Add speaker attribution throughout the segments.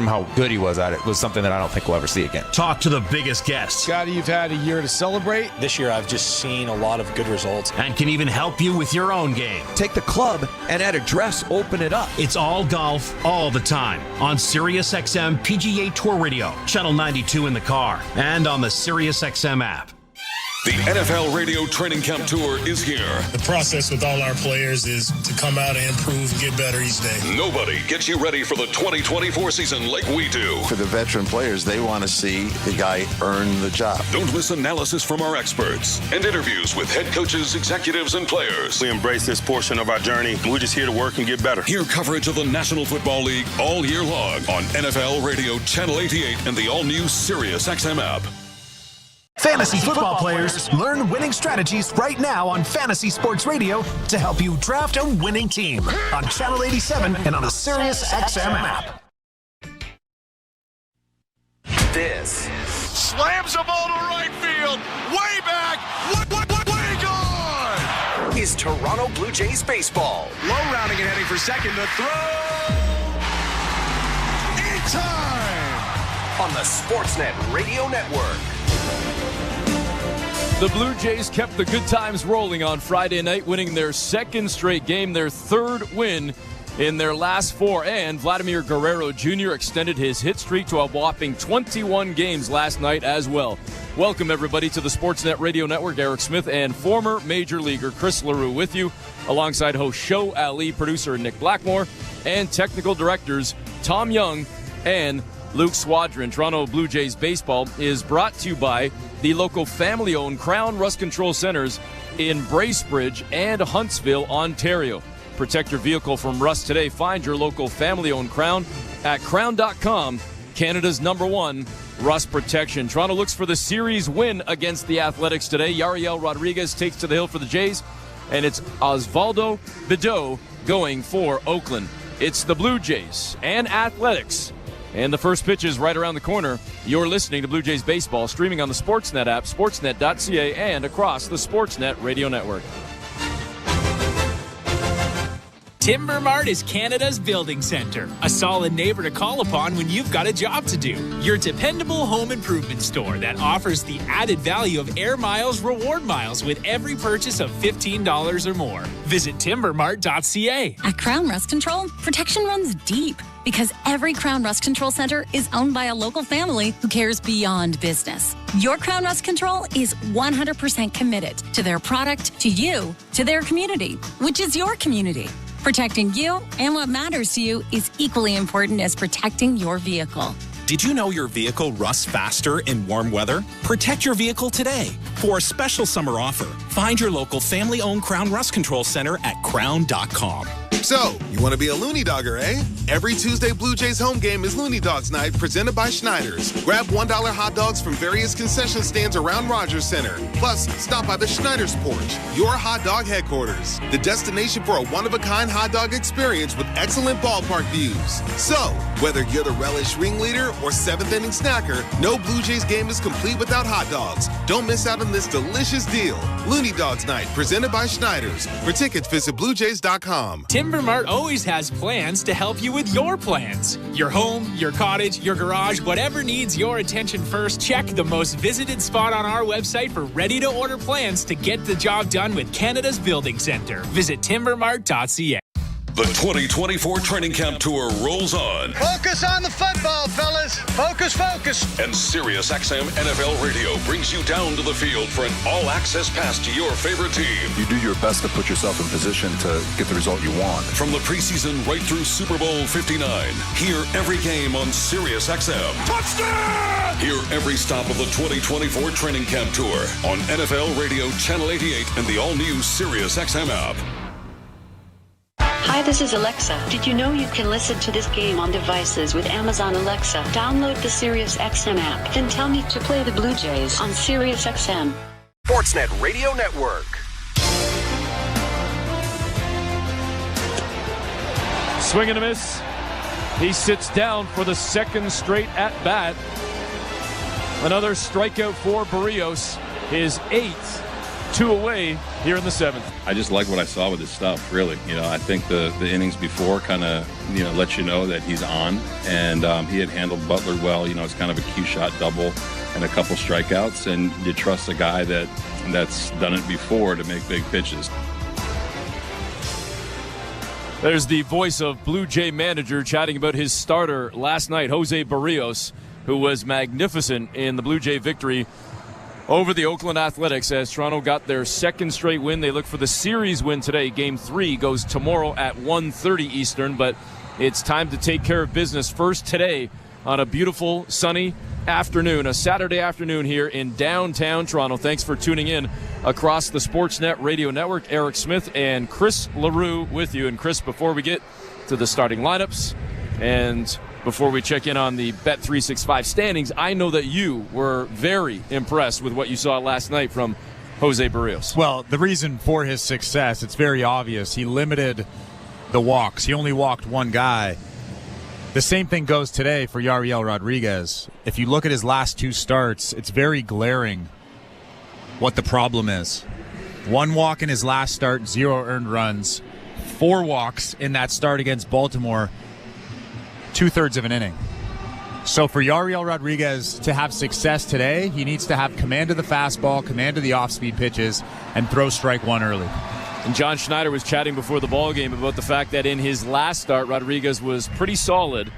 Speaker 1: how good he was at it was something that I don't think we'll ever see again.
Speaker 2: Talk to the biggest guests.
Speaker 3: Scotty, you've had a year to celebrate.
Speaker 4: This year, I've just seen a lot of good results.
Speaker 2: And can even help you with your own game.
Speaker 5: Take the club and at address, open it up.
Speaker 2: It's all golf, all the time. On SiriusXM PGA Tour Radio, Channel 92 in the car, and on the SiriusXM app.
Speaker 6: The NFL Radio Training Camp Tour is here.
Speaker 7: The process with all our players is to come out and improve and get better each day.
Speaker 6: Nobody gets you ready for the 2024 season like we do.
Speaker 8: For the veteran players, they want to see the guy earn the job.
Speaker 6: Don't miss analysis from our experts and interviews with head coaches, executives, and players.
Speaker 9: We embrace this portion of our journey. We're just here to work and get better.
Speaker 6: Hear coverage of the National Football League all year long on NFL Radio Channel 88 and the all-new SiriusXM app.
Speaker 10: Fantasy football players, learn winning strategies right now on Fantasy Sports Radio to help you draft a winning team on Channel 87 and on the SiriusXM app.
Speaker 11: This slams the ball to right field, way back, way gone. Is Toronto Blue Jays baseball.
Speaker 12: Low rounding and heading for second to throw. In time
Speaker 11: on the Sportsnet Radio Network.
Speaker 13: The Blue Jays kept the good times rolling on Friday night, winning their second straight game, their third win in their last four, and Vladimir Guerrero Jr. extended his hit streak to a whopping 21 games last night as well. Welcome, everybody, to the Sportsnet Radio Network. Eric Smith and former Major Leaguer Chris LaRue with you, alongside host Show Ali, producer Nick Blackmore, and technical directors Tom Young and Luke Swadron. Toronto Blue Jays baseball is brought to you by the local family-owned Crown Rust Control Centers in Bracebridge and Huntsville, Ontario. Protect your vehicle from rust today. Find your local family-owned Crown at crown.com, Canada's #1 rust protection. Toronto looks for the series win against the Athletics today. Yariel Rodriguez takes to the hill for the Jays, and it's Osvaldo Bideau going for Oakland. It's the Blue Jays and Athletics. And the first pitch is right around the corner. You're listening to Blue Jays Baseball, streaming on the Sportsnet app, sportsnet.ca, and across the Sportsnet Radio Network.
Speaker 14: Timber Mart is Canada's building center, a solid neighbor to call upon when you've got a job to do. Your dependable home improvement store that offers the added value of Air Miles reward miles with every purchase of $15 or more. Visit timbermart.ca.
Speaker 15: At Crown Rust Control, protection runs deep because every Crown Rust Control Center is owned by a local family who cares beyond business. Your Crown Rust Control is 100% committed to their product, to you, to their community, which is your community. Protecting you and what matters to you is equally important as protecting your vehicle.
Speaker 16: Did you know your vehicle rusts faster in warm weather? Protect your vehicle today. For a special summer offer, find your local family-owned Crown Rust Control Center at crown.com.
Speaker 17: So, you want to be a Looney Dogger, eh? Every Tuesday Blue Jays home game is Looney Dogs Night, presented by Schneider's. Grab $1 hot dogs from various concession stands around Rogers Center. Plus, stop by the Schneider's Porch, your hot dog headquarters. The destination for a one-of-a-kind hot dog experience with excellent ballpark views. So, whether you're the relish ringleader or seventh-inning snacker, no Blue Jays game is complete without hot dogs. Don't miss out on this delicious deal. Looney Dogs Night, presented by Schneider's. For tickets, visit BlueJays.com.
Speaker 14: Timber Mart always has plans to help you with your plans. Your home, your cottage, your garage, whatever needs your attention first, check the most visited spot on our website for ready-to-order plans to get the job done with Canada's Building Center. Visit timbermart.ca.
Speaker 6: The 2024 Training Camp Tour rolls on.
Speaker 12: Focus on the football, fellas. Focus, focus.
Speaker 6: And SiriusXM NFL Radio brings you down to the field for an all-access pass to your favorite team.
Speaker 18: You do your best to put yourself in position to get the result you want.
Speaker 6: From the preseason right through Super Bowl 59, hear every game on SiriusXM.
Speaker 11: Touchdown!
Speaker 6: Hear every stop of the 2024 Training Camp Tour on NFL Radio Channel 88 and the all-new SiriusXM app.
Speaker 19: Hi, this is Alexa. Did you know you can listen to this game on devices with Amazon Alexa? Download the SiriusXM app, then tell me to play the Blue Jays on SiriusXM.
Speaker 11: Sportsnet Radio Network.
Speaker 13: Swing and a miss. He sits down for the second straight at-bat. Another strikeout for Barrios, his 8th 2 away here in the 7th.
Speaker 20: I just like what I saw with his stuff, really. I think the innings before kind of, let you know that he's on. And he had handled Butler well. It's kind of a cue shot double and a couple strikeouts. And you trust a guy that's done it before to make big pitches.
Speaker 13: There's the voice of Blue Jay manager chatting about his starter last night, Jose Barrios, who was magnificent in the Blue Jay victory over the Oakland Athletics as Toronto got their second straight win. They look for the series win today. Game 3 goes tomorrow at 1:30 Eastern, but it's time to take care of business first today on a beautiful, sunny afternoon, a Saturday afternoon here in downtown Toronto. Thanks for tuning in across the Sportsnet Radio Network. Eric Smith and Chris LaRue with you. And Chris, before we get to the starting lineups and before we check in on the Bet365 standings, I know that you were very impressed with what you saw last night from Jose Barrios.
Speaker 21: Well, the reason for his success, it's very obvious. He limited the walks. He only walked one guy. The same thing goes today for Yariel Rodriguez. If you look at his last 2 starts, it's very glaring what the problem is. 1 walk in his last start, 0 earned runs. 4 walks in that start against Baltimore, 2/3 of an inning. So for Yariel Rodriguez to have success today, he needs to have command of the fastball, command of the off-speed pitches, and throw strike 1 early.
Speaker 13: And John Schneider was chatting before the ball game about the fact that in his last start, Rodriguez was pretty solid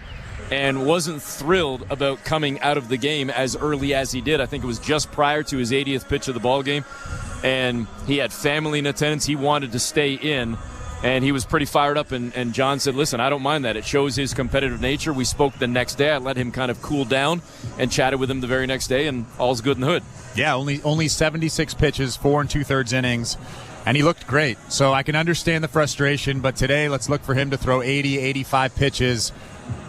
Speaker 13: and wasn't thrilled about coming out of the game as early as he did. I think it was just prior to his 80th pitch of the ball game, and he had family in attendance. He wanted to stay in, and he was pretty fired up, and John said, listen, I don't mind that. It shows his competitive nature. We spoke the next day. I let him kind of cool down and chatted with him the very next day, and all's good in the hood.
Speaker 21: Yeah, only 76 pitches, 4 2/3 innings, and he looked great. So I can understand the frustration, but today let's look for him to throw 80, 85 pitches,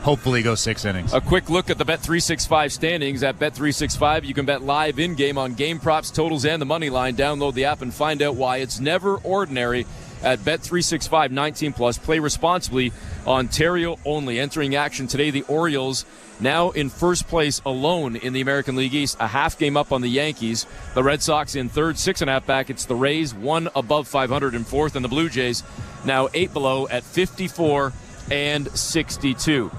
Speaker 21: hopefully go 6 innings.
Speaker 13: A quick look at the Bet365 standings. At Bet365, you can bet live in-game on game props, totals, and the money line. Download the app and find out why. It's never ordinary at Bet365 19+. Play responsibly. Ontario only. Entering action today, the Orioles now in first place alone in the American League East, a half game up on the Yankees. The Red Sox in third, 6.5 back. It's the Rays, 1 above 500 in fourth, and the Blue Jays now 8 below at 54 and 62.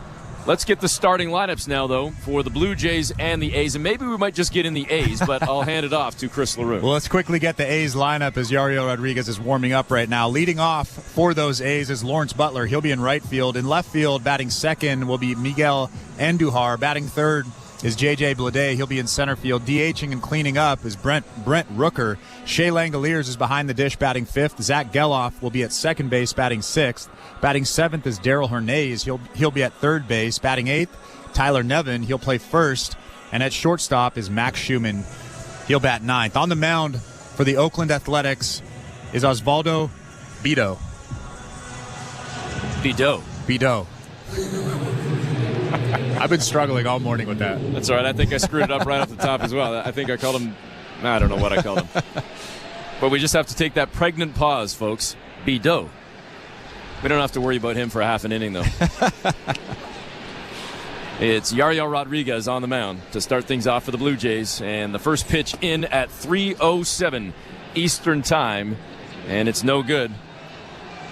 Speaker 13: Let's get the starting lineups now, though, for the Blue Jays and the A's. And maybe we might just get in the A's, but I'll hand it off to Chris LaRue.
Speaker 21: Well, let's quickly get the A's lineup as Yariel Rodriguez is warming up right now. Leading off for those A's is Lawrence Butler. He'll be in right field. In left field, batting second will be Miguel Andujar. Batting third is J.J. Bleday. He'll be in center field. DHing and cleaning up is Brent Rooker. Shea Langoliers is behind the dish, batting fifth. Zach Geloff will be at second base, batting sixth. Batting seventh is Daryl Hernandez. He'll be at third base. Batting eighth, Tyler Nevin. He'll play first. And at shortstop is Max Schumann. He'll bat ninth. On the mound for the Oakland Athletics is Osvaldo Bido. Bido. I've been struggling all morning with that.
Speaker 13: That's all right. I think I screwed it up right off the top as well. I think I called him, I don't know what I called him. But we just have to take that pregnant pause, folks. Bido. We don't have to worry about him for a half an inning, though. It's Yariel Rodriguez on the mound to start things off for the Blue Jays. And the first pitch in at 3:07 Eastern Time. And it's no good.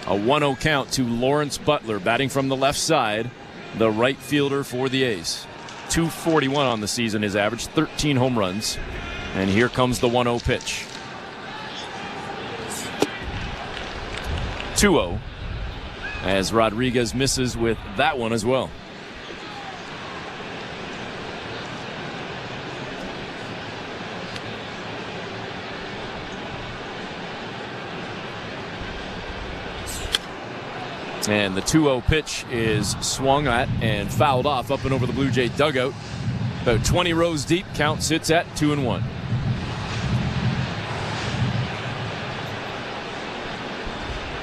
Speaker 13: A 1-0 count to Lawrence Butler, batting from the left side, the right fielder for the A's. 241 on the season, his average, 13 home runs. And here comes the 1-0 pitch. 2-0. As Rodriguez misses with that one as well. And the 2-0 pitch is swung at and fouled off up and over the Blue Jay dugout. About 20 rows deep, count sits at 2-1.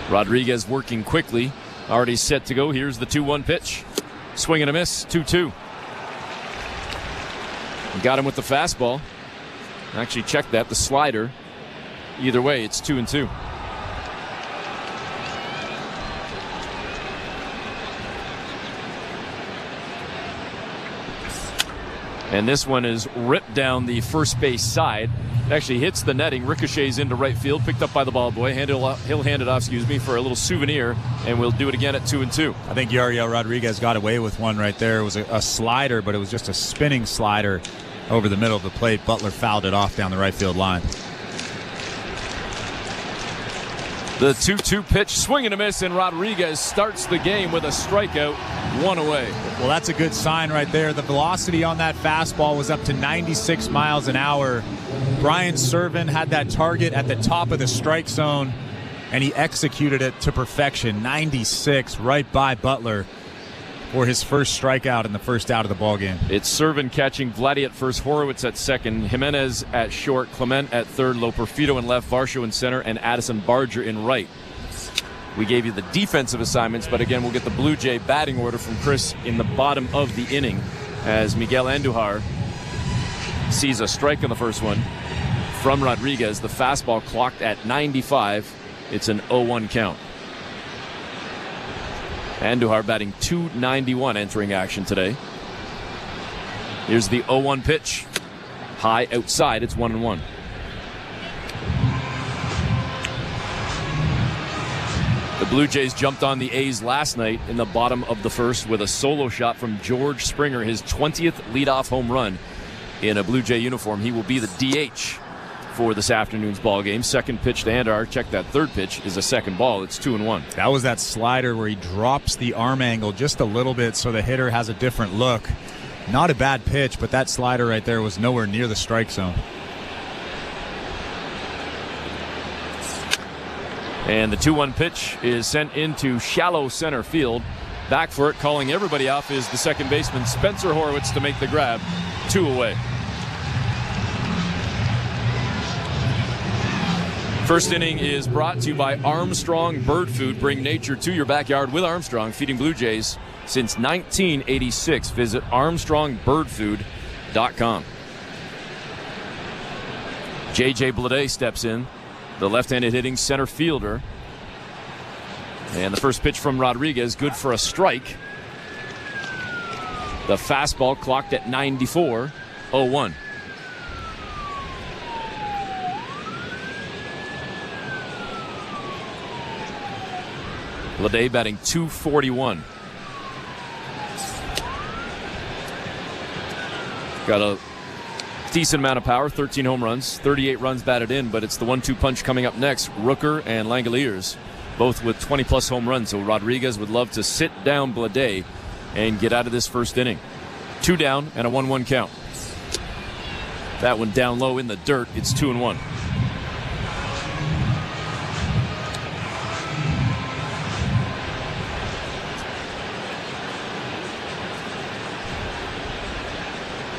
Speaker 13: Rodriguez working quickly. Already set to go. Here's the 2-1 pitch. Swing and a miss. 2-2. Got him with the fastball. Actually checked that. The slider. Either way, it's 2-2. And this one is ripped down the first base side. actually hits the netting, ricochets into right field, picked up by the ball boy. He'll hand it off, for a little souvenir, and we'll do it again at 2-2.
Speaker 21: I think Yariel Rodriguez got away with one right there. It was a slider, but it was just a spinning slider over the middle of the plate. Butler fouled it off down the right field line.
Speaker 13: The 2-2 pitch, swing and a miss, and Rodriguez starts the game with a strikeout, one away.
Speaker 21: Well, that's a good sign right there. The velocity on that fastball was up to 96 miles an hour. Brian Serven had that target at the top of the strike zone, and he executed it to perfection. 96 right by Butler for his first strikeout and the first out of the ballgame.
Speaker 13: It's Serven catching, Vladdy at first, Horowitz at second, Jimenez at short, Clement at third, Loperfido in left, Varsho in center, and Addison Barger in right. We gave you the defensive assignments, but again, we'll get the Blue Jay batting order from Chris in the bottom of the inning as Miguel Andujar sees a strike on the first one from Rodriguez. The fastball clocked at 95. It's an 0-1 count. Andujar batting .291 entering action today. Here's the 0-1 pitch. High outside, it's 1-1. The Blue Jays jumped on the A's last night in the bottom of the first with a solo shot from George Springer, his 20th leadoff home run in a Blue Jay uniform. He will be the DH for this afternoon's ball game. Second pitch to Andujar. Check that third pitch is a second ball. It's 2-1.
Speaker 21: That was that slider where he drops the arm angle just a little bit so the hitter has a different look. Not a bad pitch, but that slider right there was nowhere near the strike zone.
Speaker 13: And the 2-1 pitch is sent into shallow center field. Back for it, calling everybody off, is the second baseman Spencer Horowitz to make the grab. 2 away. First inning is brought to you by Armstrong Bird Food. Bring nature to your backyard with Armstrong, feeding Blue Jays since 1986. Visit ArmstrongBirdFood.com. J.J. Bleday steps in, the left-handed hitting center fielder. And the first pitch from Rodriguez, good for a strike. The fastball clocked at 94, 0-1. Bleday batting .241. Got a decent amount of power, 13 home runs, 38 runs batted in, but it's the 1-2 punch coming up next. Rooker and Langeliers, both with 20-plus home runs. So Rodriguez would love to sit down Bleday and get out of this first inning. 2 down and a 1-1 count. That one down low in the dirt. It's 2-1.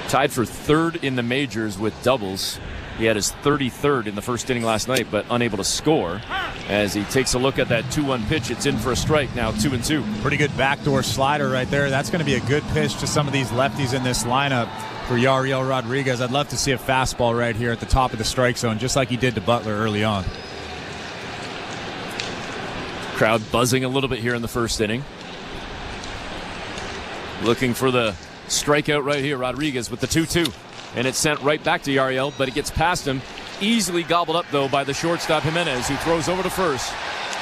Speaker 13: Tied for third in the majors with doubles. He had his 33rd in the first inning last night, but unable to score. As he takes a look at that 2-1 pitch, it's in for a strike, now 2-2.
Speaker 21: Pretty good backdoor slider right there. That's going to be a good pitch to some of these lefties in this lineup for Yariel Rodriguez. I'd love to see a fastball right here at the top of the strike zone, just like he did to Butler early on.
Speaker 13: Crowd buzzing a little bit here in the first inning. Looking for the strikeout right here, Rodriguez with the 2-2. And it's sent right back to Yariel, but it gets past him. Easily gobbled up, though, by the shortstop Jimenez, who throws over to first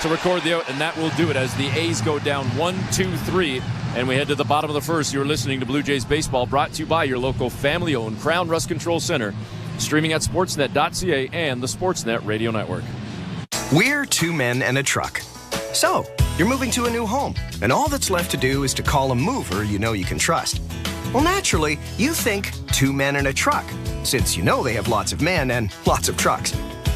Speaker 13: to record the out, and that will do it as the A's go down 1-2-3. And we head to the bottom of the first. You're listening to Blue Jays Baseball, brought to you by your local family-owned Crown Rust Control Center, streaming at sportsnet.ca and the Sportsnet Radio Network.
Speaker 11: We're 2 men and a truck. So, you're moving to a new home, and all that's left to do is to call a mover you know you can trust. Well, naturally, you think 2 men and a truck, since you know they have lots of men and lots of trucks.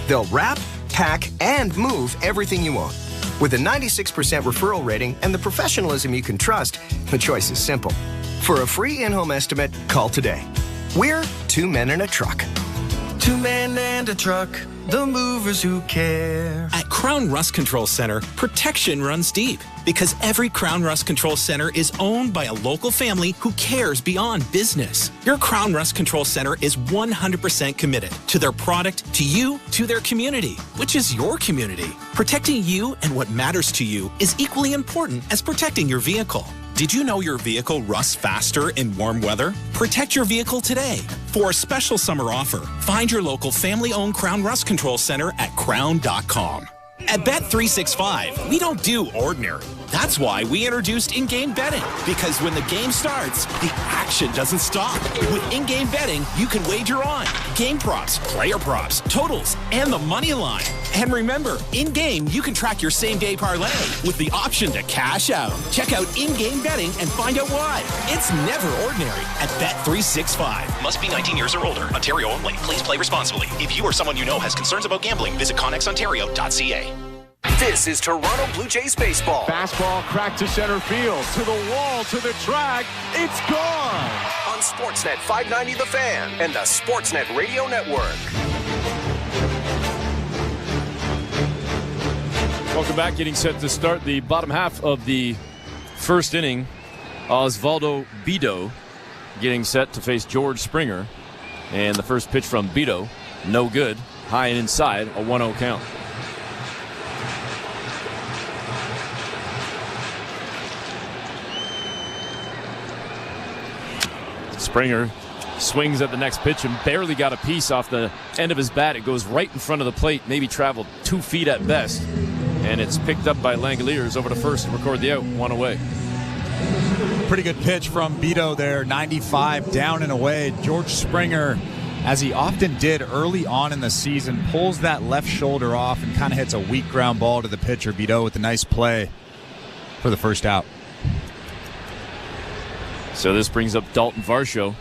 Speaker 11: They'll wrap, pack, and move everything you own. With a 96% referral rating and the professionalism you can trust, the choice is simple. For a free in-home estimate, call today. We're 2 men and a truck.
Speaker 1: 2 men and a truck, the movers who care.
Speaker 16: At Crown Rust Control Center, protection runs deep because every Crown Rust Control Center is owned by a local family who cares beyond business. Your Crown Rust Control Center is 100% committed to their product, to you, to their community, which is your community. Protecting you and what matters to you is equally important as protecting your vehicle. Did you know your vehicle rusts faster in warm weather? Protect your vehicle today. For a special summer offer, find your local family-owned Crown Rust Control Center at crown.com. At Bet365, we don't do ordinary. That's why we introduced in-game betting. Because when the game starts, the action doesn't stop. With in-game betting, you can wager on game props, player props, totals, and the money line. And remember, in-game, you can track your same-day parlay with the option to cash out. Check out in-game betting and find out why. It's never ordinary at Bet365.
Speaker 3: Must be 19 years or older. Ontario only. Please play responsibly. If you or someone you know has concerns about gambling, visit connexontario.ca.
Speaker 22: This is Toronto Blue Jays baseball.
Speaker 23: Fastball cracked to center field, to the wall, to the track. It's gone.
Speaker 22: On Sportsnet 590 The Fan and the Sportsnet Radio Network.
Speaker 13: Welcome back. Getting set to start the bottom half of the first inning. Osvaldo Bido getting set to face George Springer. And the first pitch from Bido, no good. High and inside, a 1-0 count. Springer swings at the next pitch and barely got a piece off the end of his bat. It goes right in front of the plate, maybe traveled 2 feet at best. And it's picked up by Langoliers over to first to record the out, 1 away.
Speaker 21: Pretty good pitch from Bido there, 95 down and away. George Springer, as he often did early on in the season, pulls that left shoulder off and kind of hits a weak ground ball to the pitcher. Bido with a nice play for the first out.
Speaker 13: So this brings up Dalton Varsho.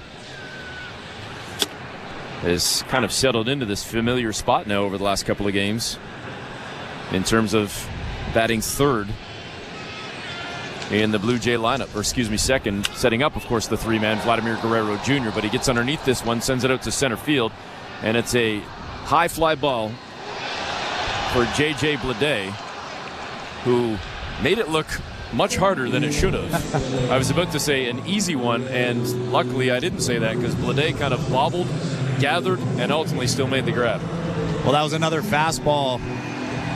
Speaker 13: Has kind of settled into this familiar spot now over the last couple of games in terms of batting third in the Blue Jay lineup, or excuse me, second, setting up, of course, the three-man Vladimir Guerrero Jr., but he gets underneath this one, sends it out to center field, and it's a high fly ball for J.J. Bleday, who made it look much harder than it should have. I was about to say an easy one, and luckily I didn't say that because Bleday kind of wobbled, gathered, and ultimately still made the grab.
Speaker 21: Well, that was another fastball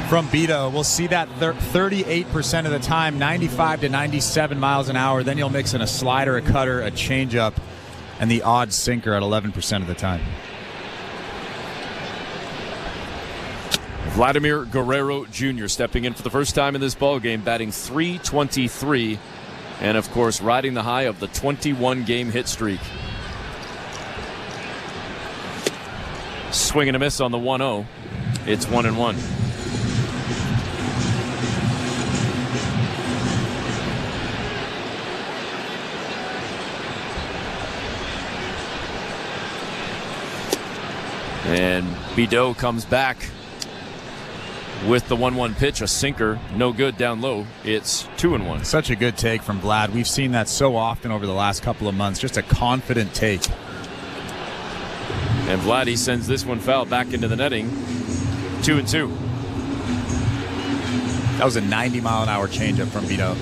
Speaker 21: from Bido. We'll see that 38% of the time, 95 to 97 miles an hour. Then you'll mix in a slider, a cutter, a changeup, and the odd sinker at 11% of the time.
Speaker 13: Vladimir Guerrero Jr. stepping in for the first time in this ballgame, batting .323, and of course riding the high of the 21-game hit streak. Swing and a miss on the 1-0. It's 1-1. And Bido comes back with the 1-1 pitch, a sinker, no good down low. It's 2-1.
Speaker 21: Such a good take from Vlad. We've seen that so often over the last couple of months. Just a confident take.
Speaker 13: And Vladdy sends this one foul back into the netting. 2-2.
Speaker 21: That was a 90-mile-an-hour changeup from Bido.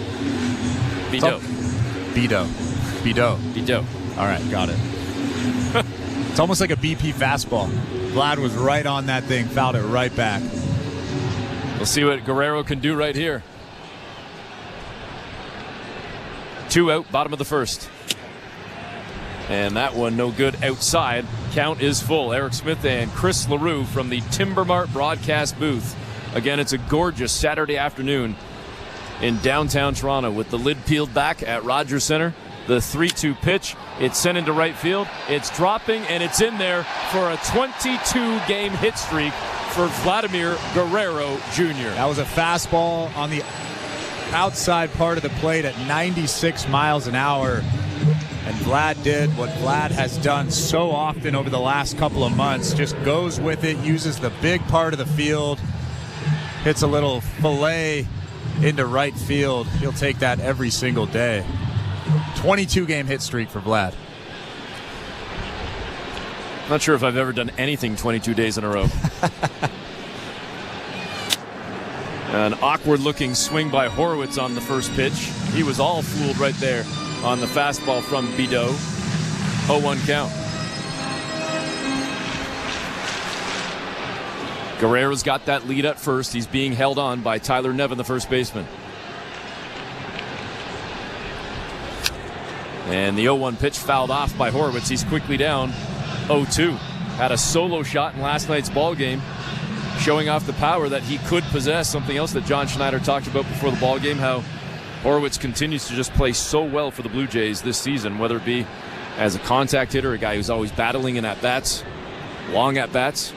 Speaker 21: Bido. All right, got it. It's almost like a BP fastball. Vlad was right on that thing, fouled it right back.
Speaker 13: We'll see what Guerrero can do right here. 2 out, bottom of the first. And that one no good outside. Count is full. Eric Smith and Chris LaRue from the Timber Mart broadcast booth. Again, it's a gorgeous Saturday afternoon in downtown Toronto with the lid peeled back at Rogers Centre. The 3-2 pitch. It's sent into right field. It's dropping, and it's in there for a 22-game hit streak for Vladimir Guerrero Jr.
Speaker 21: That was a fastball on the outside part of the plate at 96 miles an hour. And Vlad did what Vlad has done so often over the last couple of months. Just goes with it, uses the big part of the field, hits a little fillet into right field. He'll take that every single day. 22-game hit streak for Vlad.
Speaker 13: Not sure if I've ever done anything 22 days in a row. An awkward-looking swing by Horowitz on the first pitch. He was all fooled right there on the fastball from Bido. 0-1 count. Guerrero's got that lead at first. He's being held on by Tyler Nevin, the first baseman. And the 0-1 pitch fouled off by Horwitz. He's quickly down 0-2. Had a solo shot in last night's ball game, showing off the power that he could possess. Something else that John Schneider talked about before the ball game, how Horwitz continues to just play so well for the Blue Jays this season, whether it be as a contact hitter, a guy who's always battling in at-bats, long at-bats,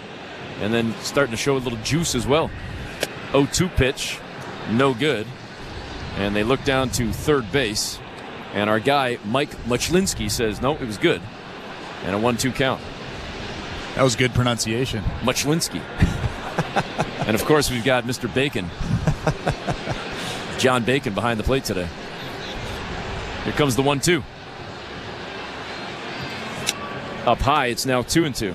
Speaker 13: and then starting to show a little juice as well. 0-2 pitch, no good. And they look down to third base. And our guy, Mike Muchlinski, says, no, it was good. And a 1-2 count.
Speaker 21: That was good pronunciation.
Speaker 13: Muchlinski. And, of course, we've got Mr. Bacon. John Bacon behind the plate today. Here comes the 1-2. Up high, it's now 2-2.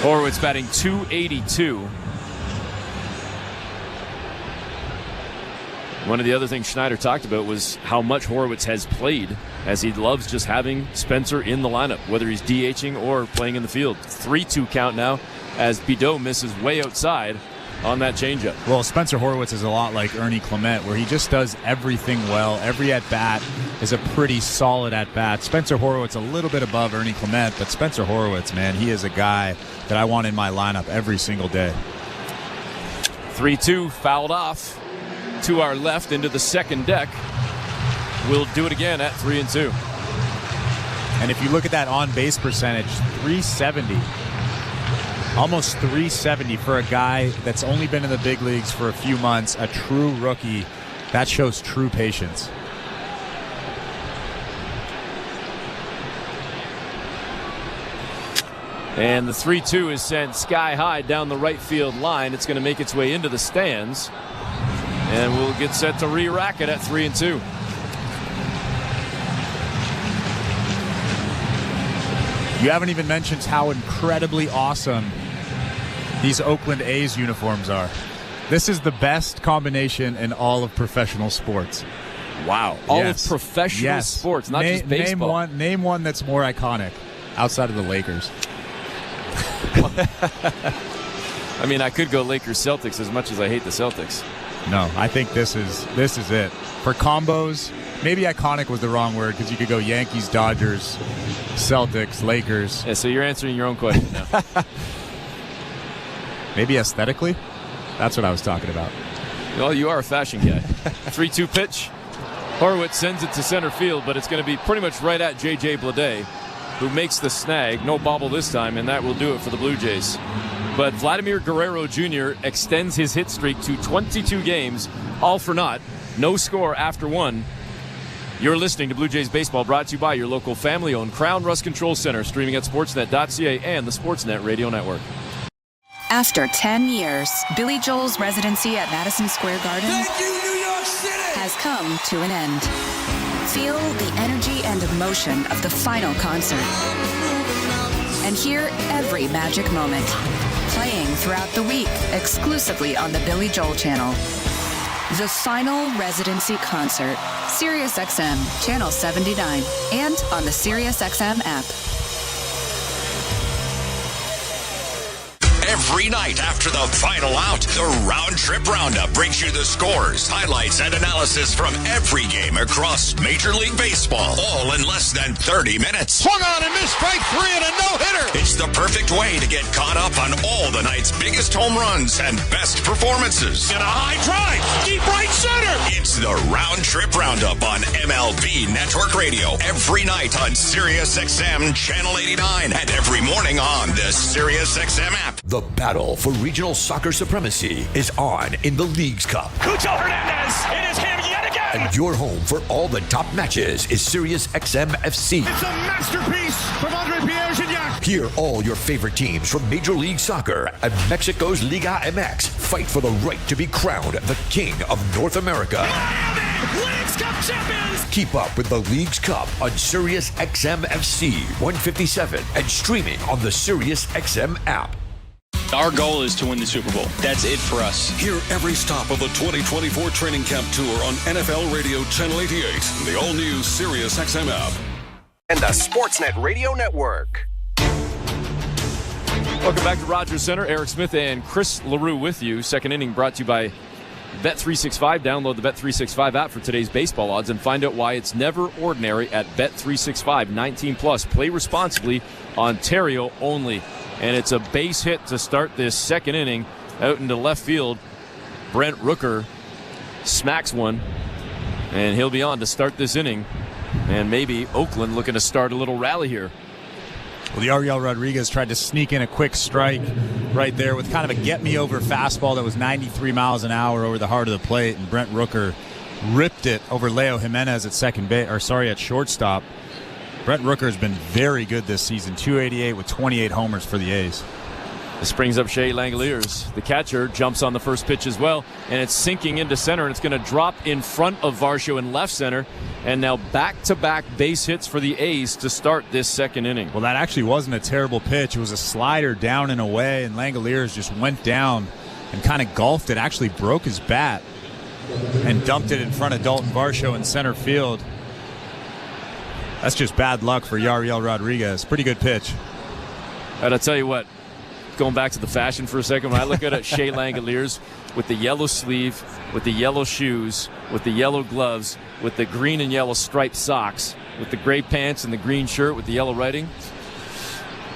Speaker 13: Horwitz batting .282. One of the other things Schneider talked about was how much Horwitz has played, as he loves just having Spencer in the lineup, whether he's DHing or playing in the field. 3-2 count now as Bideau misses way outside on that changeup.
Speaker 21: Well, Spencer Horwitz is a lot like Ernie Clement, where he just does everything well. Every at-bat is a pretty solid at-bat. Spencer Horwitz a little bit above Ernie Clement, but Spencer Horwitz, man, he is a guy that I want in my lineup every single day.
Speaker 13: 3-2 fouled off to our left into the second deck. We'll do it again at 3-2.
Speaker 21: And if you look at that on-base percentage, 370. Almost 370 for a guy that's only been in the big leagues for a few months, a true rookie. That shows true patience.
Speaker 13: And the 3-2 is sent sky high down the right field line. It's going to make its way into the stands. And we'll get set to re-rack it at 3-2.
Speaker 21: You haven't even mentioned how incredibly awesome these Oakland A's uniforms are. This is the best combination in all of professional sports.
Speaker 13: Wow. All of professional sports, not just baseball.
Speaker 21: Name one that's more iconic outside of the Lakers.
Speaker 13: I mean, I could go Lakers-Celtics as much as I hate the Celtics.
Speaker 21: No, I think this is it. For combos, maybe iconic was the wrong word, because you could go Yankees, Dodgers, Celtics, Lakers.
Speaker 13: Yeah, so you're answering your own question now.
Speaker 21: Maybe aesthetically? That's what I was talking about.
Speaker 13: Well, you are a fashion guy. 3-2 pitch. Horwitz sends it to center field, but it's going to be pretty much right at J.J. Bleday, who makes the snag. No bobble this time, and that will do it for the Blue Jays. But Vladimir Guerrero Jr. extends his hit streak to 22 games, all for naught. No score after one. You're listening to Blue Jays Baseball, brought to you by your local family-owned Crown Rust Control Center, streaming at sportsnet.ca and the Sportsnet Radio Network.
Speaker 2: After 10 years, Billy Joel's residency at Madison Square Garden has come to an end. Feel the energy and emotion of the final concert. And hear every magic moment. Playing throughout the week, exclusively on the Billy Joel channel. The final residency concert, SiriusXM, Channel 79, and on the SiriusXM app.
Speaker 4: Every night after the final out, the Round Trip Roundup brings you the scores, highlights, and analysis from every game across Major League Baseball, all in less than 30 minutes.
Speaker 12: Swung on and missed, strike three and a no-hitter.
Speaker 4: It's the perfect way to get caught up on all the night's biggest home runs and best performances.
Speaker 12: And a high drive, deep right center.
Speaker 4: It's the Round Trip Roundup on MLB Network Radio, every night on SiriusXM Channel 89 and every morning on the SiriusXM app.
Speaker 5: The battle for regional soccer supremacy is on in the Leagues Cup.
Speaker 12: Cucho Hernandez, it is him yet again.
Speaker 5: And your home for all the top matches is SiriusXM FC.
Speaker 12: It's a masterpiece from Andre Pierre-Gignac.
Speaker 5: Hear all your favorite teams from Major League Soccer and Mexico's Liga MX fight for the right to be crowned the King of North America.
Speaker 12: Miami, Leagues Cup champions.
Speaker 5: Keep up with the Leagues Cup on SiriusXM FC 157 and streaming on the SiriusXM app.
Speaker 9: Our goal is to win the Super Bowl. That's it for us.
Speaker 6: Hear every stop of the 2024 training camp tour on NFL Radio Channel 88, the all-new SiriusXM app,
Speaker 22: and the Sportsnet Radio Network.
Speaker 13: Welcome back to Rogers Center. Eric Smith and Chris LaRue with you. Second inning brought to you by Bet365. Download the Bet365 app for today's baseball odds and find out why it's never ordinary at Bet365. 19 plus. Play responsibly. Ontario only. And it's a base hit to start this second inning out into left field. Brent Rooker smacks one, and he'll be on to start this inning. And maybe Oakland looking to start a little rally here.
Speaker 21: Well, Yariel Rodriguez tried to sneak in a quick strike right there with kind of a get-me-over fastball that was 93 miles an hour over the heart of the plate, and Brent Rooker ripped it over Leo Jimenez at shortstop. Brent Rooker has been very good this season, 288 with 28 homers for the A's.
Speaker 13: This brings up Shea Langoliers. The catcher jumps on the first pitch as well, and it's sinking into center, and it's going to drop in front of Varsho in left center. And now back-to-back base hits for the A's to start this second inning.
Speaker 21: Well, that actually wasn't a terrible pitch. It was a slider down and away, and Langoliers just went down and kind of golfed it, actually broke his bat, and dumped it in front of Dalton Varsho in center field. That's just bad luck for Yariel Rodriguez. Pretty good pitch.
Speaker 13: And I'll tell you what, going back to the fashion for a second, when I look at Shea Langoliers with the yellow sleeve, with the yellow shoes, with the yellow gloves, with the green and yellow striped socks, with the gray pants and the green shirt with the yellow writing,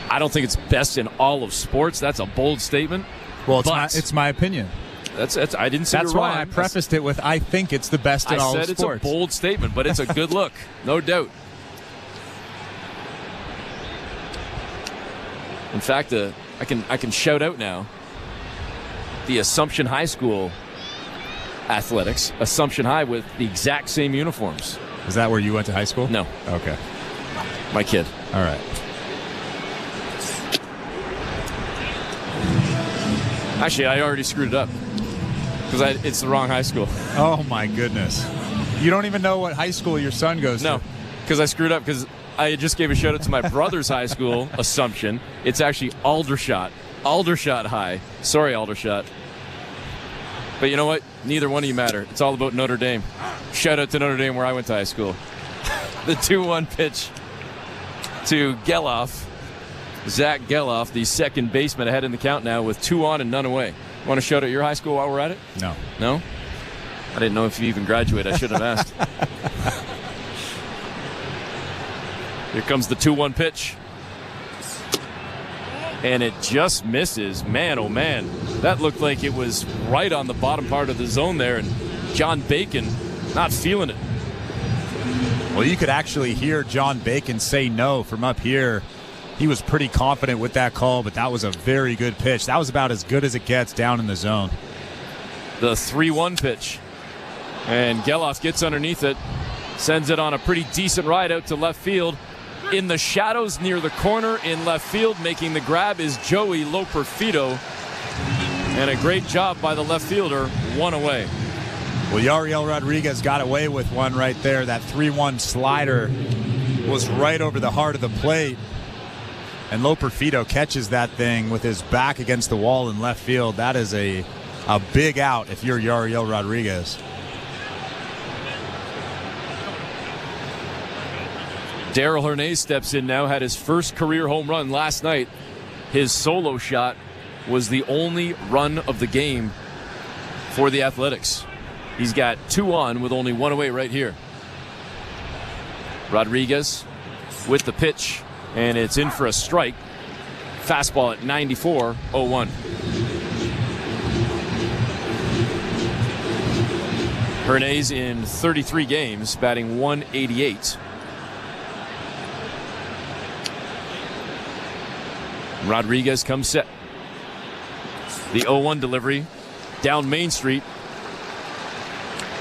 Speaker 13: I don't think it's best in all of sports. That's a bold statement.
Speaker 21: Well, it's my opinion.
Speaker 13: That's I didn't say
Speaker 21: that's
Speaker 13: you're
Speaker 21: why
Speaker 13: wrong.
Speaker 21: I prefaced it with I think it's the best in all of sports.
Speaker 13: I said it's a bold statement, but it's a good look, no doubt. In fact, I can shout out now the Assumption High School athletics. Assumption High with the exact same uniforms.
Speaker 21: Is that where you went to high school?
Speaker 13: No.
Speaker 21: Okay.
Speaker 13: My kid.
Speaker 21: All right.
Speaker 13: Actually, I already screwed it up because it's the wrong high school.
Speaker 21: Oh, my goodness. You don't even know what high school your son goes to?
Speaker 13: No, because I screwed up because I just gave a shout out to my brother's high school, Assumption. It's actually Aldershot High. Sorry, Aldershot. But you know what? Neither one of you matter. It's all about Notre Dame. Shout out to Notre Dame where I went to high school. The 2-1 pitch to Geloff. Zach Geloff, the second baseman, ahead in the count now with 2 on and none away. Want to shout out your high school while we're at it?
Speaker 21: No.
Speaker 13: No? I didn't know if you even graduated. I should have asked. Here comes the 2-1 pitch. And it just misses. Man, oh man. That looked like it was right on the bottom part of the zone there. And John Bacon not feeling it.
Speaker 21: Well, you could actually hear John Bacon say no from up here. He was pretty confident with that call, but that was a very good pitch. That was about as good as it gets down in the zone.
Speaker 13: The 3-1 pitch. And Geloff gets underneath it. Sends it on a pretty decent ride out to left field. In the shadows near the corner in left field, making the grab is Joey Loperfido. And a great job by the left fielder, 1 away.
Speaker 21: Well, Yariel Rodriguez got away with one right there. That 3-1 slider was right over the heart of the plate. And Loperfido catches that thing with his back against the wall in left field. That is a big out if you're Yariel Rodriguez.
Speaker 13: Darryl Hernandez steps in now, had his first career home run last night. His solo shot was the only run of the game for the Athletics. He's got 2 on with only 1 away right here. Rodriguez with the pitch, and it's in for a strike. Fastball at 94, 0-1. Hernandez in 33 games, batting 188. Rodriguez comes set. The 0-1 delivery down Main Street.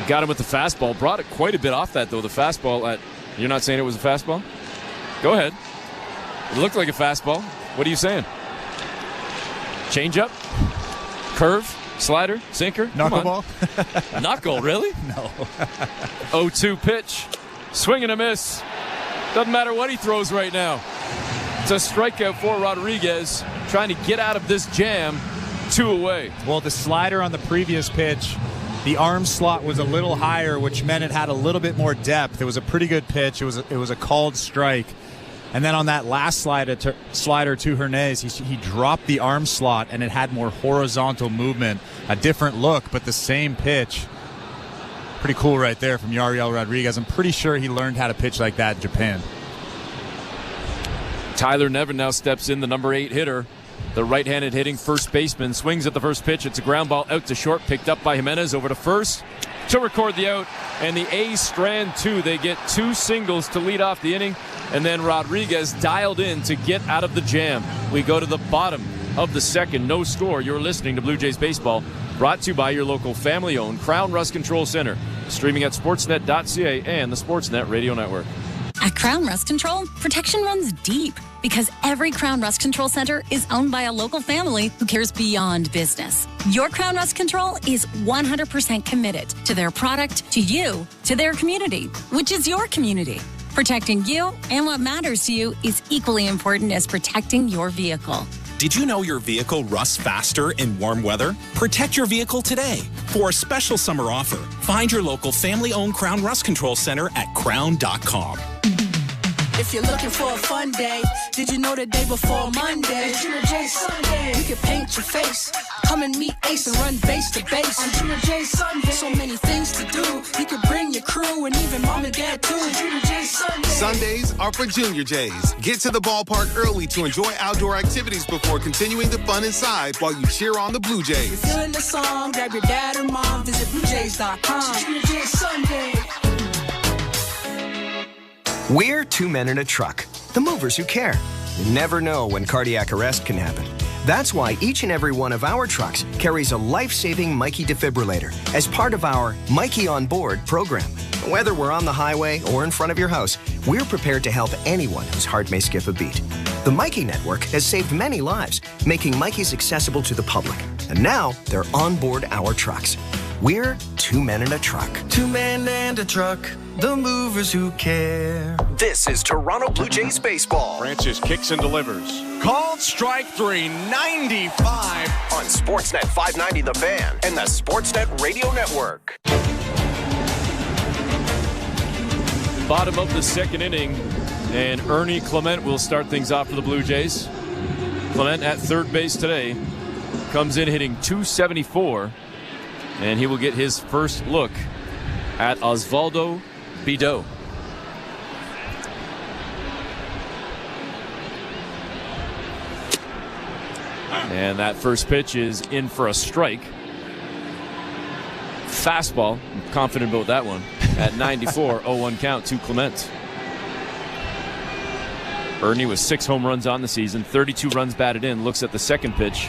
Speaker 13: Got him with the fastball. Brought it quite a bit off that, though. The fastball at... You're not saying it was a fastball? Go ahead. It looked like a fastball. What are you saying? Changeup? Curve? Slider? Sinker?
Speaker 21: Knuckleball?
Speaker 13: Knuckle, really?
Speaker 21: No.
Speaker 13: 0-2 pitch. Swing and a miss. Doesn't matter what he throws right now. It's a strikeout for Rodriguez, trying to get out of this jam. 2 away.
Speaker 21: Well, the slider on the previous pitch, the arm slot was a little higher, which meant it had a little bit more depth. It was a pretty good pitch. It was a called strike. And then on that last slider to Hernandez, he dropped the arm slot, and it had more horizontal movement, a different look, but the same pitch. Pretty cool right there from Yariel Rodriguez. I'm pretty sure he learned how to pitch like that in Japan.
Speaker 13: Tyler Nevin now steps in, the number 8 hitter. The right-handed hitting first baseman swings at the first pitch. It's a ground ball out to short, picked up by Jimenez over to first to record the out. And the A's strand 2. They get 2 singles to lead off the inning. And then Rodriguez dialed in to get out of the jam. We go to the bottom of the second. No score. You're listening to Blue Jays Baseball, brought to you by your local family-owned Crown Rust Control Center. Streaming at sportsnet.ca and the Sportsnet Radio Network.
Speaker 15: At Crown Rust Control, protection runs deep because every Crown Rust Control Center is owned by a local family who cares beyond business. Your Crown Rust Control is 100% committed to their product, to you, to their community, which is your community. Protecting you and what matters to you is equally important as protecting your vehicle.
Speaker 16: Did you know your vehicle rusts faster in warm weather? Protect your vehicle today. For a special summer offer, find your local family-owned Crown Rust Control Center at crown.com.
Speaker 7: If you're looking for a fun day, did you know the day before Monday? Junior J Sunday. You can paint your face, come and meet Ace and run base to base. On Junior J Sunday. So many things to do. You can bring your crew and even mom and dad too. Junior J Sunday.
Speaker 17: Sundays are for Junior Jays. Get to the ballpark early to enjoy outdoor activities before continuing the fun inside while you cheer on the Blue Jays.
Speaker 7: If you're feeling the song, grab your dad or mom, visit BlueJays.com. Junior J Sunday.
Speaker 11: We're 2 men in a truck, the movers who care. You never know when cardiac arrest can happen. That's why each and every one of our trucks carries a life-saving Mikey defibrillator as part of our Mikey on Board program. Whether we're on the highway or in front of your house, we're prepared to help anyone whose heart may skip a beat. The Mikey Network has saved many lives, making Mikeys accessible to the public. And now they're on board our trucks. We're 2 men in a truck.
Speaker 1: 2 men and a truck, the movers who care.
Speaker 22: This is Toronto Blue Jays baseball.
Speaker 23: Francis kicks and delivers. Called strike 3, 95.
Speaker 22: On Sportsnet 590 The Fan and the Sportsnet Radio Network.
Speaker 13: Bottom of the second inning, and Ernie Clement will start things off for the Blue Jays. Clement at third base today comes in hitting .274, and he will get his first look at Osvaldo Bido. And that first pitch is in for a strike. Fastball, I'm confident about that one. At 94, 0-1 count to Clement. Ernie with 6 home runs on the season, 32 runs batted in, looks at the second pitch,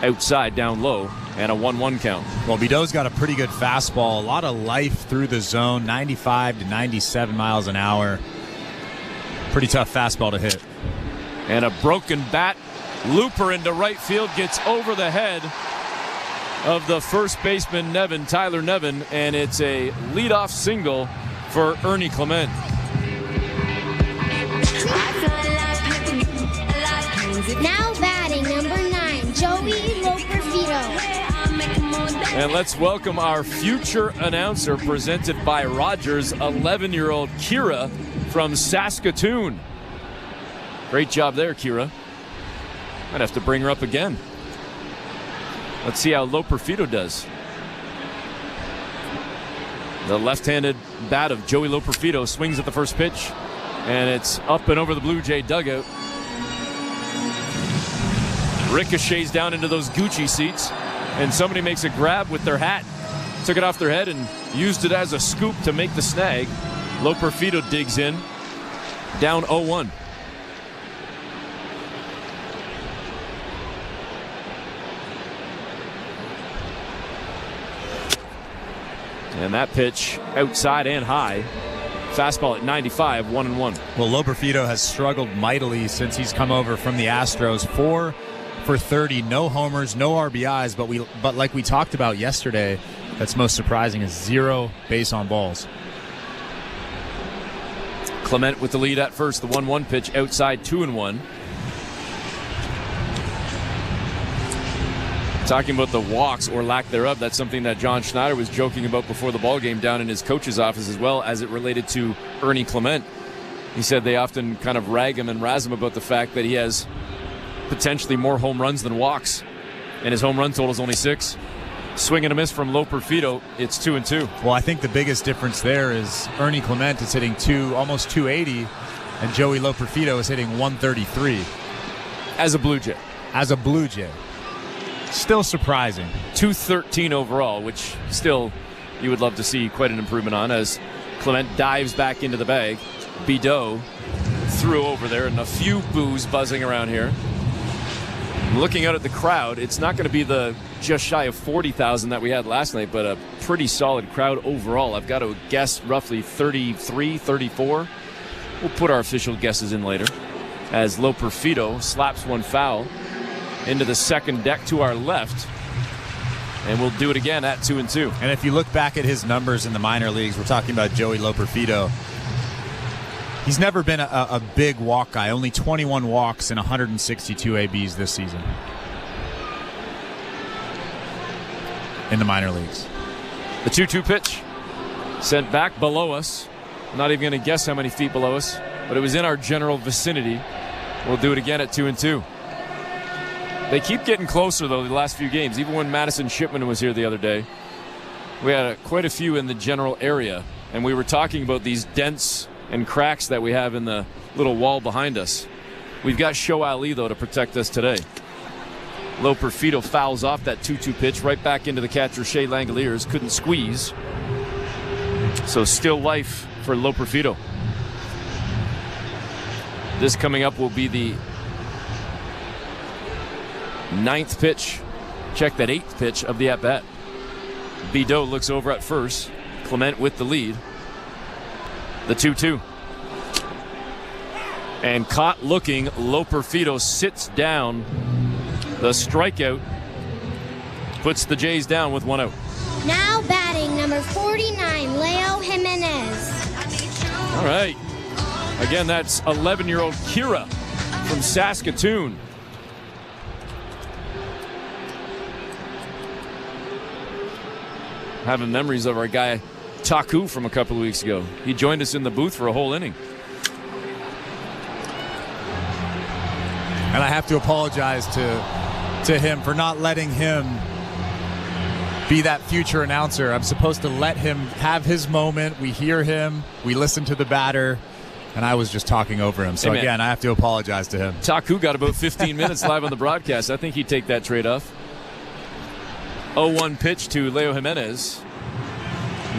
Speaker 13: outside, down low, and a 1-1 count.
Speaker 21: Well, Bido's got a pretty good fastball, a lot of life through the zone, 95 to 97 miles an hour. Pretty tough fastball to hit.
Speaker 13: And a broken bat, looper into right field, gets over the head of the first baseman, Tyler Nevin, and it's a leadoff single for Ernie Clement.
Speaker 8: Now batting, number 9, Joey Loperfido.
Speaker 13: And let's welcome our future announcer, presented by Rogers, 11-year-old Kira from Saskatoon. Great job there, Kira. Might have to bring her up again. Let's see how Loperfido does. The left-handed bat of Joey Loperfido swings at the first pitch, and it's up and over the Blue Jay dugout. Ricochets down into those Gucci seats, and somebody makes a grab with their hat. Took it off their head and used it as a scoop to make the snag. Loperfido digs in, down 0-1. And that pitch outside and high. Fastball at 95, 1-1.
Speaker 21: Well, Loperfido has struggled mightily since he's come over from the Astros. 4 for 30, no homers, no RBIs, but like we talked about yesterday, that's most surprising is 0 base on balls.
Speaker 13: Clement with the lead at first. The 1-1 pitch outside, 2-1. Talking about the walks or lack thereof, that's something that John Schneider was joking about before the ballgame down in his coach's office as well, as it related to Ernie Clement. He said they often kind of rag him and razz him about the fact that he has potentially more home runs than walks, and his home run total is only 6. Swing and a miss from Loperfido. It's 2-2.
Speaker 21: Well, I think the biggest difference there is Ernie Clement is hitting almost 280, and Joey Loperfido is hitting 133.
Speaker 13: As a Blue Jay.
Speaker 21: As a Blue Jay. Still surprising.
Speaker 13: 213 overall, which still you would love to see quite an improvement on as Clement dives back into the bag. Bideau threw over there, and a few boos buzzing around here. Looking out at the crowd, it's not going to be the just shy of 40,000 that we had last night, but a pretty solid crowd overall. I've got to guess roughly 33, 34. We'll put our official guesses in later as Loperfido slaps one foul into the second deck to our left. And we'll do it again at 2-2.
Speaker 21: And if you look back at his numbers in the minor leagues, we're talking about Joey Loperfido. He's never been a big walk guy. Only 21 walks and 162 ABs this season in the minor leagues.
Speaker 13: The 2-2 pitch sent back below us. I'm not even going to guess how many feet below us, but it was in our general vicinity. We'll do it again at 2-2. They keep getting closer, though, the last few games. Even when Madison Shipman was here the other day, we had quite a few in the general area, and we were talking about these dents and cracks that we have in the little wall behind us. We've got Show Ali, though, to protect us today. Loperfido fouls off that 2-2 pitch right back into the catcher, Shea Langoliers. Couldn't squeeze. So still life for Loperfido. This coming up will be the 9th pitch. Check that 8th pitch of the at-bat. Bideau looks over at first. Clement with the lead. The 2-2. And caught looking, Loperfido sits down. The strikeout puts the Jays down with 1 out.
Speaker 8: Now batting number 49, Leo Jimenez.
Speaker 13: All right. Again, that's 11-year-old Kira from Saskatoon. Having memories of our guy Taku from a couple of weeks ago. He joined us in the booth for a whole inning.
Speaker 21: And I have to apologize to him for not letting him be that future announcer. I'm supposed to let him have his moment. We hear him, we listen to the batter, and I was just talking over him. So, again, I have to apologize to him.
Speaker 13: Taku got about 15 minutes live on the broadcast. I think he'd take that trade off. 0-1 pitch to Leo Jimenez.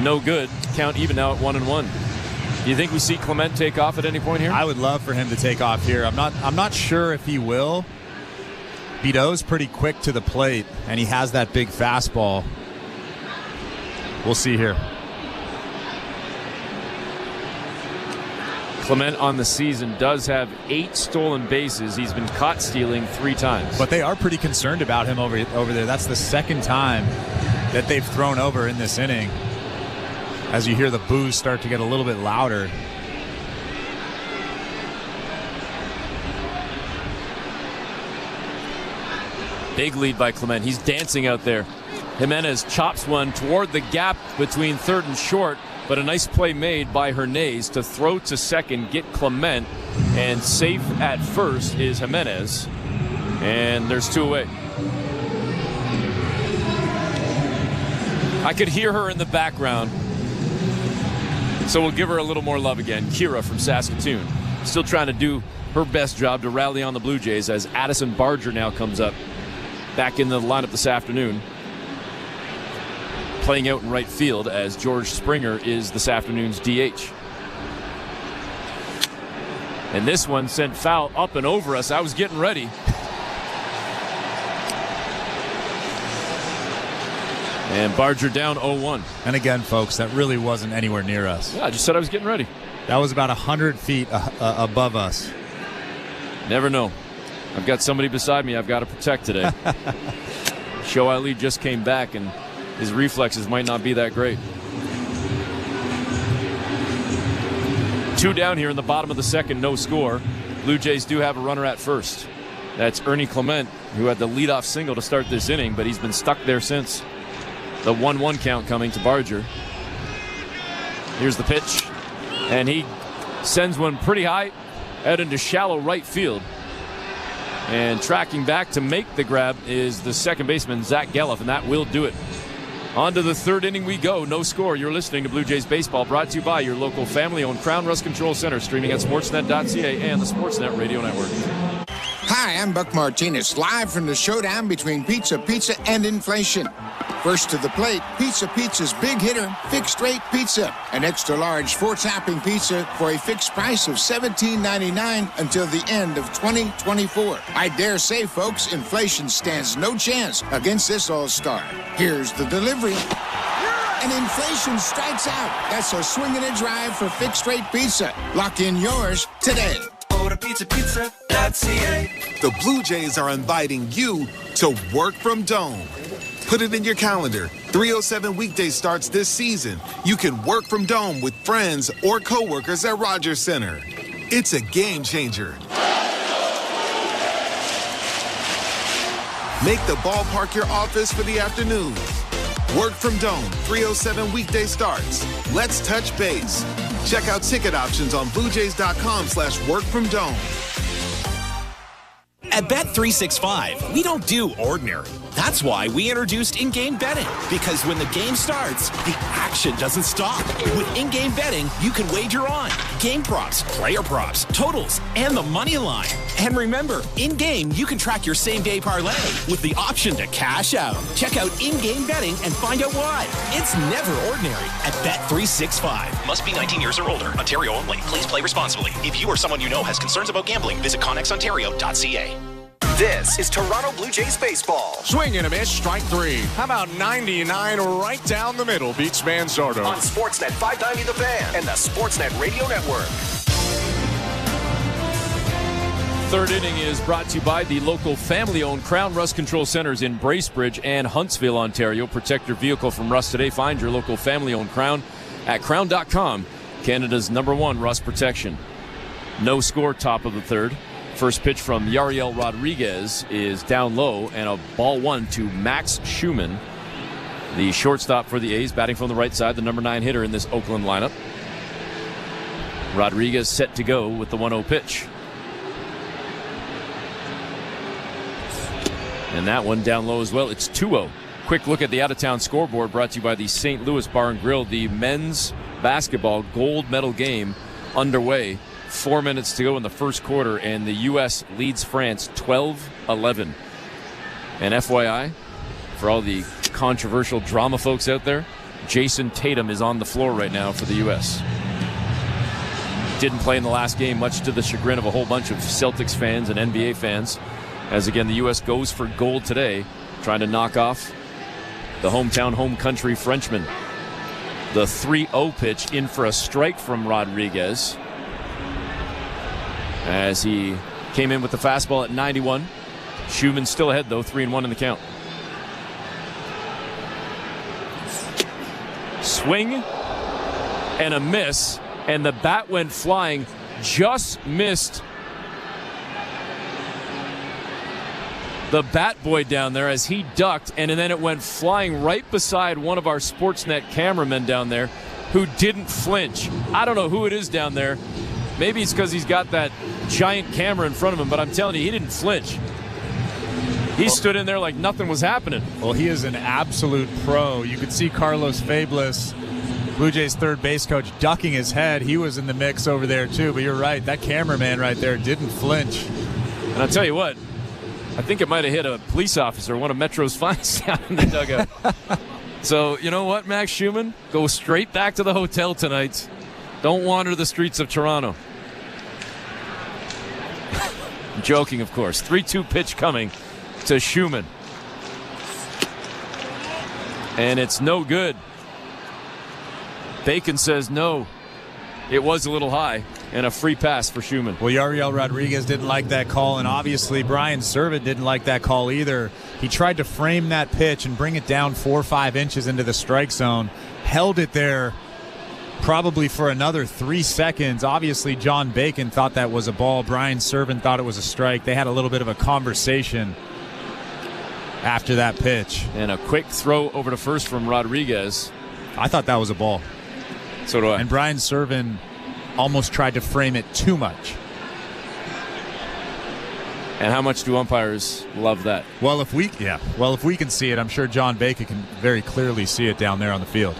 Speaker 13: No good. Count even now at 1-1. Do you think we see Clement take off at any point here?
Speaker 21: I would love for him to take off here. I'm not sure if he will. Bideau's pretty quick to the plate, and he has that big fastball. We'll see here.
Speaker 13: Clement on the season does have 8 stolen bases. He's been caught stealing 3 times.
Speaker 21: But they are pretty concerned about him over there. That's the second time that they've thrown over in this inning. As you hear the boos start to get a little bit louder.
Speaker 13: Big lead by Clement. He's dancing out there. Jimenez chops one toward the gap between third and short, but a nice play made by Hernandez to throw to second, get Clement, and safe at first is Jimenez. And there's 2 away. I could hear her in the background, so we'll give her a little more love again. Kira from Saskatoon, still trying to do her best job to rally on the Blue Jays as Addison Barger now comes up back in the lineup this afternoon, playing out in right field as George Springer is this afternoon's DH. And this one sent foul up and over us. I was getting ready. And Barger down 0-1.
Speaker 21: And again, folks, that really wasn't anywhere near us.
Speaker 13: Yeah, I just said I was getting ready.
Speaker 21: That was about 100 feet above us.
Speaker 13: Never know. I've got somebody beside me I've got to protect today. Show Ali just came back, and his reflexes might not be that great. 2 down here in the bottom of the second, no score. Blue Jays do have a runner at first. That's Ernie Clement, who had the leadoff single to start this inning, but he's been stuck there since. The 1-1 count coming to Barger. Here's the pitch, and he Sends one pretty high out into shallow right field. And tracking back to make the grab is the second baseman, Zach Geloff, and that will do it. On to the third inning we go. No score. You're listening to Blue Jays Baseball, brought to you by your local family-owned Crown Rust Control Center, streaming at sportsnet.ca and the Sportsnet Radio Network.
Speaker 10: Hi, I'm Buck Martinez, live from the showdown between Pizza and inflation. First to the plate, Pizza's big hitter, fixed rate pizza. An extra large 4-topping pizza for a fixed price of $17.99 until the end of 2024. I dare say, folks, inflation stands no chance against this all-star. Here's the delivery. And inflation strikes out. That's a swing and a drive for fixed rate pizza. Lock in yours today.
Speaker 17: Pizza.ca. The Blue Jays are inviting you to work from Dome. Put it in your calendar. 307 weekday starts this season. You can work from Dome with friends or coworkers at Rogers Center. It's a game changer. Make the ballpark your office for the afternoon. Work from Dome, 307 weekday starts. Let's touch base. Check out ticket options on BlueJays.com/workfromdome.
Speaker 16: At Bet365, we don't do ordinary. That's why we introduced in-game betting. Because when the game starts, the action doesn't stop. With in-game betting, you can wager on game props, player props, totals, and the money line. And remember, in-game, you can track your same-day parlay with the option to cash out. Check out in-game betting and find out why. It's never ordinary at Bet365.
Speaker 3: Must be 19 years or older. Ontario only. Please play responsibly. If you or someone you know has concerns about gambling, visit connexontario.ca.
Speaker 22: This is Toronto Blue Jays baseball.
Speaker 23: Swing and a miss, strike 3. How about 99 right down the middle, beats Manzardo.
Speaker 22: On Sportsnet 590 The Fan and the Sportsnet Radio Network.
Speaker 13: Third inning is brought to you by the local family-owned Crown Rust Control Centers in Bracebridge and Huntsville, Ontario. Protect your vehicle from rust today. Find your local family-owned Crown at crown.com, Canada's #1 rust protection. No score, top of the third. First pitch from Yariel Rodriguez is down low, and a ball 1 to Max Schumann, the shortstop for the A's, batting from the right side, the #9 hitter in this Oakland lineup. Rodriguez set to go with the 1-0 pitch. And that one down low as well. It's 2-0. Quick look at the out-of-town scoreboard, brought to you by the St. Louis Bar and Grill. The men's basketball gold medal game underway. 4 minutes to go in the first quarter, and the U.S. leads France 12-11. And FYI, for all the controversial drama folks out there, Jason Tatum is on the floor right now for the U.S. Didn't play in the last game, much to the chagrin of a whole bunch of Celtics fans and NBA fans, as again the U.S. goes for gold today, trying to knock off the hometown, home country Frenchman. The 3-0 pitch in for a strike from Rodriguez, as he came in with the fastball at 91. Schumann still ahead, though, 3-1 in the count. Swing and a miss, and the bat went flying, just missed the bat boy down there as he ducked, and then it went flying right beside one of our Sportsnet cameramen down there who didn't flinch. I don't know who it is down there. Maybe it's because he's got that giant camera in front of him, but I'm telling you, he didn't flinch. He stood in there like nothing was happening.
Speaker 21: Well, he is an absolute pro. You could see Carlos Fablis, Blue Jays third base coach, ducking his head. He was in the mix over there too, but you're right, that cameraman right there didn't flinch.
Speaker 13: And I'll tell you what, I think it might have hit a police officer, one of Metro's finest down in the dugout. So, you know what, Max Schumann? Go straight back to the hotel tonight. Don't wander the streets of Toronto. I'm joking, of course. 3-2 pitch coming to Schumann. And it's no good. Bacon says no. It was a little high, and a free pass for Schumann.
Speaker 21: Well, Yariel Rodriguez didn't like that call, and obviously Brian Servant didn't like that call either. He tried to frame that pitch and bring it down 4 or 5 inches into the strike zone, held it there probably for another 3 seconds. Obviously, John Bacon thought that was a ball. Brian Servant thought it was a strike. They had a little bit of a conversation after that pitch.
Speaker 13: And a quick throw over to first from Rodriguez.
Speaker 21: I thought that was a ball.
Speaker 13: So do I.
Speaker 21: And Brian Servant almost tried to frame it too much.
Speaker 13: And how much do umpires love that?
Speaker 21: Well, if we can see it, I'm sure John Bacon can very clearly see it down there on the field.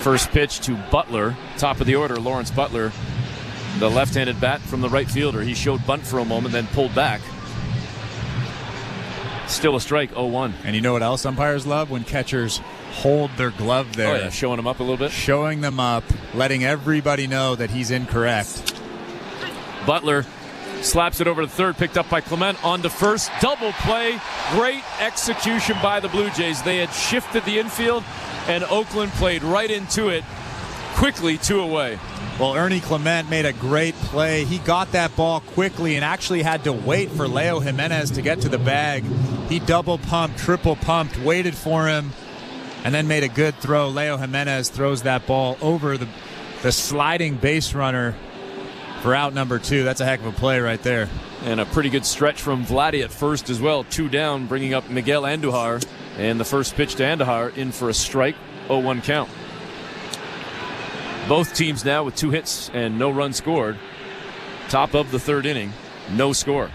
Speaker 13: First pitch to Butler, top of the order, Lawrence Butler, the left-handed bat from the right fielder. He showed bunt for a moment, then pulled back. Still a strike, 0-1.
Speaker 21: And you know what else umpires love? When catchers hold their glove there.
Speaker 13: Oh, yeah, showing them up a little bit.
Speaker 21: Showing them up, letting everybody know that he's incorrect.
Speaker 13: Butler slaps it over to third, picked up by Clement, on to first. Double play, great execution by the Blue Jays. They had shifted the infield, and Oakland played right into it, quickly 2 away.
Speaker 21: Well, Ernie Clement made a great play. He got that ball quickly and actually had to wait for Leo Jimenez to get to the bag. He double pumped, triple pumped, waited for him, and then made a good throw. Leo Jimenez throws that ball over the sliding base runner for out number 2. That's a heck of a play right there.
Speaker 13: And a pretty good stretch from Vladdy at first as well. 2 down, bringing up Miguel Andujar. And the first pitch to Andujar in for a strike, 0-1 count. Both teams now with 2 hits and no run scored. Top of the third inning, no score.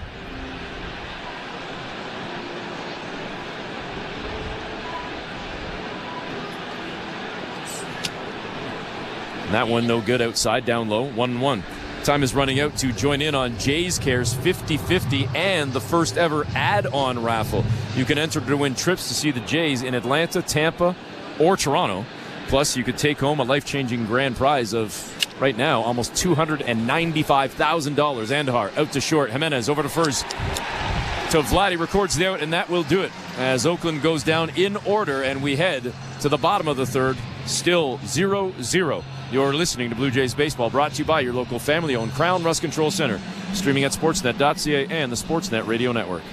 Speaker 13: And that one no good outside, down low, 1-1. Time is running out to join in on Jays Cares 50-50 and the first ever add-on raffle. You can enter to win trips to see the Jays in Atlanta, Tampa, or Toronto. Plus, you could take home a life-changing grand prize of, right now, almost $295,000. Andujar out to short. Jimenez over to first. So Vladdy records the out, and that will do it as Oakland goes down in order, and we head to the bottom of the third, still 0-0. You're listening to Blue Jays Baseball, brought to you by your local family-owned Crown Rust Control Center. Streaming at sportsnet.ca and the Sportsnet Radio Network.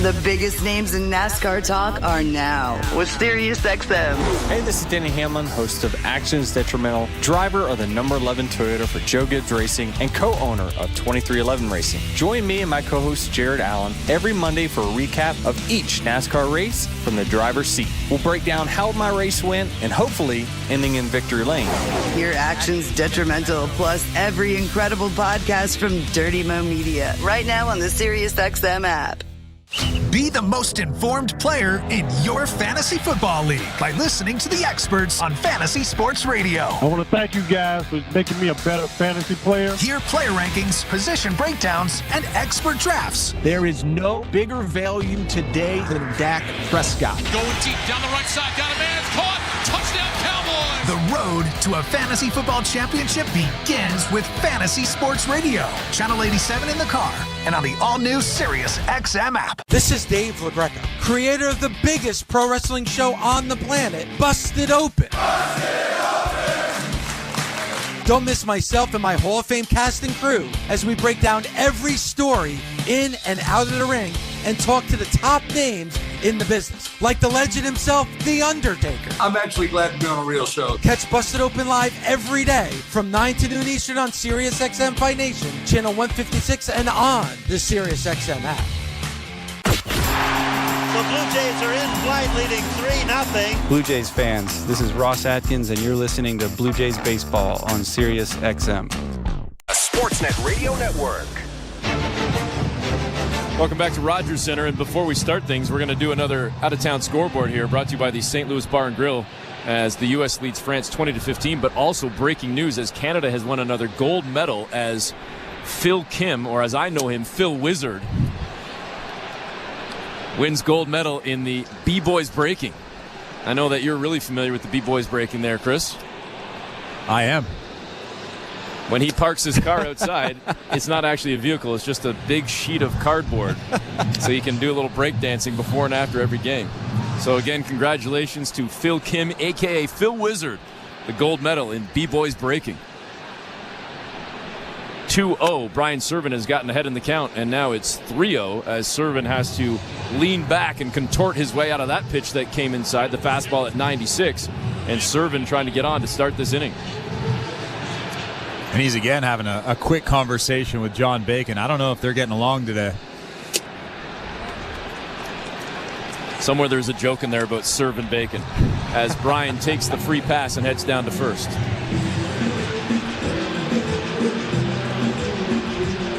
Speaker 14: The biggest names in NASCAR talk are now with SiriusXM.
Speaker 18: Hey, this is Denny Hamlin, host of Actions Detrimental, driver of the number 11 Toyota for Joe Gibbs Racing, and co-owner of 2311 Racing. Join me and my co-host Jared Allen every Monday for a recap of each NASCAR race from the driver's seat. We'll break down how my race went and hopefully ending in victory lane.
Speaker 14: Hear Actions Detrimental plus every incredible podcast from Dirty Mo Media right now on the SiriusXM app.
Speaker 19: Be the most informed player in your fantasy football league by listening to the experts on Fantasy Sports Radio.
Speaker 23: I want to thank you guys for making me a better fantasy player.
Speaker 19: Hear player rankings, position breakdowns, and expert drafts.
Speaker 24: There is no bigger value today than Dak Prescott.
Speaker 12: Going deep down the right side, got a man, it's caught, touchdown Cowboys!
Speaker 19: The road to a fantasy football championship begins with Fantasy Sports Radio. Channel 87 in the car and on the all-new SiriusXM app.
Speaker 25: This is Dave LaGreca, creator of the biggest pro wrestling show on the planet, Busted Open. Don't miss myself and my Hall of Fame cast and crew as we break down every story in and out of the ring and talk to the top names in the business, like the legend himself, The Undertaker.
Speaker 26: I'm actually glad to be on a real show.
Speaker 25: Catch Busted Open live every day from 9 to noon Eastern on SiriusXM Fight Nation, channel 156, and on the SiriusXM app.
Speaker 27: The Blue Jays are in flight, leading 3-0.
Speaker 18: Blue Jays fans, this is Ross Atkins, and you're listening to Blue Jays Baseball on SiriusXM.
Speaker 22: A Sportsnet Radio Network.
Speaker 13: Welcome back to Rogers Center, and before we start things, we're going to do another out-of-town scoreboard here, brought to you by the St. Louis Bar and Grill, as the U.S. leads France 20-15, but also breaking news as Canada has won another gold medal as Phil Kim, or as I know him, Phil Wizard, wins gold medal in the B-Boys breaking. I know that you're really familiar with the B-Boys breaking there, Chris.
Speaker 21: I am.
Speaker 13: When he parks his car outside, it's not actually a vehicle, it's just a big sheet of cardboard. So you can do a little breakdancing before and after every game. So again, congratulations to Phil Kim, a.k.a. Phil Wizard, the gold medal in B-Boys breaking. 2-0. Brian Serven has gotten ahead in the count, and now it's 3-0 as Serven has to lean back and contort his way out of that pitch that came inside, the fastball at 96, and Serven trying to get on to start this inning.
Speaker 21: And he's again having a quick conversation with John Bacon. I don't know if they're getting along today.
Speaker 13: Somewhere there's a joke in there about Serven Bacon. as Brian takes the free pass and heads down to first.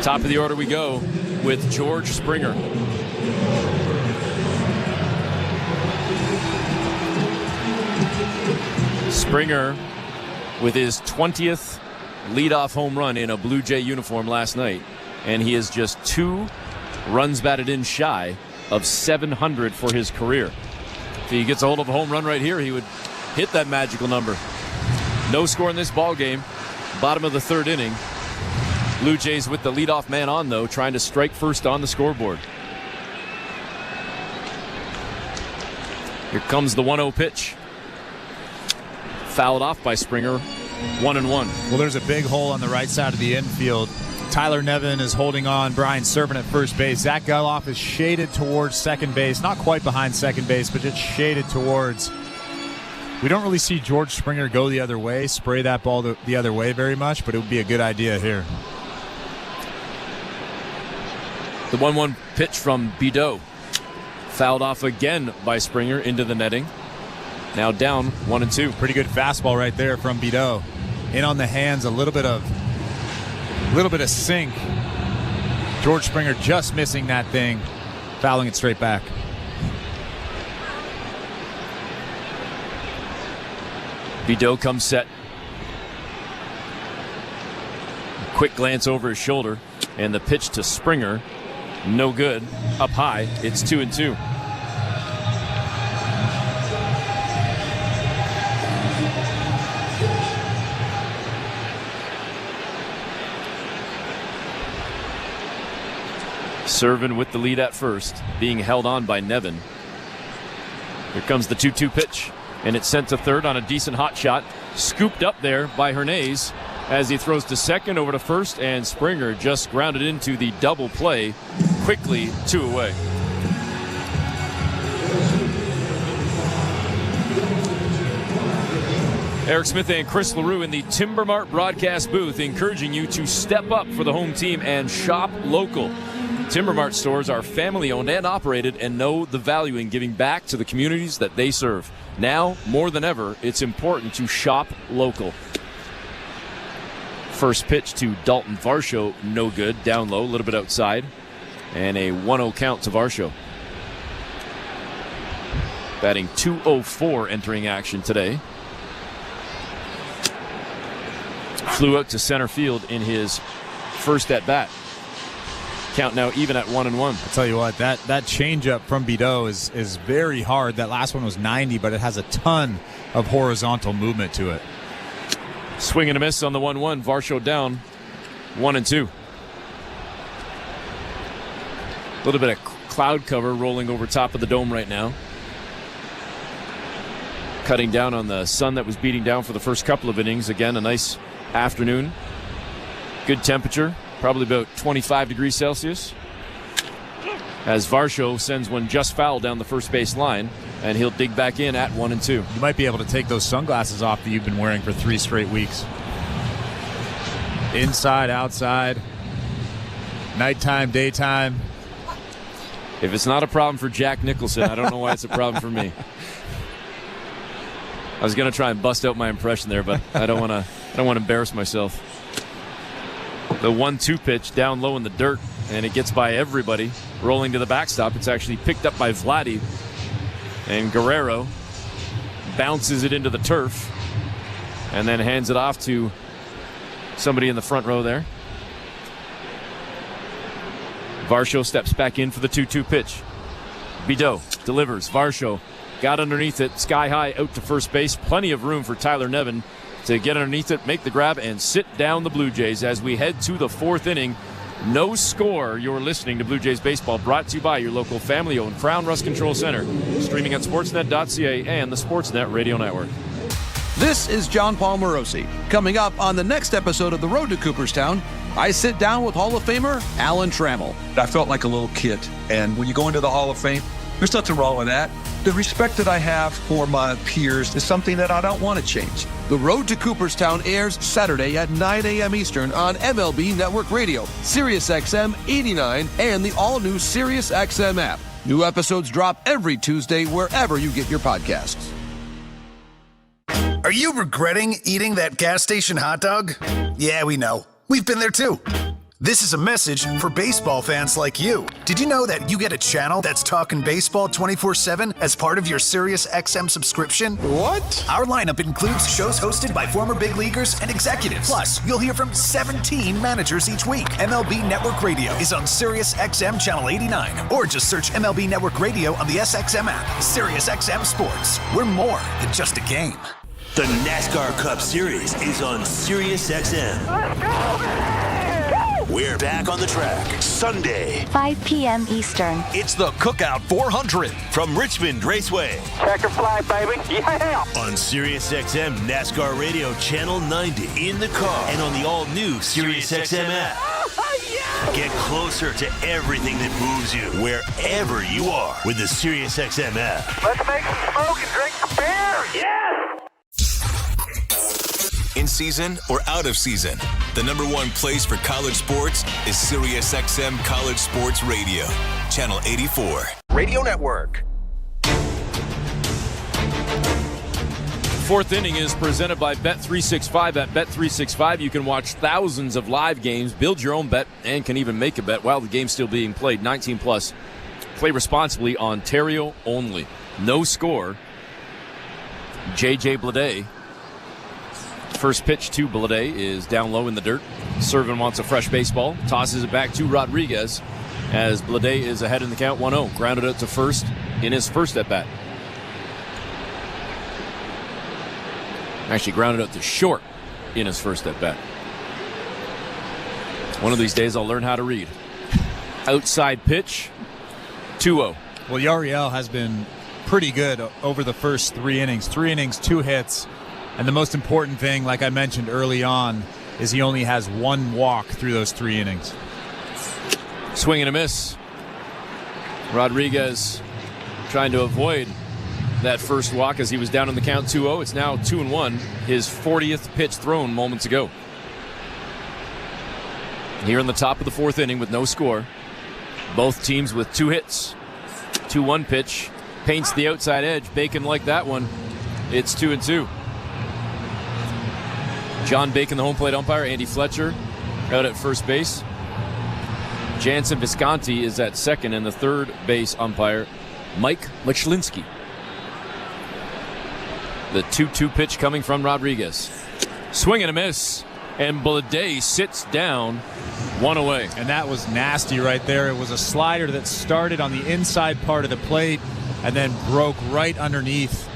Speaker 13: Top of the order we go with George Springer. Springer with his 20th leadoff home run in a Blue Jay uniform last night, and he is just 2 runs batted in shy of 700 for his career. If he gets a hold of a home run right here, he would hit that magical number. No score in this ball game. Bottom of the 3rd inning. Blue Jays with the leadoff man on, though, trying to strike first on the scoreboard. Here comes the 1-0 pitch. Fouled off by Springer. 1-1.
Speaker 21: Well, there's a big hole on the right side of the infield. Tyler Nevin is holding on. Brian Servant at first base. Zach Geloff is shaded towards second base. Not quite behind second base, but just shaded towards. We don't really see George Springer go the other way, spray that ball the other way very much, but it would be a good idea here.
Speaker 13: The 1-1 pitch from Bideau. Fouled off again by Springer into the netting. Now down 1-2.
Speaker 21: Pretty good fastball right there from Bideau. In on the hands, a little bit of sink. George Springer just missing that thing, fouling it straight back.
Speaker 13: Bideau comes set. A quick glance over his shoulder, and the pitch to Springer, no good. Up high, it's 2-2. Servin with the lead at first, being held on by Nevin. Here comes the 2-2 pitch, and it's sent to third on a decent hot shot. Scooped up there by Hernandez as he throws to second, over to first, and Springer just grounded into the double play. Quickly 2 away. Eric Smith and Chris LaRue in the Timber Mart broadcast booth, encouraging you to step up for the home team and shop local. Timber Mart stores are family-owned and operated and know the value in giving back to the communities that they serve. Now, more than ever, it's important to shop local. First pitch to Dalton Varsho, no good. Down low, a little bit outside. And a 1-0 count to Varsho. Batting .204 entering action today. Flew out to center field in his first at-bat. Count now even at 1-1.
Speaker 21: I'll tell you what, that changeup from Bideau is very hard. That last one was 90, but it has a ton of horizontal movement to it.
Speaker 13: Swing and a miss on the 1-1. Varsho down 1-2. A little bit of cloud cover rolling over top of the dome right now. Cutting down on the sun that was beating down for the first couple of innings. Again, a nice afternoon. Good temperature. Probably about 25 degrees Celsius. As Varsho sends one just foul down the first base line, and he'll dig back in at 1-2.
Speaker 21: You might be able to take those sunglasses off that you've been wearing for 3 straight weeks. Inside, outside, nighttime, daytime.
Speaker 13: If it's not a problem for Jack Nicholson, I don't know why it's a problem for me. I was going to try and bust out my impression there, but I don't want to embarrass myself. The 1-2 pitch down low in the dirt, and it gets by everybody. Rolling to the backstop. It's actually picked up by Vladdy. And Guerrero bounces it into the turf and then hands it off to somebody in the front row there. Varsho steps back in for the 2-2 pitch. Bideau delivers. Varsho got underneath it, sky high out to first base. Plenty of room for Tyler Nevin to get underneath it, make the grab, and sit down the Blue Jays as we head to the 4th inning. No score. You're listening to Blue Jays Baseball, brought to you by your local family-owned Crown Rust Control Center. Streaming at sportsnet.ca and the Sportsnet Radio Network.
Speaker 2: This is John Paul Morosi. Coming up on the next episode of The Road to Cooperstown, I sit down with Hall of Famer Alan Trammell.
Speaker 4: I felt like a little kid, and when you go into the Hall of Fame, there's nothing wrong with that. The respect that I have for my peers is something that I don't want to change.
Speaker 2: The Road to Cooperstown airs Saturday at 9 a.m. Eastern on MLB Network Radio, Sirius XM 89, and the all-new Sirius XM app. New episodes drop every Tuesday wherever you get your podcasts.
Speaker 5: Are you regretting eating that gas station hot dog? Yeah, we know. We've been there too. This is a message for baseball fans like you. Did you know that you get a channel that's talking baseball 24/7 as part of your SiriusXM subscription?
Speaker 6: What?
Speaker 5: Our lineup includes shows hosted by former big leaguers and executives. Plus, you'll hear from 17 managers each week. MLB Network Radio is on SiriusXM Channel 89. Or just search MLB Network Radio on the SXM app. SiriusXM Sports. We're more than just a game.
Speaker 7: The NASCAR Cup Series is on SiriusXM.
Speaker 9: Let's go, man!
Speaker 7: We're back on the track Sunday,
Speaker 11: 5 p.m. Eastern.
Speaker 7: It's the Cookout 400 from Richmond Raceway.
Speaker 9: Checker flag, baby. Yeah!
Speaker 7: On SiriusXM NASCAR Radio Channel 90 in the car and on the all-new SiriusXM app.
Speaker 9: Oh, yeah!
Speaker 7: Get closer to everything that moves you wherever you are with the SiriusXM app.
Speaker 9: Let's make some smoke and drink some beer. Yes!
Speaker 15: In season or out of season, the number one place for college sports is SiriusXM College Sports Radio, Channel 84.
Speaker 22: Radio Network.
Speaker 13: Fourth inning is presented by Bet365. At Bet365, you can watch thousands of live games, build your own bet, and can even make a bet while the game's still being played. 19 plus. Play responsibly. Ontario only. No score. J.J. Bleday. First pitch to Bleday is down low in the dirt. Servin wants a fresh baseball. Tosses it back to Rodriguez as Bleday is ahead in the count 1-0. Grounded out to first in his first at-bat. Actually grounded out to short in his first at-bat. One of these days I'll learn how to read. Outside pitch, 2-0.
Speaker 21: Well, Yariel has been pretty good over the first 3 innings. 3 innings, 2 hits. And the most important thing, like I mentioned early on, is he only has 1 walk through those 3 innings.
Speaker 13: Swing and a miss. Rodriguez trying to avoid that first walk as he was down in the count 2-0. It's now 2-1. His 40th pitch thrown moments ago. Here in the top of the 4th inning with no score. Both teams with 2 hits. 2-1 pitch. Paints the outside edge. Bacon like that one. It's 2-2. John Bacon, the home plate umpire. Andy Fletcher out at first base. Jansen Visconti is at second, and the third base umpire, Mike Machlinski. The 2-2 pitch coming from Rodriguez. Swing and a miss, and Bleday sits down, 1 away.
Speaker 21: And that was nasty right there. It was a slider that started on the inside part of the plate and then broke right underneath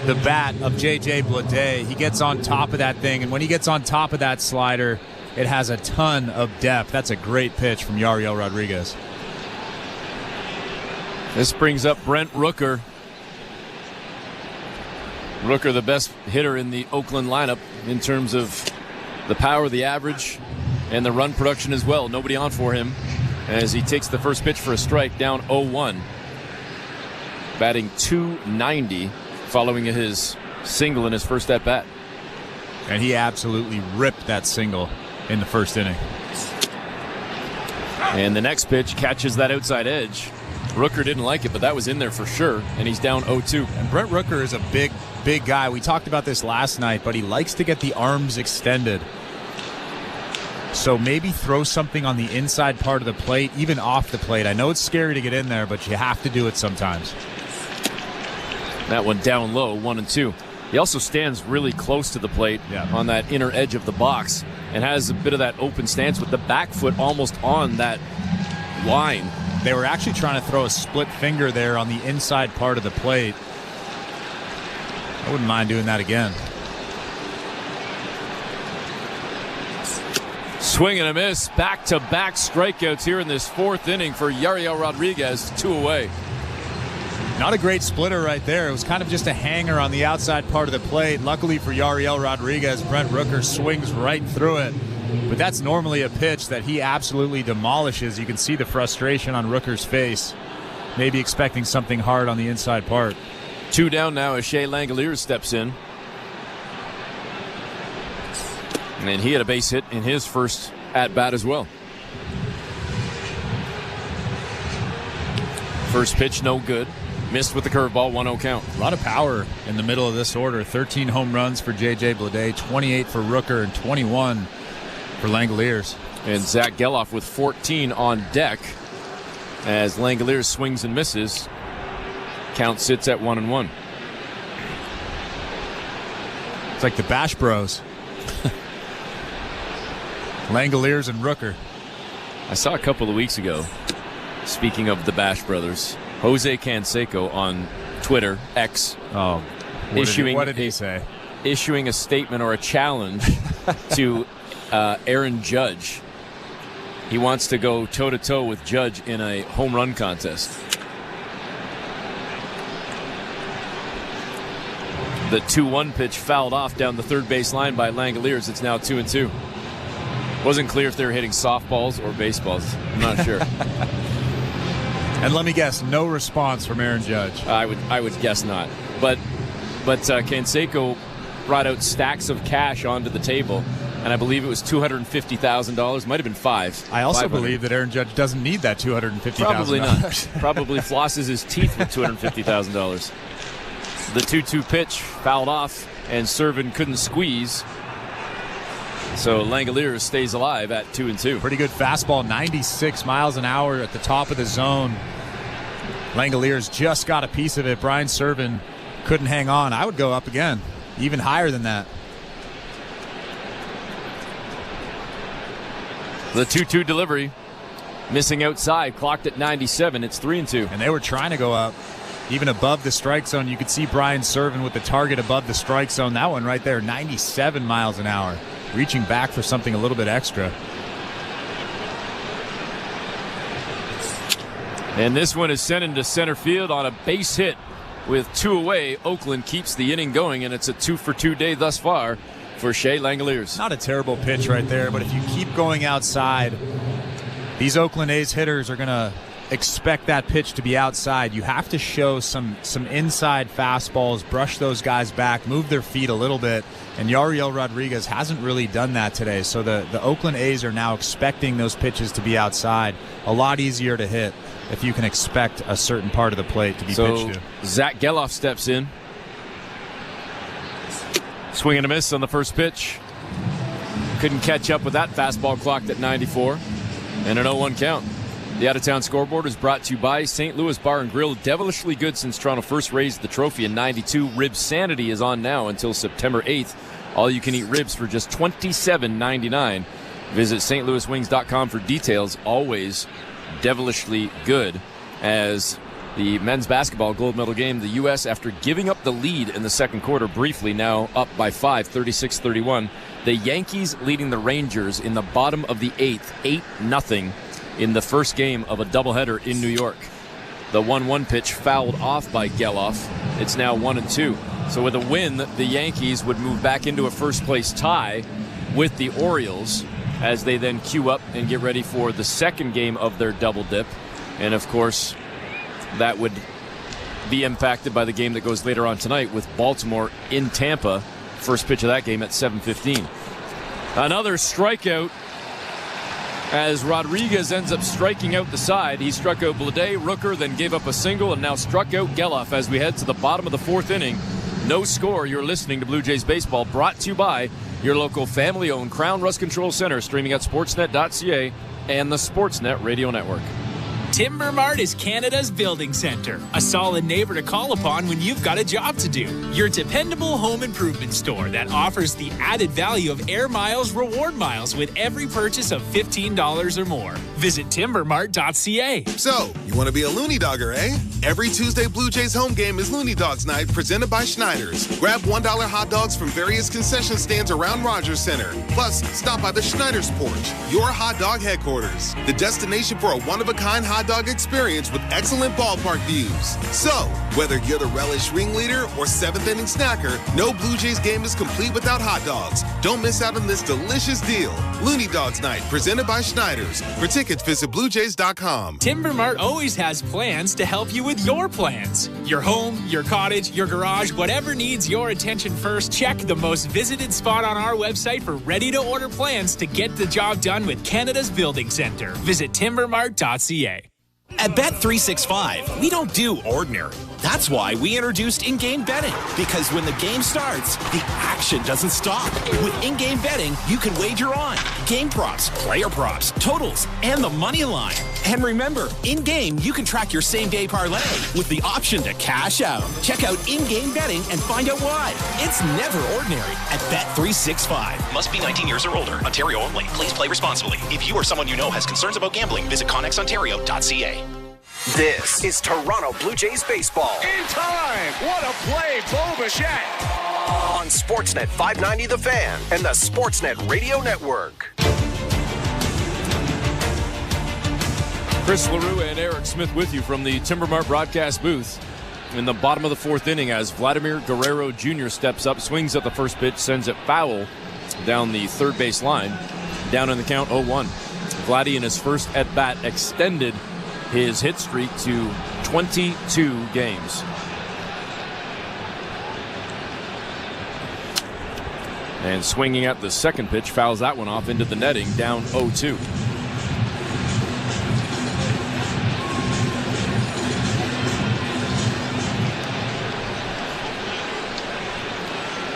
Speaker 21: the bat of J.J. Bleday. He gets on top of that thing, and when he gets on top of that slider, it has a ton of depth. That's a great pitch from Yariel Rodriguez.
Speaker 13: This brings up Brent Rooker. Rooker, the best hitter in the Oakland lineup in terms of the power, the average, and the run production as well. Nobody on for him as he takes the first pitch for a strike, down 0-1. Batting .290 following his single in his first at-bat.
Speaker 21: And he absolutely ripped that single in the first inning.
Speaker 13: And the next pitch catches that outside edge. Rooker didn't like it, but that was in there for sure, and he's down 0-2.
Speaker 21: And Brent Rooker is a big guy. We talked about this last night, but he likes to get the arms extended. So maybe throw something on the inside part of the plate, even off the plate. I know it's scary to get in there, but you have to do it sometimes.
Speaker 13: That one down low, 1-2. He also stands really close to the plate on that inner edge of the box and has a bit of that open stance with the back foot almost on that line.
Speaker 21: They were actually trying to throw a split finger there on the inside part of the plate. I wouldn't mind doing that again.
Speaker 13: Swing and a miss. Back-to-back strikeouts here in this 4th inning for Yariel Rodriguez. 2 away.
Speaker 21: Not a great splitter right there. It was kind of just a hanger on the outside part of the plate. Luckily for Yariel Rodriguez, Brent Rooker swings right through it. But that's normally a pitch that he absolutely demolishes. You can see the frustration on Rooker's face. Maybe expecting something hard on the inside part.
Speaker 13: 2 down now as Shea Langoliers steps in. And he had a base hit in his first at-bat as well. First pitch, no good. Missed with the curveball, 1-0 count.
Speaker 21: A lot of power in the middle of this order. 13 home runs for J.J. Bleday, 28 for Rooker, and 21 for Langoliers.
Speaker 13: And Zach Geloff with 14 on deck as Langoliers swings and misses. Count sits at 1-1.
Speaker 21: It's like the Bash Bros. Langoliers and Rooker.
Speaker 13: I saw a couple of weeks ago, speaking of the Bash Brothers, Jose Canseco on Twitter, X,
Speaker 21: what did he say?
Speaker 13: Issuing a statement or a challenge to Aaron Judge. He wants to go toe-to-toe with Judge in a home run contest. The 2-1 pitch fouled off down the third base line by Langoliers. It's now 2-2. Wasn't clear if they were hitting softballs or baseballs. I'm not sure.
Speaker 21: And let me guess, no response from Aaron Judge.
Speaker 13: I would guess not. But Canseco brought out stacks of cash onto the table, and I believe it was $250,000. Might have been $500,000.
Speaker 21: I also believe that Aaron Judge doesn't need that $250,000.
Speaker 13: Probably not. Probably flosses his teeth with $250,000. The 2-2 pitch fouled off, and Servin couldn't squeeze. So Langoliers stays alive at 2-2.
Speaker 21: Pretty good fastball, 96 miles an hour at the top of the zone. Langoliers just got a piece of it. Brian Servin couldn't hang on. I would go up again, even higher than that.
Speaker 13: The 2-2 delivery, missing outside, clocked at 97. It's 3-2.
Speaker 21: And they were trying to go up. Even above the strike zone, you could see Brian Servin with the target above the strike zone. That one right there, 97 miles an hour. Reaching back for something a little bit extra.
Speaker 13: And this one is sent into center field on a base hit with 2 away. Oakland keeps the inning going, and it's a 2-for-2 day thus far for Shea Langoliers.
Speaker 21: Not a terrible pitch right there, but if you keep going outside, these Oakland A's hitters are going to expect that pitch to be outside. You have to show some inside fastballs, brush those guys back, move their feet a little bit, and Yariel Rodriguez hasn't really done that today. So the Oakland A's are now expecting those pitches to be outside. A lot easier to hit if you can expect a certain part of the plate to be pitched to.
Speaker 13: Zach Geloff steps in. Swing and a miss on the first pitch. Couldn't catch up with that fastball clocked at 94. And an 0-1 count. The out-of-town scoreboard is brought to you by St. Louis Bar and Grill. Devilishly good since Toronto first raised the trophy in '92. Rib Sanity is on now until September 8th. All-you-can-eat ribs for just $27.99. Visit stlouiswings.com for details. Always devilishly good. As the men's basketball gold medal game, the U.S., after giving up the lead in the second quarter briefly, now up by 5, 36-31. The Yankees leading the Rangers in the bottom of the 8th, 8-0. In the first game of a doubleheader in New York. The 1-1 pitch fouled off by Geloff. It's now 1-2. So with a win, the Yankees would move back into a first-place tie with the Orioles as they then queue up and get ready for the second game of their double dip. And, of course, that would be impacted by the game that goes later on tonight with Baltimore in Tampa. First pitch of that game at 7:15. Another strikeout as Rodriguez ends up striking out the side. He struck out Bleday, Rooker, then gave up a single, and now struck out Geloff as we head to the bottom of the fourth inning. No score. You're listening to Blue Jays Baseball, brought to you by your local family-owned Crown Rust Control Center, streaming at sportsnet.ca and the Sportsnet Radio Network.
Speaker 1: Timber Mart is Canada's building center, a solid neighbor to call upon when you've got a job to do. Your dependable home improvement store that offers the added value of Air Miles reward miles with every purchase of $15 or more. Visit timbermart.ca.
Speaker 6: So, you want to be a Looney Dogger, eh? Every Tuesday Blue Jays home game is Looney Dogs Night, presented by Schneider's. Grab $1 hot dogs from various concession stands around Rogers Center. Plus, stop by the Schneider's Porch, your hot dog headquarters. The destination for a one-of-a-kind hot dog experience with excellent ballpark views. So, whether you're the relish ringleader or seventh-inning snacker, no Blue Jays game is complete without hot dogs. Don't miss out on this delicious deal. Looney Dogs Night, presented by Schneider's. For tickets, visit BlueJays.com.
Speaker 1: Timber Mart always has plans to help you with your plans. Your home, your cottage, your garage, whatever needs your attention first, check the most visited spot on our website for ready-to-order plans to get the job done with Canada's Building Center. Visit timbermart.ca.
Speaker 8: At Bet365, we don't do ordinary.
Speaker 3: That's why we introduced in-game betting, because when the game starts, the action doesn't stop. With in-game betting, you can wager on game props, player props, totals, and the money line. And remember, in-game, you can track your same-day parlay with the option to cash out. Check out in-game betting and find out why. It's never ordinary at Bet365.
Speaker 8: Must be 19 years or older. Ontario only. Please play responsibly. If you or someone you know has concerns about gambling, visit connexontario.ca.
Speaker 22: This is Toronto Blue Jays baseball.
Speaker 23: In time! What a play, Bo Bichette!
Speaker 22: On Sportsnet 590 The Fan and the Sportsnet Radio Network.
Speaker 13: Chris LaRue and Eric Smith with you from the Timbermart broadcast booth in the bottom of the fourth inning as Vladimir Guerrero Jr. steps up, swings at the first pitch, sends it foul down the third base line, down in the count 0-1. Vladdy in his first at-bat extended his hit streak to 22 games. And swinging at the second pitch, fouls that one off into the netting, down 0-2.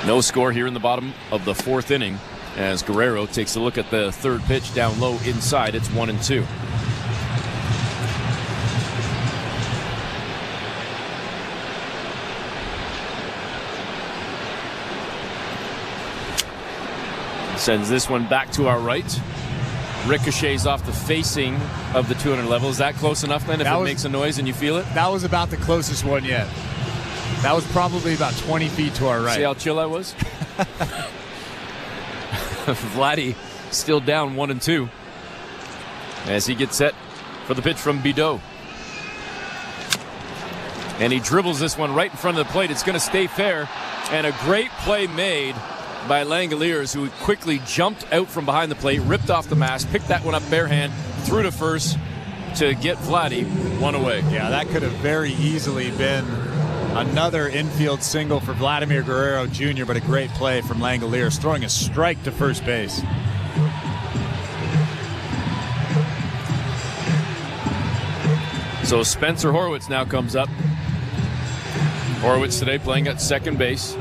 Speaker 13: No score here in the bottom of the fourth inning as Guerrero takes a look at the third pitch down low inside. It's 1-2. Sends this one back to our right. Ricochets off the facing of the 200 level. Is that close enough then if it makes a noise and you feel it?
Speaker 21: That was about the closest one yet. That was probably about 20 feet to our right.
Speaker 13: See how chill I was? Vladdy still down 1-2 as he gets set for the pitch from Bideau. And he dribbles this one right in front of the plate. It's going to stay fair. And a great play made by Langoliers, who quickly jumped out from behind the plate, ripped off the mask, picked that one up bare hand, threw to first to get Vladdy one away.
Speaker 21: Yeah, that could have very easily been another infield single for Vladimir Guerrero Jr., but a great play from Langoliers, throwing a strike to first base.
Speaker 13: So Spencer Horwitz now comes up. Horwitz today playing at second base.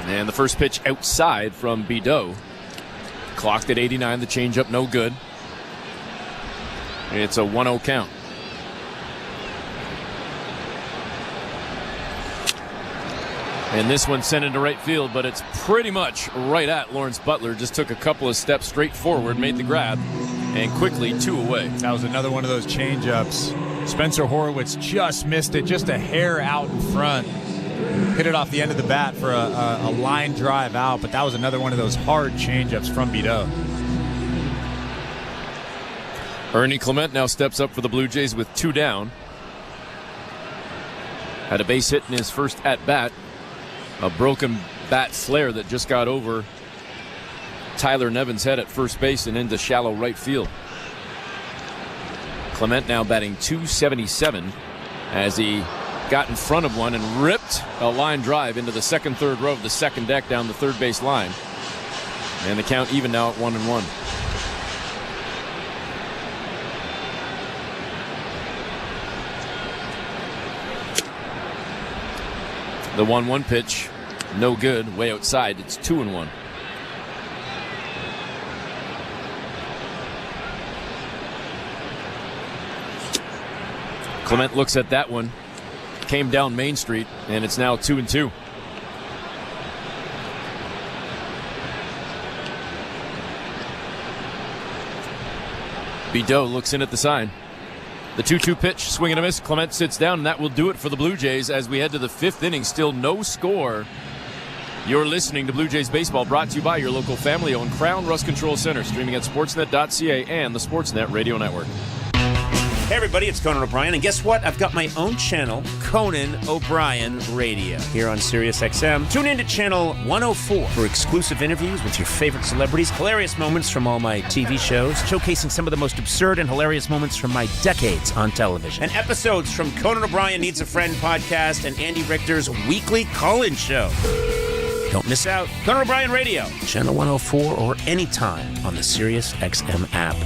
Speaker 13: And the first pitch outside from Bideau. Clocked at 89, the changeup no good. It's a 1-0 count. And this one sent into right field, but it's pretty much right at Lawrence Butler. Just took a couple of steps straight forward, made the grab, and quickly 2 away.
Speaker 21: That was another one of those changeups. Spencer Horwitz just missed it, just a hair out in front. Hit it off the end of the bat for a line drive out, but that was another one of those hard changeups from Bideau.
Speaker 13: Ernie Clement now steps up for the Blue Jays with 2 down. Had a base hit in his first at-bat. A broken bat flare that just got over Tyler Nevin's head at first base and into shallow right field. Clement now batting .277 as he got in front of one and ripped a line drive into the second, third row of the second deck down the third base line. And the count even now at 1-1. The 1-1 pitch, no good, way outside. It's 2-1. Clement looks at that one. Came down Main Street, and it's now 2-2. Bideau looks in at the sign. The 2-2 pitch, swing and a miss. Clement sits down, and that will do it for the Blue Jays as we head to the fifth inning. Still no score. You're listening to Blue Jays Baseball, brought to you by your local family-owned Crown Rust Control Center, streaming at sportsnet.ca and the Sportsnet Radio Network.
Speaker 10: Hey everybody, it's Conan O'Brien, and guess what? I've got my own channel, Conan O'Brien Radio, here on SiriusXM. Tune in to channel 104 for exclusive interviews with your favorite celebrities, hilarious moments from all my TV shows, showcasing some of the most absurd and hilarious moments from my decades on television, and episodes from Conan O'Brien Needs a Friend podcast and Andy Richter's weekly call-in show. Don't miss out. Conan O'Brien Radio, Channel 104, or anytime on the SiriusXM app.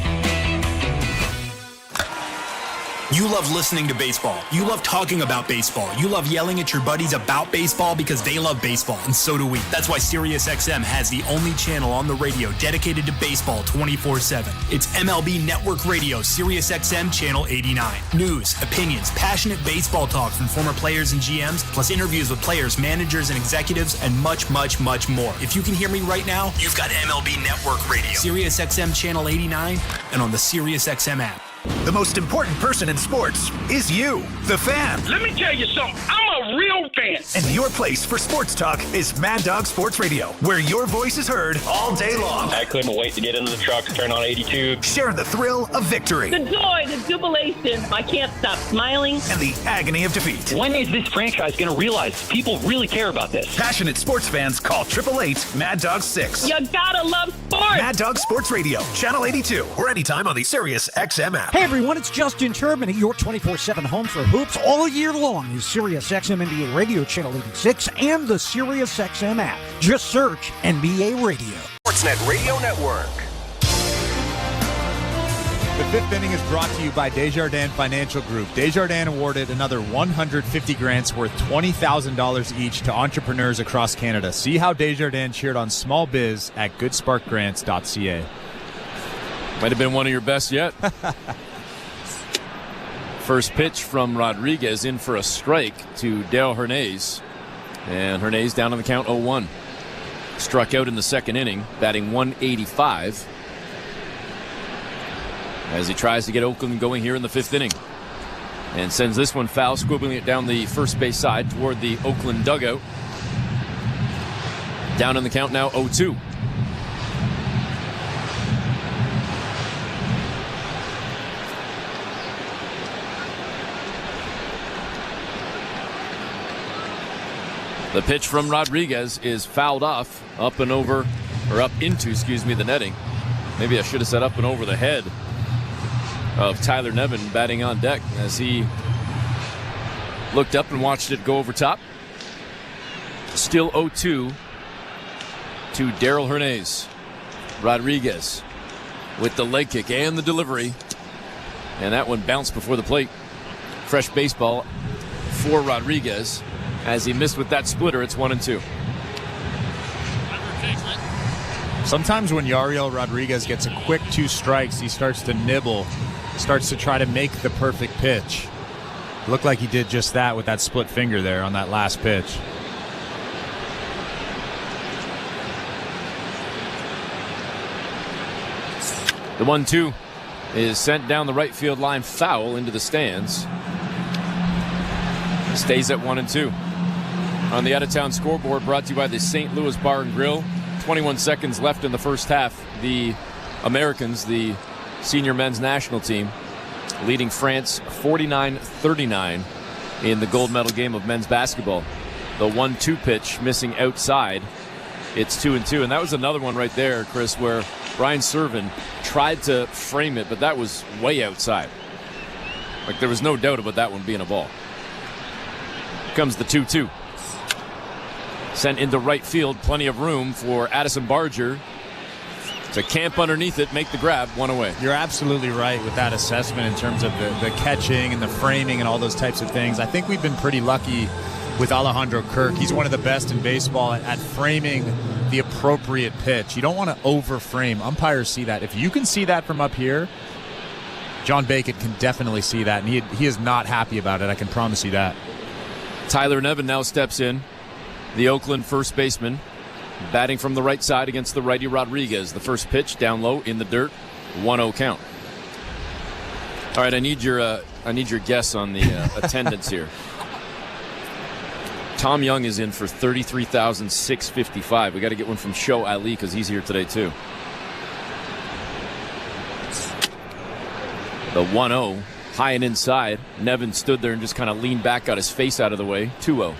Speaker 11: You love listening to baseball. You love talking about baseball. You love yelling at your buddies about baseball because they love baseball, and so do we. That's why SiriusXM has the only channel on the radio dedicated to baseball 24/7. It's MLB Network Radio, SiriusXM Channel 89. News, opinions, passionate baseball talk from former players and GMs, plus interviews with players, managers, and executives, and much, much, much more. If you can hear me right now, you've got MLB Network Radio, SiriusXM Channel 89, and on the SiriusXM app.
Speaker 5: The most important person in sports is you, the fan.
Speaker 9: Let me tell you something. I'm a real fan.
Speaker 5: And your place for sports talk is Mad Dog Sports Radio, where your voice is heard all day long.
Speaker 12: I couldn't wait to get into the truck, turn on 82.
Speaker 5: Sharing the thrill of victory.
Speaker 14: The joy, the jubilation. I can't stop smiling.
Speaker 5: And the agony of defeat.
Speaker 12: When is this franchise going to realize people really care about this?
Speaker 5: Passionate sports fans call 888-MAD-DOG-6.
Speaker 14: You gotta love sports.
Speaker 5: Mad Dog Sports Radio, Channel 82, or anytime on the SiriusXM app.
Speaker 16: Hey everyone, it's Justin Turbin at your 24/7 home for hoops all year long is SiriusXM NBA Radio Channel 86 and the SiriusXM app. Just search NBA Radio.
Speaker 22: Sportsnet Radio Network.
Speaker 21: The fifth inning is brought to you by Desjardins Financial Group. Desjardins awarded another 150 grants worth $20,000 each to entrepreneurs across Canada. See how Desjardins cheered on small biz at goodsparkgrants.ca.
Speaker 13: Might have been one of your best yet. First pitch from Rodriguez in for a strike to Dale Hernandez. And Hernandez down on the count 0-1. Struck out in the second inning, batting 185. As he tries to get Oakland going here in the fifth inning. And sends this one foul, squibbling it down the first base side toward the Oakland dugout. Down on the count now 0-2. The pitch from Rodriguez is fouled off, up into, the netting. Maybe I should have said up and over the head of Tyler Nevin batting on deck as he looked up and watched it go over top. Still 0-2 to Darrell Hernandez. Rodriguez with the leg kick and the delivery. And that one bounced before the plate. Fresh baseball for Rodriguez. As he missed with that splitter, it's 1-2.
Speaker 21: Sometimes when Yariel Rodriguez gets a quick 2 strikes, he starts to nibble, starts to try to make the perfect pitch. Looked like he did just that with that split finger there on that last pitch.
Speaker 13: The 1-2 is sent down the right field line, foul into the stands. Stays at 1-2. On the out-of-town scoreboard, brought to you by the St. Louis Bar and Grill. 21 seconds left in the first half. The Americans, the senior men's national team, leading France 49-39 in the gold medal game of men's basketball. The 1-2 pitch missing outside. It's 2-2, and that was another one right there, Chris, where Brian Servin tried to frame it, but that was way outside. Like, there was no doubt about that one being a ball. Here comes the 2-2. Sent into right field, plenty of room for Addison Barger to camp underneath it, make the grab, one away.
Speaker 21: You're absolutely right with that assessment in terms of the catching and the framing and all those types of things. I think we've been pretty lucky with Alejandro Kirk. He's one of the best in baseball at framing the appropriate pitch. You don't want to over-frame. Umpires see that. If you can see that from up here, John Bacon can definitely see that, and he is not happy about it. I can promise you that.
Speaker 13: Tyler Nevin now steps in. The Oakland first baseman, batting from the right side against the righty Rodriguez. The first pitch down low in the dirt, 1-0 count. All right, I need your guess on the attendance here. Tom Young is in for 33,655. We got to get one from Show Ali because he's here today too. The 1-0, high and inside. Nevin stood there and just kind of leaned back, got his face out of the way. 2-0.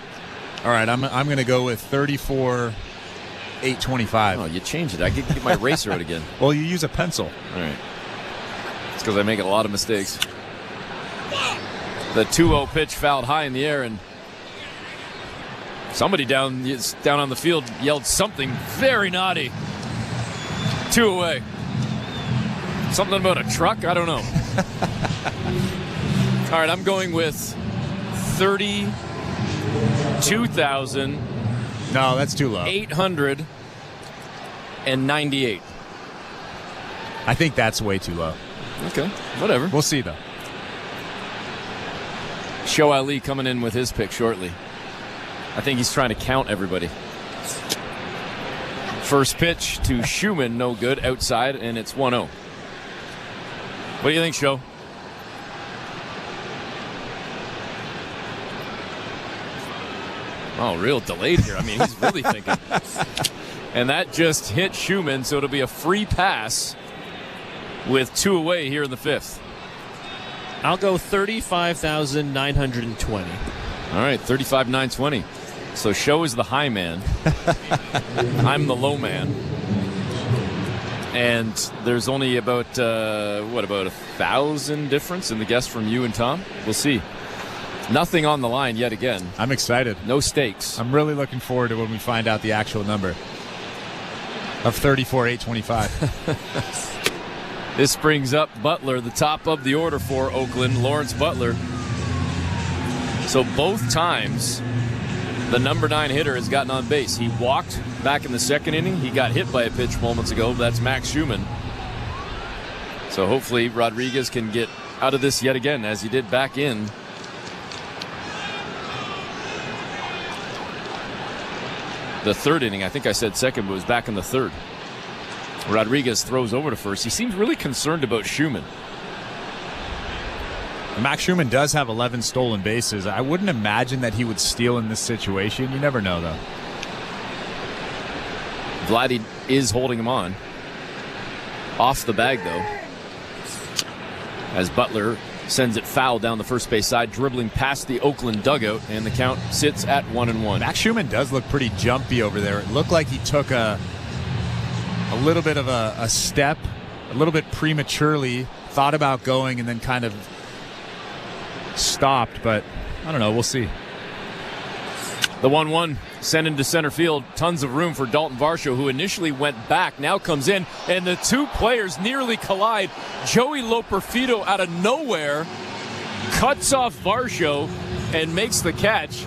Speaker 21: All right, I'm going to go with 34,825.
Speaker 13: Oh, you changed it. I get my eraser out again.
Speaker 21: Well, you use a pencil.
Speaker 13: All right. It's because I make a lot of mistakes. The 2-0 pitch fouled high in the air, and Somebody down on the field yelled something very naughty. 2 away. Something about a truck? I don't know. All right, I'm going with 32,000.
Speaker 21: No, that's too low.
Speaker 13: 898.
Speaker 21: I think that's way too low.
Speaker 13: Okay, whatever.
Speaker 21: We'll see, though.
Speaker 13: Show Ali coming in with his pick shortly. I think he's trying to count everybody. First pitch to Schumann, no good, outside, and it's 1-0. What do you think, Sho? Oh, real delayed here. I mean, he's really thinking. And that just hit Schumann, so it'll be a free pass with 2 away here in the 5th.
Speaker 17: I'll go 35,920.
Speaker 13: All right, 35,920. So Sho is the high man. I'm the low man. And there's only about, about 1,000 difference in the guess from you and Tom? We'll see. Nothing on the line yet again.
Speaker 21: I'm excited.
Speaker 13: No stakes.
Speaker 21: I'm really looking forward to when we find out the actual number of 34,825.
Speaker 13: This brings up Butler, the top of the order for Oakland, Lawrence Butler. So both times the number 9 hitter has gotten on base. He walked back in the 2nd inning. He got hit by a pitch moments ago. That's Max Schumann. So hopefully Rodriguez can get out of this yet again, as he did back in the 3rd inning. I think I said 2nd, but it was back in the 3rd. Rodriguez throws over to first. He seems really concerned about Schumann.
Speaker 21: Max Schumann does have 11 stolen bases. I wouldn't imagine that he would steal in this situation. You never know, though.
Speaker 13: Vladdy is holding him on. Off the bag, though, as Butler sends it foul down the first base side, dribbling past the Oakland dugout, and the count sits at 1-1.
Speaker 21: Max Schumann does look pretty jumpy over there. It looked like he took a little bit of a step, a little bit prematurely, thought about going, and then kind of stopped, but I don't know. We'll see.
Speaker 13: The 1-1 sent into center field. Tons of room for Dalton Varsho, who initially went back, now comes in, and the two players nearly collide. Joey Loperfido out of nowhere cuts off Varsho and makes the catch.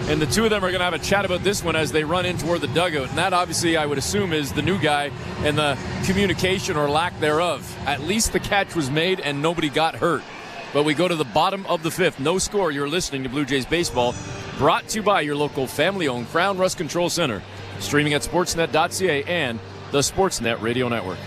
Speaker 13: And the two of them are going to have a chat about this one as they run in toward the dugout. And that, obviously, I would assume is the new guy and the communication or lack thereof. At least the catch was made and nobody got hurt. But we go to the bottom of the 5th. No score. You're listening to Blue Jays Baseball, brought to you by your local family-owned Crown Rust Control Center. Streaming at sportsnet.ca and the Sportsnet Radio Network.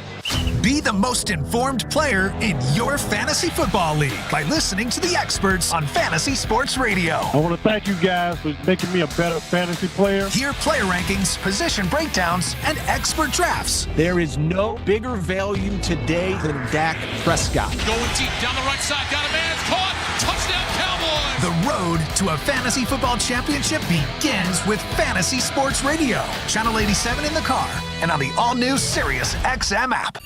Speaker 5: Be the most informed player in your fantasy football league by listening to the experts on Fantasy Sports Radio.
Speaker 23: I want to thank you guys for making me a better fantasy player.
Speaker 5: Hear player rankings, position breakdowns, and expert drafts.
Speaker 16: There is no bigger value today than Dak Prescott.
Speaker 19: Going deep down the right side, got a man, caught, touchdown Cowboys.
Speaker 5: The road to a fantasy football championship begins with Fantasy Sports Radio. Channel 87 in the car and on the all-new Sirius XM app.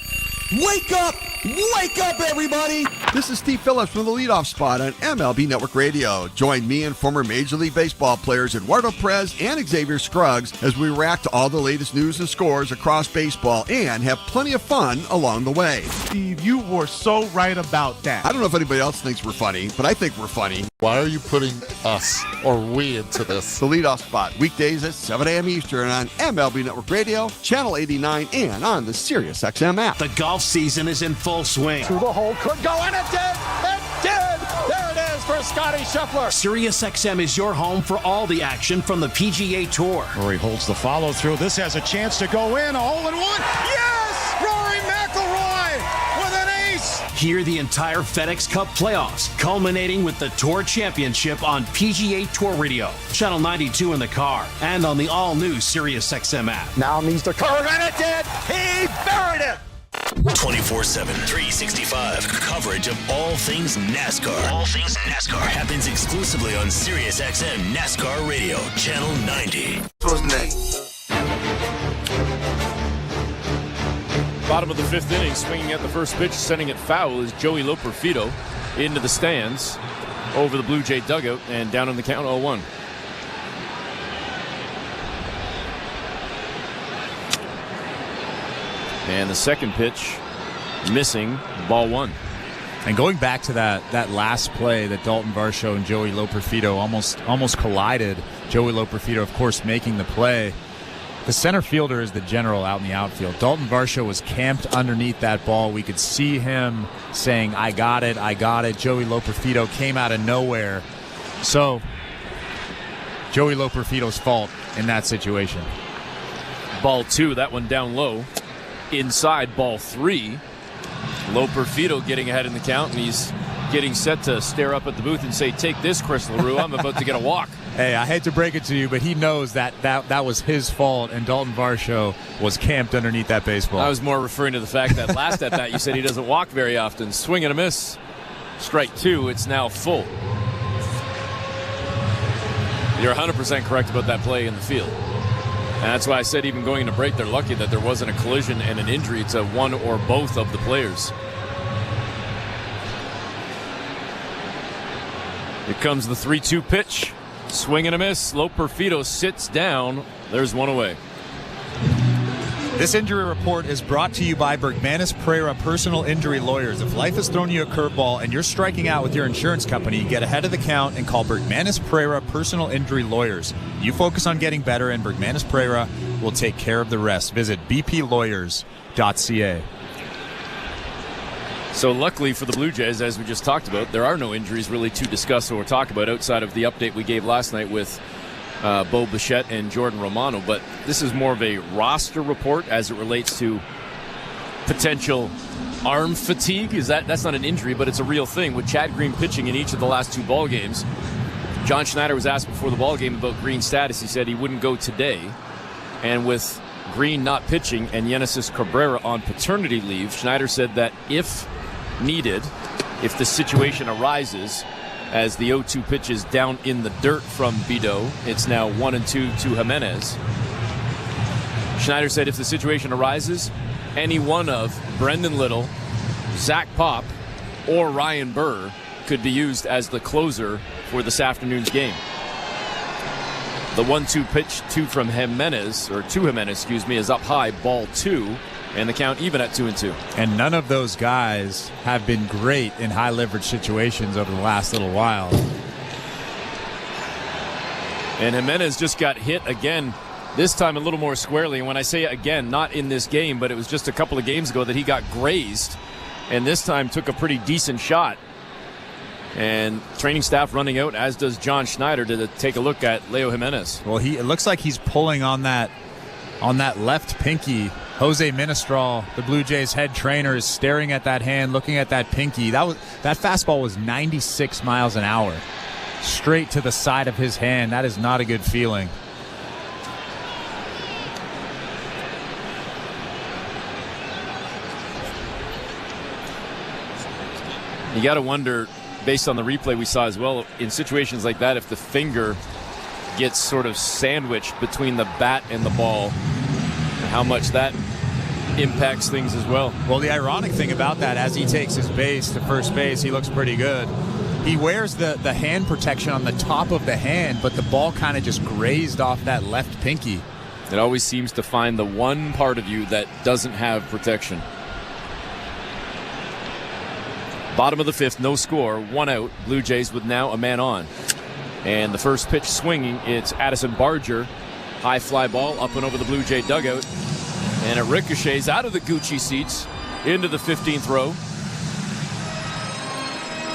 Speaker 2: Wake up! Wake up, everybody! This is Steve Phillips from the leadoff spot on MLB Network Radio. Join me and former Major League Baseball players Eduardo Perez and Xavier Scruggs as we react to all the latest news and scores across baseball and have plenty of fun along the way.
Speaker 23: Steve, you were so right about that.
Speaker 2: I don't know if anybody else thinks we're funny, but I think we're funny.
Speaker 20: Why are you putting us or we into this?
Speaker 2: The leadoff spot, weekdays at 7 a.m. Eastern on MLB Network Radio, Channel 89, and on the Sirius XM app.
Speaker 3: The golf season is in full swing.
Speaker 23: To the hole, could go, and it did! It did! There it is for Scotty Scheffler.
Speaker 3: Sirius XM is your home for all the action from the PGA Tour.
Speaker 23: Rory holds the follow through. This has a chance to go in. A hole in one. Yes! Rory McIlroy with an ace!
Speaker 3: Hear the entire FedEx Cup playoffs, culminating with the Tour Championship on PGA Tour Radio, Channel 92 in the car, and on the all-new Sirius XM app.
Speaker 23: Now needs to curve, and it did! He buried it!
Speaker 7: 24/7, 365. Coverage of all things NASCAR. All things NASCAR happens exclusively on Sirius XM NASCAR Radio, Channel 90.
Speaker 13: Bottom of the 5th inning, swinging at the first pitch, sending it foul is Joey Loperfido into the stands over the Blue Jay dugout and down on the count 0-1. And the second pitch, missing, ball 1.
Speaker 21: And going back to that last play that Dalton Varsho and Joey Loperfido almost collided. Joey Loperfido, of course, making the play. The center fielder is the general out in the outfield. Dalton Varsho was camped underneath that ball. We could see him saying, I got it, I got it. Joey Loperfido came out of nowhere. So, Joey Loperfido's fault in that situation.
Speaker 13: Ball 2, that one down low. Inside, ball 3. Loperfido getting ahead in the count, and he's getting set to stare up at the booth and say, take this, Chris LaRue, I'm about to get a walk.
Speaker 21: Hey, I hate to break it to you, but he knows that was his fault, and Dalton Varsho was camped underneath that baseball.
Speaker 13: I was more referring to the fact that last at bat you said he doesn't walk very often. Swing and a miss. Strike 2, it's now full. You're 100% correct about that play in the field. And that's why I said even going into break, they're lucky that there wasn't a collision and an injury to one or both of the players. Here comes the 3-2 pitch. Swing and a miss. Loperfido sits down. There's one away.
Speaker 21: This injury report is brought to you by Bergmanis Pereira Personal Injury Lawyers. If life has thrown you a curveball and you're striking out with your insurance company, get ahead of the count and call Bergmanis Pereira Personal Injury Lawyers. You focus on getting better, and Bergmanis Pereira will take care of the rest. Visit bplawyers.ca.
Speaker 13: So luckily for the Blue Jays, as we just talked about, there are no injuries really to discuss or talk about outside of the update we gave last night with Bo Bichette and Jordan Romano. But this is more of a roster report as it relates to potential arm fatigue. That's not an injury, but it's a real thing. With Chad Green pitching in each of the last 2 ball games, John Schneider was asked before the ball game about Green's status. He said he wouldn't go today. And with Green not pitching and Genesis Cabrera on paternity leave, Schneider said that if needed, if the situation arises, as the 0-2 pitch is down in the dirt from Bido, it's now 1-2 to Jimenez. Schneider said if the situation arises, any one of Brendan Little, Zach Pop, or Ryan Burr could be used as the closer for this afternoon's game. The 1-2 pitch to Jimenez, is up high, ball 2, and the count even at 2-2.
Speaker 21: And none of those guys have been great in high leverage situations over the last little while.
Speaker 13: And Jimenez just got hit again, this time a little more squarely. And when I say again, not in this game, but it was just a couple of games ago that he got grazed, and this time took a pretty decent shot. And training staff running out, as does John Schneider, to take a look at Leo Jimenez.
Speaker 21: Well, it looks like he's pulling on that left pinky. Jose Ministral, the Blue Jays head trainer, is staring at that hand, looking at that pinky. That fastball was 96 miles an hour, straight to the side of his hand. That is not a good feeling.
Speaker 13: You got to wonder, based on the replay we saw as well, in situations like that, if the finger gets sort of sandwiched between the bat and the ball, how much that impacts things as well.
Speaker 21: Well, the ironic thing about that, as he takes his base to first base, he looks pretty good. He wears the hand protection on the top of the hand, but the ball kind of just grazed off that left pinky.
Speaker 13: It always seems to find the one part of you that doesn't have protection. Bottom of the 5th, no score, 1 out. Blue Jays with now a man on. And the first pitch swinging, it's Addison Barger. High fly ball up and over the Blue Jay dugout. And it ricochets out of the Gucci seats into the 15th row.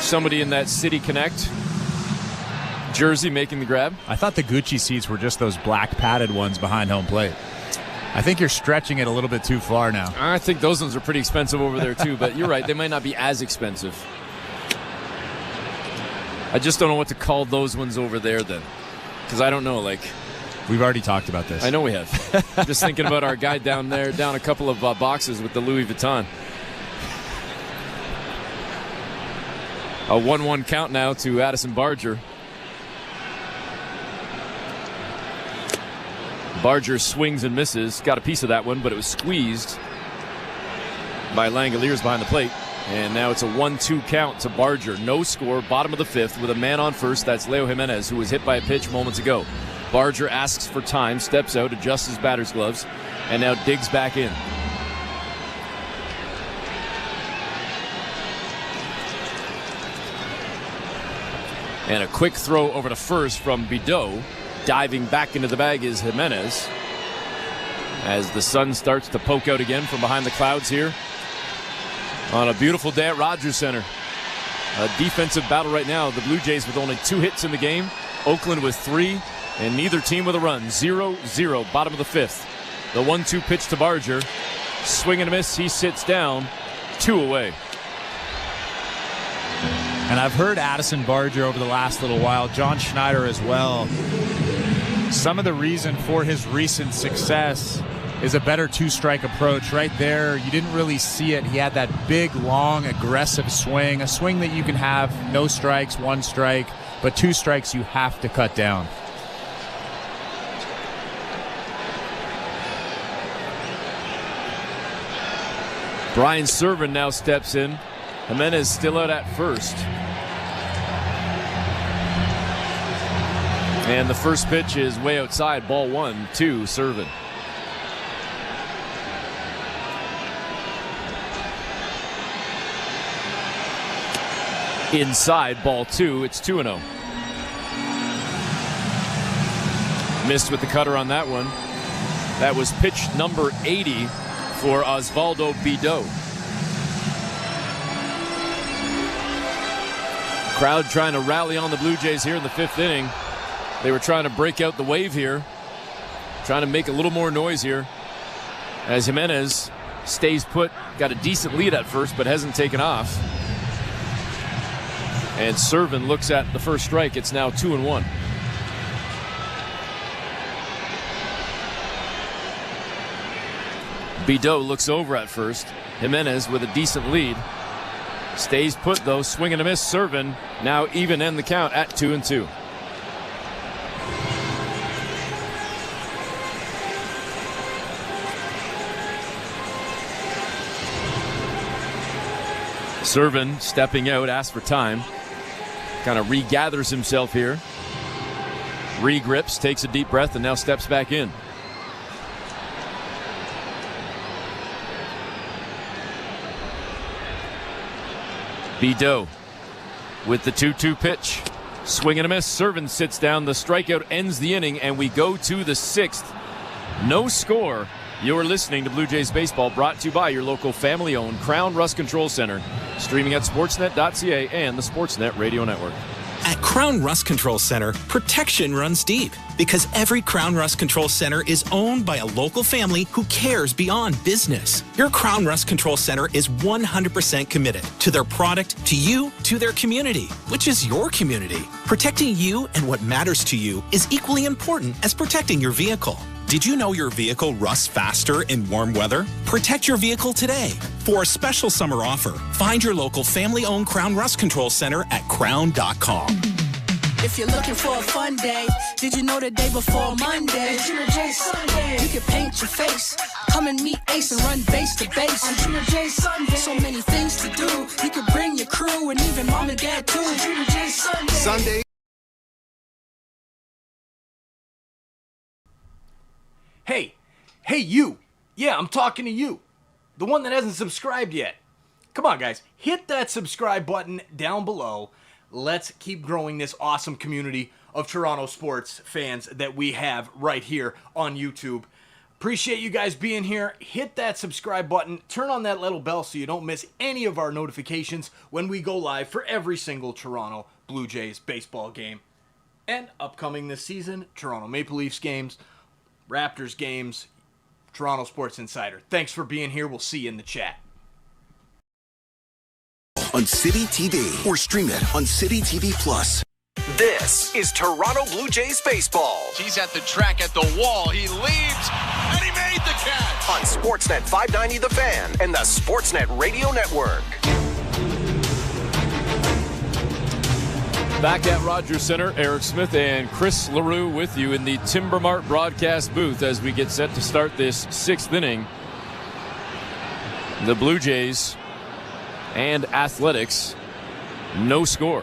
Speaker 13: Somebody in that City Connect jersey making the grab.
Speaker 21: I thought the Gucci seats were just those black padded ones behind home plate. I think you're stretching it a little bit too far now.
Speaker 13: I think those ones are pretty expensive over there too, but you're right, they might not be as expensive. I just don't know what to call those ones over there then, because I don't know, like...
Speaker 21: We've already talked about this.
Speaker 13: I know we have. I'm just thinking about our guy down there, down a couple of boxes with the Louis Vuitton. A 1-1 count now to Addison Barger. Barger swings and misses. Got a piece of that one, but it was squeezed by Langoliers behind the plate. And now it's a 1-2 count to Barger. No score, bottom of the 5th with a man on first. That's Leo Jimenez, who was hit by a pitch moments ago. Barger asks for time, steps out, adjusts his batter's gloves, and now digs back in. And a quick throw over to first from Bideau. Diving back into the bag is Jimenez. As the sun starts to poke out again from behind the clouds here on a beautiful day at Rogers Center. A defensive battle right now. The Blue Jays with only 2 hits in the game. Oakland with 3, and neither team with a run. 0-0, bottom of the 5th. The 1-2 pitch to Barger. Swing and a miss. He sits down. 2 away.
Speaker 21: And I've heard Addison Barger over the last little while, John Schneider as well. Some of the reason for his recent success is a better 2-strike approach. Right there, you didn't really see it. He had that big, long, aggressive swing, a swing that you can have no strikes, 1 strike, but 2 strikes you have to cut down.
Speaker 13: Brian Serven now steps in. Jimenez still out at first. And the first pitch is way outside. Ball 1 to Serven. Inside, ball 2. It's 2-0. Missed with the cutter on that one. That was pitch number 80 for Osvaldo Bideau. Crowd trying to rally on the Blue Jays here in the 5th inning. They were trying to break out the wave here, trying to make a little more noise here as Jimenez stays put. Got a decent lead at first, but hasn't taken off. And Serven looks at the first strike. It's now 2-1. Bideau looks over at first. Jimenez with a decent lead. Stays put though, swing and a miss. Serven now even end the count at 2-2. Serven stepping out, asks for time. Kind of regathers himself here. Regrips, takes a deep breath, and now steps back in. Bideau with the 2-2 pitch. Swing and a miss. Serven sits down. The strikeout ends the inning, and we go to the 6th. No score. You're listening to Blue Jays Baseball, brought to you by your local family-owned Crown Rust Control Center, streaming at sportsnet.ca and the Sportsnet Radio Network.
Speaker 3: At Crown Rust Control Center, protection runs deep because every Crown Rust Control Center is owned by a local family who cares beyond business. Your Crown Rust Control Center is 100% committed to their product, to you, to their community, which is your community. Protecting you and what matters to you is equally important as protecting your vehicle. Did you know your vehicle rusts faster in warm weather? Protect your vehicle today. For a special summer offer, find your local family-owned Crown Rust Control Center at crown.com.
Speaker 4: If you're looking for a fun day, did you know the day before Monday? Junior J Sunday. You can paint your face, come and meet Ace and run base to base. On Junior J Sunday. So many things to do. You can bring your crew and even mom and dad too. Junior J Sunday.
Speaker 6: Sunday.
Speaker 15: Hey you. Yeah, I'm talking to you. The one that hasn't subscribed yet. Come on, guys. Hit that subscribe button down below. Let's keep growing this awesome community of Toronto sports fans that we have right here on YouTube. Appreciate you guys being here. Hit that subscribe button. Turn on that little bell so you don't miss any of our notifications when we go live for every single Toronto Blue Jays baseball game. And upcoming this season, Toronto Maple Leafs games, Raptors games, Toronto Sports Insider. Thanks for being here. We'll see you in the chat.
Speaker 18: On City TV or stream it on City TV Plus.
Speaker 22: This is Toronto Blue Jays baseball.
Speaker 19: He's at the track, at the wall. He leaves, and he made the catch.
Speaker 22: On Sportsnet 590 The Fan and the Sportsnet Radio Network.
Speaker 13: Back at Rogers Center, Eric Smith and Chris LaRue with you in the Timber Mart broadcast booth as we get set to start this 6th inning. The Blue Jays and Athletics, no score.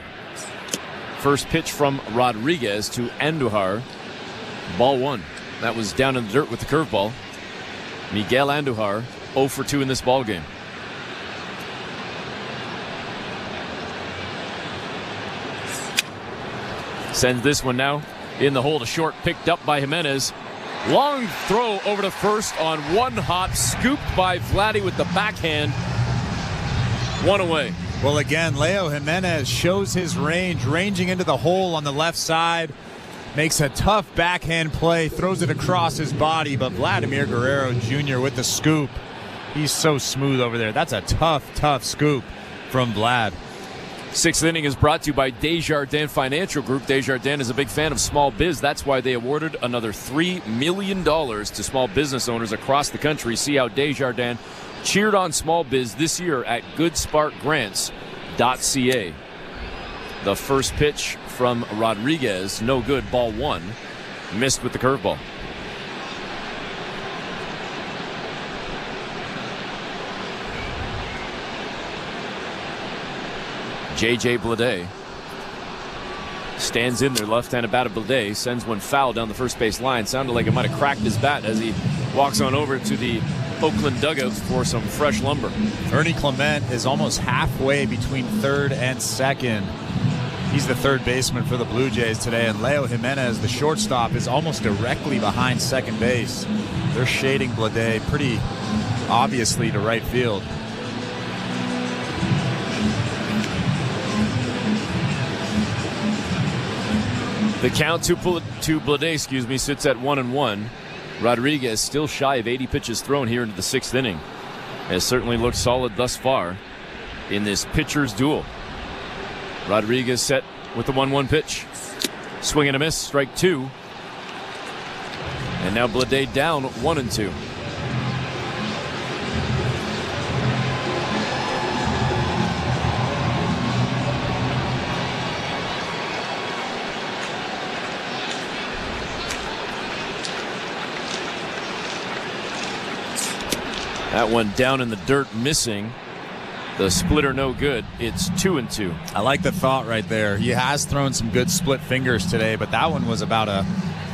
Speaker 13: First pitch from Rodriguez to Andujar. Ball 1. That was down in the dirt with the curveball. Miguel Andujar, 0 for 2 in this ball game. Sends this one now in the hole to short, picked up by Jimenez. Long throw over to first on one hop, scooped by Vladdy with the backhand. One away.
Speaker 21: Well, again, Leo Jimenez shows his range, ranging into the hole on the left side. Makes a tough backhand play, throws it across his body, but Vladimir Guerrero Jr. with the scoop. He's so smooth over there. That's a tough scoop from Vlad.
Speaker 13: Sixth inning is brought to you by Desjardins Financial Group. Desjardins is a big fan of small biz. That's why they awarded another $3 million to small business owners across the country. See how Desjardins cheered on small biz this year at goodsparkgrants.ca. The first pitch from Rodriguez, no good, ball one. Missed with the curveball. J.J. Bleday stands in there, left-handed bat of Bleday, sends one foul down the first base line. Sounded like it might have cracked his bat as he walks on over to the Oakland dugouts for some fresh lumber.
Speaker 21: Ernie Clement is almost halfway between third and second. He's the third baseman for the Blue Jays today, and Leo Jimenez, the shortstop, is almost directly behind second base. They're shading Bleday pretty obviously to right field.
Speaker 13: The count to Bleday, sits at 1-1. Rodriguez still shy of 80 pitches thrown here into the sixth inning. Has certainly looked solid thus far in this pitcher's duel. Rodriguez set with the 1-1 pitch. Swing and a miss, strike two. And now Bleday down 1-2. That one down in the dirt, missing. The splitter no good. It's 2-2.
Speaker 21: I like the thought right there. He has thrown some good split fingers today, but that one was about a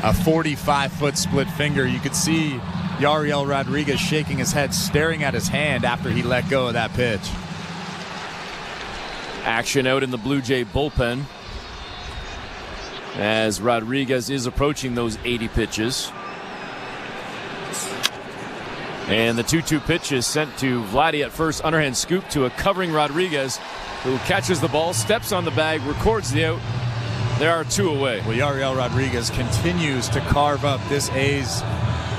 Speaker 21: 45-foot split finger. You could see Yariel Rodriguez shaking his head, staring at his hand after he let go of that pitch.
Speaker 13: Action out in the Blue Jay bullpen as Rodriguez is approaching those 80 pitches. And the 2-2 pitch is sent to Vladdy at first. Underhand scoop to a covering Rodriguez, who catches the ball, steps on the bag, records the out. There are two away.
Speaker 21: Well, Yariel Rodriguez continues to carve up this A's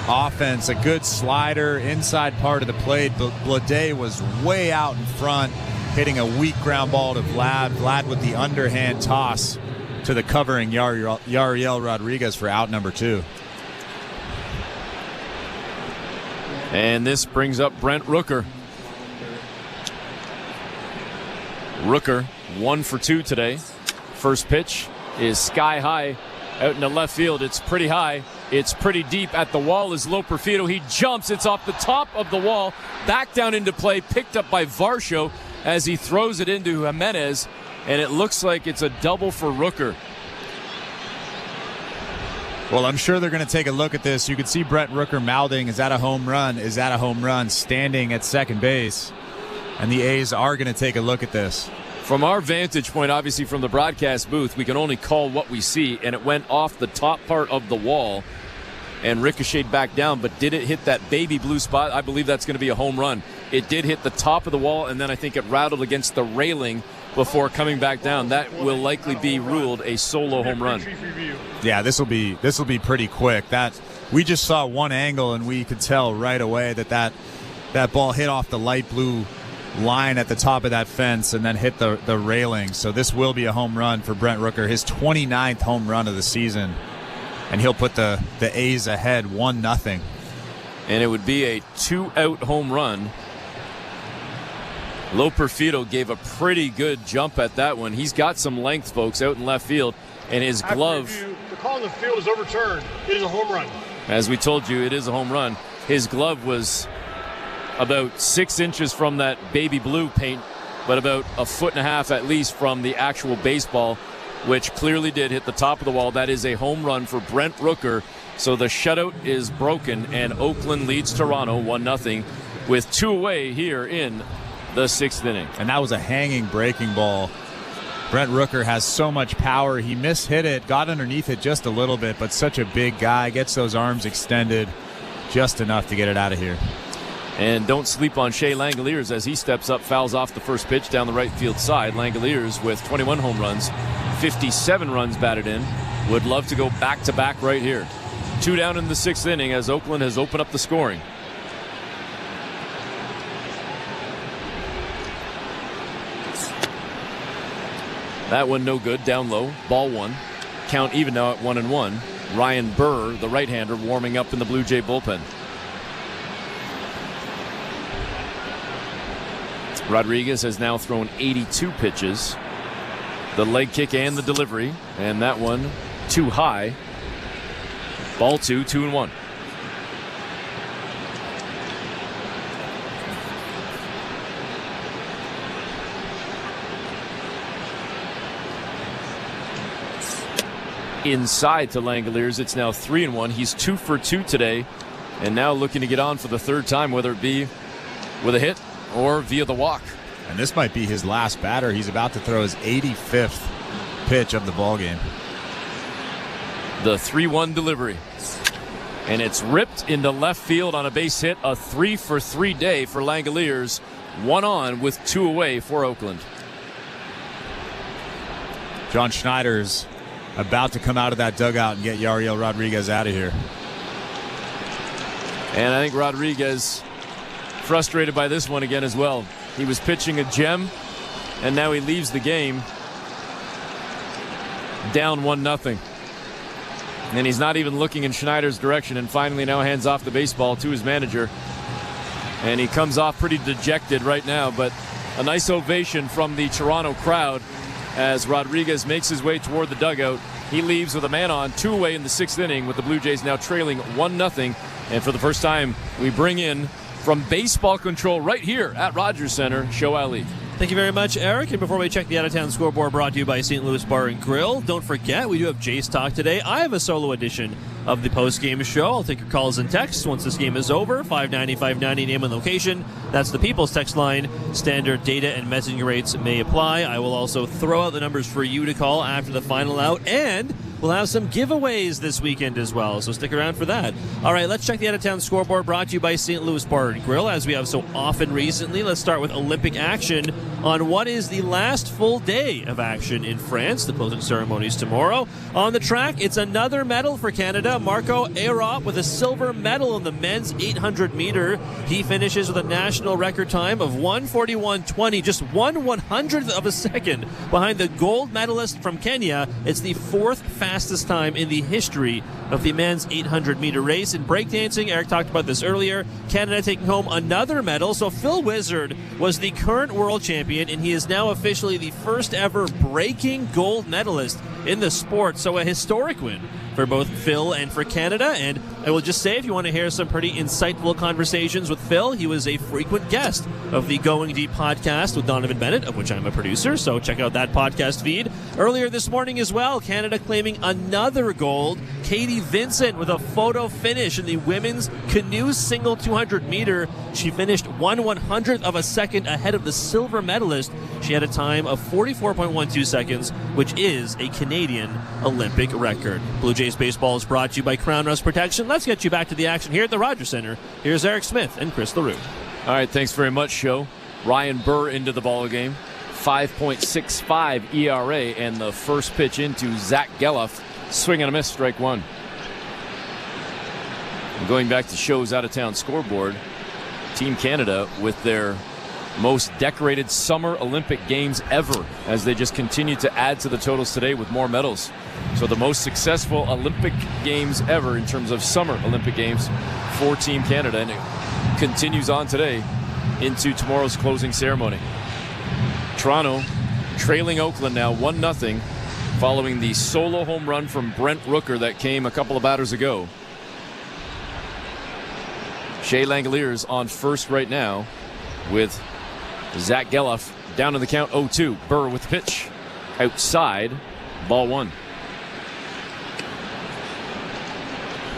Speaker 21: offense. A good slider inside part of the plate, but Bleday was way out in front, hitting a weak ground ball to Vlad. Vlad with the underhand toss to the covering Yariel Rodriguez for out number two.
Speaker 13: And this brings up Brent Rooker. Rooker 1 for 2 today. First pitch is sky high out in the left field. It's pretty high. It's pretty deep. At the wall is Loperfido. He jumps. It's off the top of the wall. Back down into play. Picked up by Varsho as he throws it into Jimenez. And it looks like it's a double for Rooker.
Speaker 21: Well, I'm sure they're going to take a look at this. You can see Brent Rooker mouthing, is that a home run? Is that a home run? Standing at second base. And the A's are going to take a look at this.
Speaker 13: From our vantage point, obviously from the broadcast booth, we can only call what we see, and it went off the top part of the wall and ricocheted back down. But did it hit that baby blue spot? I believe that's going to be a home run. It did hit the top of the wall, and then I think it rattled against the railing before coming back down. That will likely be ruled a solo home run.
Speaker 21: Yeah, this will be pretty quick. That we just saw one angle, and we could tell right away that ball hit off the light blue line at the top of that fence and then hit the railing. So this will be a home run for Brent Rooker, his 29th home run of the season, and he'll put the A's ahead 1-0.
Speaker 13: And it would be a 2-out home run. Loperfido gave a pretty good jump at that one. He's got some length, folks, out in left field, and his glove.
Speaker 23: The call in the field is overturned. It is a home run.
Speaker 13: As we told you, it is a home run. His glove was about 6 inches from that baby blue paint, but about 1.5 feet at least from the actual baseball, which clearly did hit the top of the wall. That is a home run for Brent Rooker. So the shutout is broken, and Oakland leads Toronto 1-0 with 2 away here in the 6th inning.
Speaker 21: And that was a hanging breaking ball Brent Rooker has so much power. He mishit it, got underneath it just a little bit, but such a big guy. Gets those arms extended just enough to get it out of here.
Speaker 13: And don't sleep on Shea Langoliers as he steps up, fouls off the first pitch down the right field side. Langoliers with 21 home runs, 57 runs batted in. Would love to go back-to-back right here. 2 down in the 6th inning as Oakland has opened up the scoring. That one no good, down low, ball 1. Count even now at 1-1. Ryan Burr, the right-hander, warming up in the Blue Jay bullpen. Rodriguez has now thrown 82 pitches. The leg kick and the delivery, and that one too high. Ball 2, 2-1. Inside to Langoliers, it's now 3-1. He's 2 for 2 today, and now looking to get on for the 3rd time, whether it be with a hit or via the walk.
Speaker 21: And this might be his last batter. He's about to throw his 85th pitch of the ballgame.
Speaker 13: The 3-1 delivery. And it's ripped into left field on a base hit. A 3 for 3 day for Langoliers. 1 on with 2 away for Oakland.
Speaker 21: John Schneider's about to come out of that dugout and get Yariel Rodriguez out of here.
Speaker 13: And I think Rodriguez frustrated by this one again as well. He was pitching a gem, and now he leaves the game down 1-0. And he's not even looking in Schneider's direction, and finally now hands off the baseball to his manager. And he comes off pretty dejected right now, but a nice ovation from the Toronto crowd as Rodriguez makes his way toward the dugout. He leaves with a man on, 2 away in the 6th inning, with the Blue Jays now trailing 1-0. And for the first time, we bring in, from baseball control right here at Rogers Center, Show Ali.
Speaker 17: Thank you very much, Eric. And before we check the out-of-town scoreboard, brought to you by St. Louis Bar and Grill, don't forget, we do have Jays Talk today. I have a solo edition of the post-game show. I'll take your calls and texts once this game is over. 590-590, name and location. That's the People's text line. Standard data and messaging rates may apply. I will also throw out the numbers for you to call after the final out, and we'll have some giveaways this weekend as well, so stick around for that. All right, let's check the out-of-town scoreboard, brought to you by St. Louis Bar and Grill, as we have so often recently. Let's start with Olympic action on what is the last full day of action in France. The closing ceremony is tomorrow. On the track, it's another medal for Canada. Marco Aerop with a silver medal in the men's 800-meter. He finishes with a national record time of 1:41.20, just 1/100th of a second behind the gold medalist from Kenya. It's the 4th fastest time in the history of the men's 800-meter race. In breakdancing, Eric talked about this earlier, Canada taking home another medal. So Phil Wizard was the current world champion, and he is now officially the first ever breaking gold medalist in the sport. So a historic win for both Phil and for Canada. And I will just say, if you want to hear some pretty insightful conversations with Phil, he was a frequent guest of the Going Deep podcast with Donovan Bennett, of which I'm a producer, so check out that podcast feed. Earlier this morning as well, Canada claiming another gold. Katie Vincent with a photo finish in the women's canoe single 200-meter. She finished 1/100th of a second ahead of the silver medalist. She had a time of 44.12 seconds, which is a Canadian Olympic record. Blue Jays baseball is brought to you by Crown Rust Protection. Let's get you back to the action here at the Rogers Center. Here's Eric Smith and Chris LaRue.
Speaker 13: All right, thanks very much, Show. Ryan Burr into the ball game. 5.65 ERA, and the first pitch into Zach Geloff. Swing and a miss, strike 1. And going back to Show's out-of-town scoreboard, Team Canada with their most decorated summer Olympic games ever, as they just continue to add to the totals today with more medals. So the most successful Olympic games ever in terms of summer Olympic games for Team Canada, and it continues on today into tomorrow's closing ceremony. Toronto trailing Oakland now 1-0 following the solo home run from Brent Rooker that came a couple of batters ago. Shea Langoliers on first right now with Zach Geloff down to the count 0-2. Burr with the pitch outside, ball 1.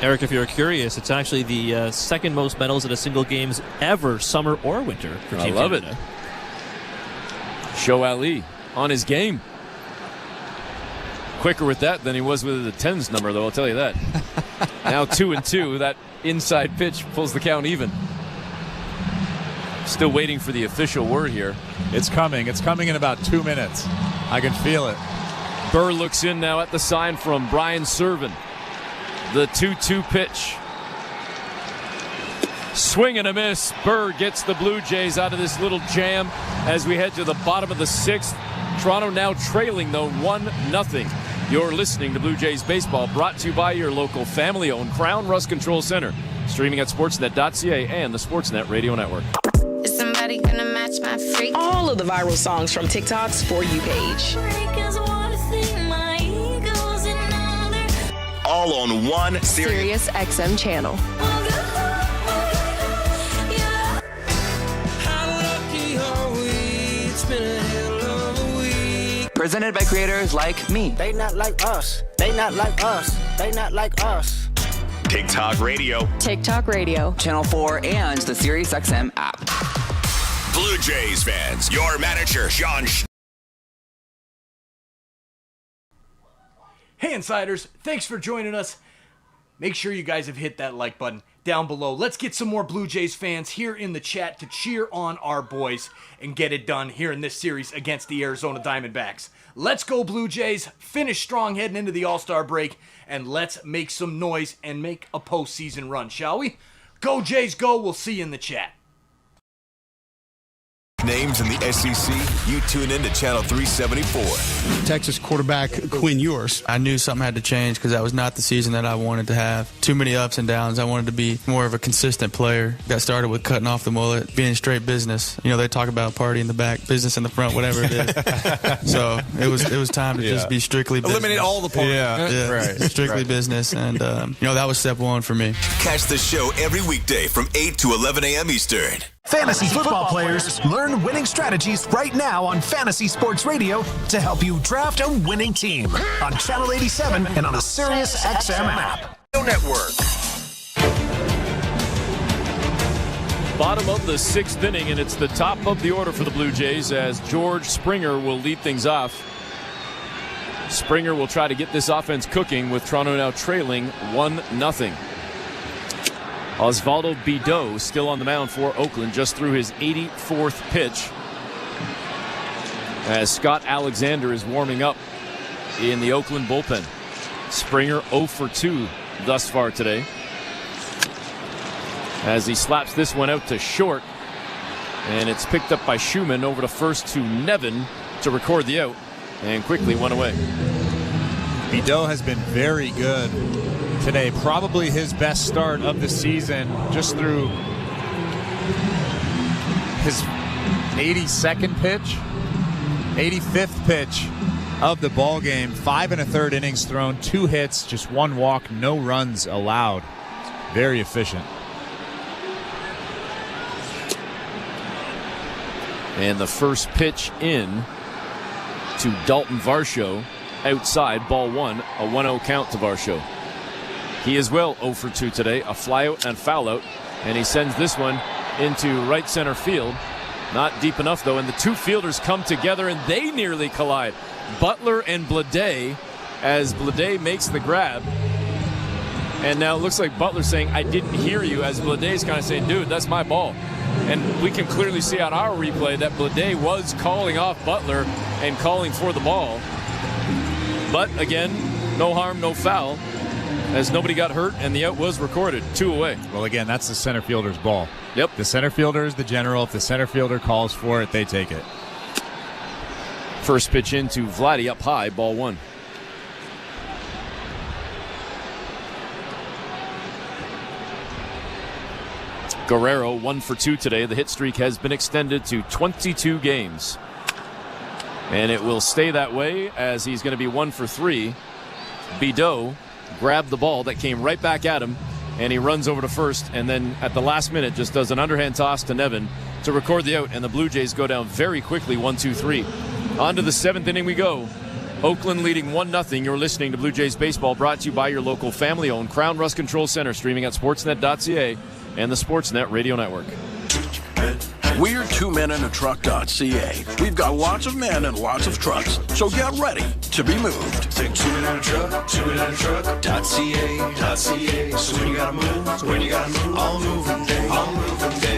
Speaker 17: Eric, if you're curious, it's actually the second most medals in a single games ever, summer or winter, for Team
Speaker 13: I love
Speaker 17: Canada.
Speaker 13: it. Show Ali on his game. quicker with that than he was with the 10s number, though, I'll tell you that. Now 2-2. That inside pitch pulls the count even. Still waiting for the official word here.
Speaker 21: It's coming. It's coming in about 2 minutes. I can feel it.
Speaker 13: Burr looks in now at the sign from Brian Servin. The 2-2 pitch. Swing and a miss. Burr gets the Blue Jays out of this little jam as we head to the bottom of the 6th. Toronto now trailing, though, 1-0. You're listening to Blue Jays Baseball, brought to you by your local family-owned Crown Rust Control Center. Streaming at sportsnet.ca and the Sportsnet Radio Network.
Speaker 1: Is somebody gonna match my freak?
Speaker 8: All of the viral songs from TikTok's For You page.
Speaker 7: All on one
Speaker 1: Sirius XM channel.
Speaker 10: Presented by creators like me.
Speaker 24: They not like us. They not like us. They not like us.
Speaker 7: TikTok Radio.
Speaker 1: TikTok Radio.
Speaker 10: Channel 4 and the Sirius XM app.
Speaker 7: Blue Jays fans, your manager, Sean.
Speaker 15: Hey, Insiders. Thanks for joining us. Make sure you guys have hit that like button down below. Let's get some more Blue Jays fans here in the chat to cheer on our boys and get it done here in this series against the Arizona Diamondbacks. Let's go, Blue Jays. Finish strong heading into the All-Star break, and let's make some noise and make a postseason run, shall we? Go, Jays, go. We'll see you in the chat.
Speaker 25: Names in the SEC, you tune in to Channel 374.
Speaker 26: Texas quarterback Quinn Ewers.
Speaker 27: I knew something had to change because that was not the season that I wanted to have. Too many ups and downs. I wanted to be more of a consistent player. Got started with cutting off the mullet, being straight business. You know, they talk about party in the back, business in the front, whatever it is. So it was time to just be strictly business.
Speaker 26: Eliminate all the party.
Speaker 27: Yeah, right. Strictly business. And, that was step one for me.
Speaker 25: Catch the show every weekday from 8 to 11 a.m. Eastern.
Speaker 5: Fantasy football players, learn winning strategies right now on Fantasy Sports Radio to help you draft a winning team on Channel 87 and on the Sirius XM app.
Speaker 22: Network.
Speaker 13: Bottom of the 6th inning, and it's the top of the order for the Blue Jays as George Springer will lead things off. Springer will try to get this offense cooking with Toronto now trailing 1-0. Osvaldo Bideau still on the mound for Oakland, just threw his 84th pitch as Scott Alexander is warming up in the Oakland bullpen. Springer 0 for 2 thus far today as he slaps this one out to short, and it's picked up by Schumann over to first to Nevin to record the out, and quickly one away.
Speaker 21: Bideau has been very good today, probably his best start of the season, just through his 82nd pitch, 85th pitch of the ball game. 5 1/3 innings thrown, 2 hits, just 1 walk, no runs allowed. Very efficient.
Speaker 13: And the first pitch in to Dalton Varsho, outside, ball 1, a 1-0 count to Varsho. He as well 0 for 2 today, a flyout and foul out, and he sends this one into right center field. Not deep enough, though, and the two fielders come together, and they nearly collide. Butler and Blade, as Blade makes the grab. And now it looks like Butler saying, I didn't hear you, as Blade's kind of saying, dude, that's my ball. And we can clearly see on our replay that Blade was calling off Butler and calling for the ball. But, again, no harm, no foul, as nobody got hurt, and the out was recorded. 2 away.
Speaker 21: Well, again, that's the center fielder's ball.
Speaker 13: Yep.
Speaker 21: The center fielder is the general. If the center fielder calls for it, they take it.
Speaker 13: First pitch into Vladdy up high, ball 1. Guerrero 1 for 2 today. The hit streak has been extended to 22 games. And it will stay that way as he's going to be 1 for 3. Bideau grabbed the ball that came right back at him, and he runs over to first, and then at the last minute just does an underhand toss to Nevin to record the out, and the Blue Jays go down very quickly, 1-2-3. On to the 7th inning we go. Oakland leading 1-0. You're listening to Blue Jays Baseball, brought to you by your local family-owned Crown Rust Control Center, streaming at sportsnet.ca and the Sportsnet Radio Network.
Speaker 2: We're 2menintruck.ca. We've got lots of men and lots of trucks, so get ready to be moved.
Speaker 9: Think 2 men in a truck, 2menintruck.ca. So when you gotta move, all moving day,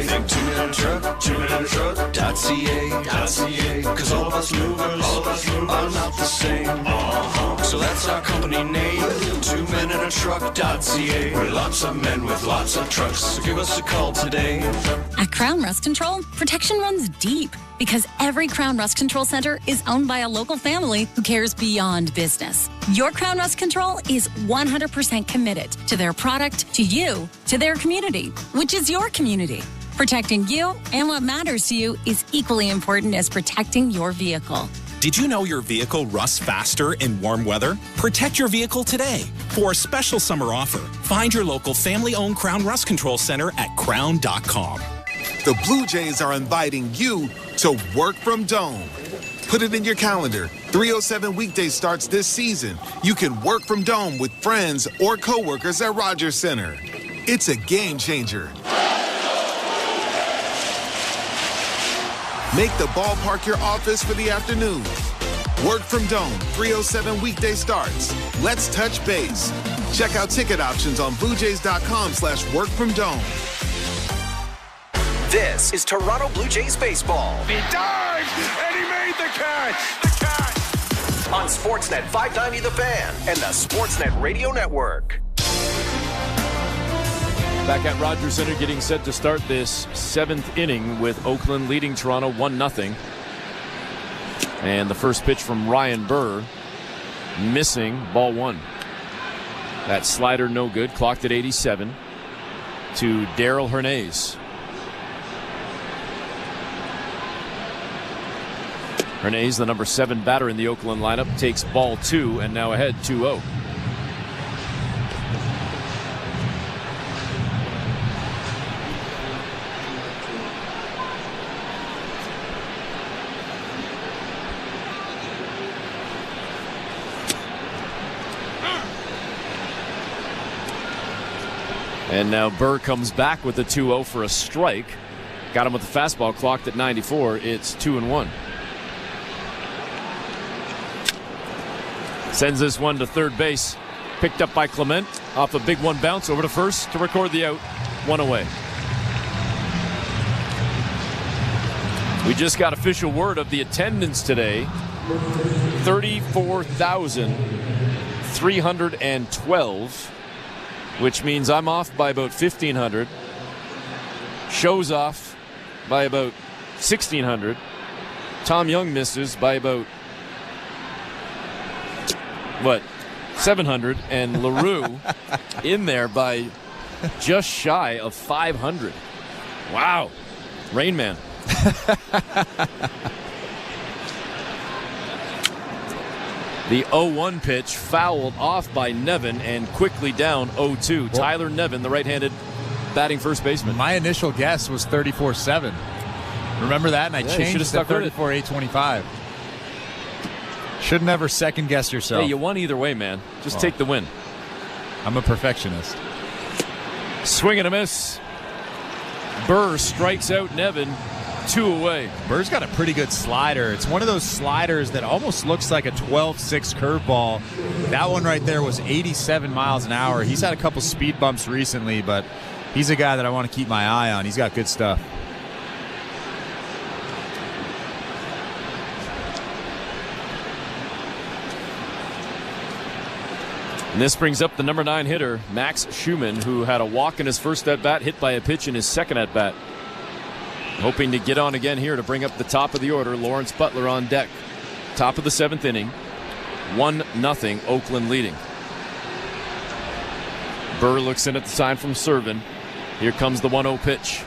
Speaker 9: Think 2 men in a truck, 2menintruck.ca. Cause all of us movers are not the same. So that's our company name, 2menintruck.ca. We're lots of men with lots of trucks, so give us a call today.
Speaker 11: At Crown Rust Control, protection runs deep because every Crown Rust Control Center is owned by a local family who cares beyond business. Your Crown Rust Control is 100% committed to their product, to you, to their community, which is your community. Protecting you and what matters to you is equally important as protecting your vehicle.
Speaker 3: Did you know your vehicle rusts faster in warm weather? Protect your vehicle today. For a special summer offer, find your local family-owned Crown Rust Control Center at crown.com.
Speaker 6: The Blue Jays are inviting you to work from Dome. Put it in your calendar. 307 weekday starts this season. You can work from Dome with friends or coworkers at Rogers Center. It's a game changer. Make the ballpark your office for the afternoon. Work from Dome, 307 weekday starts. Let's touch base. Check out ticket options on bluejays.com/workfromdome.
Speaker 22: This is Toronto Blue Jays baseball.
Speaker 19: He dived, and he made the catch.
Speaker 22: On Sportsnet 590 The Fan and the Sportsnet Radio Network.
Speaker 13: Back at Rogers Center, getting set to start this 7th inning with Oakland leading Toronto 1-0. And the first pitch from Ryan Burr, missing, ball 1. That slider no good, clocked at 87 to Darryl Hernandez. Hernandez, the number 7 batter in the Oakland lineup, takes ball 2 and now ahead 2-0. And now Burr comes back with a 2-0 for a strike. Got him with the fastball, clocked at 94. It's 2-1. Sends this one to third base. Picked up by Clement. Off a big one bounce over to first to record the out. 1 away. We just got official word of the attendance today. 34,312. Which means I'm off by about 1,500. Show's off by about 1,600. Tom Young misses by about, 700. And LaRue in there by just shy of 500. Wow. Rain Man. The 0-1 pitch fouled off by Nevin and quickly down 0-2. Tyler Nevin, the right-handed batting first baseman.
Speaker 21: My initial guess was 34-7. Remember that? And I changed it to 34-825. Should never second guess yourself.
Speaker 13: Hey, you won either way, man. Just take the win.
Speaker 21: I'm a perfectionist.
Speaker 13: Swing and a miss. Burr strikes out Nevin. 2 away.
Speaker 21: Burr's got a pretty good slider. It's one of those sliders that almost looks like a 12-6 curveball. That one right there was 87 miles an hour. He's had a couple speed bumps recently, but he's a guy that I want to keep my eye on. He's got good stuff.
Speaker 13: And this brings up the number 9 hitter, Max Schumann, who had a walk in his first at-bat, hit by a pitch in his second at-bat. Hoping to get on again here to bring up the top of the order. Lawrence Butler on deck. Top of the 7th inning. 1-0 Oakland leading. Burr looks in at the sign from Servin. Here comes the 1-0 pitch.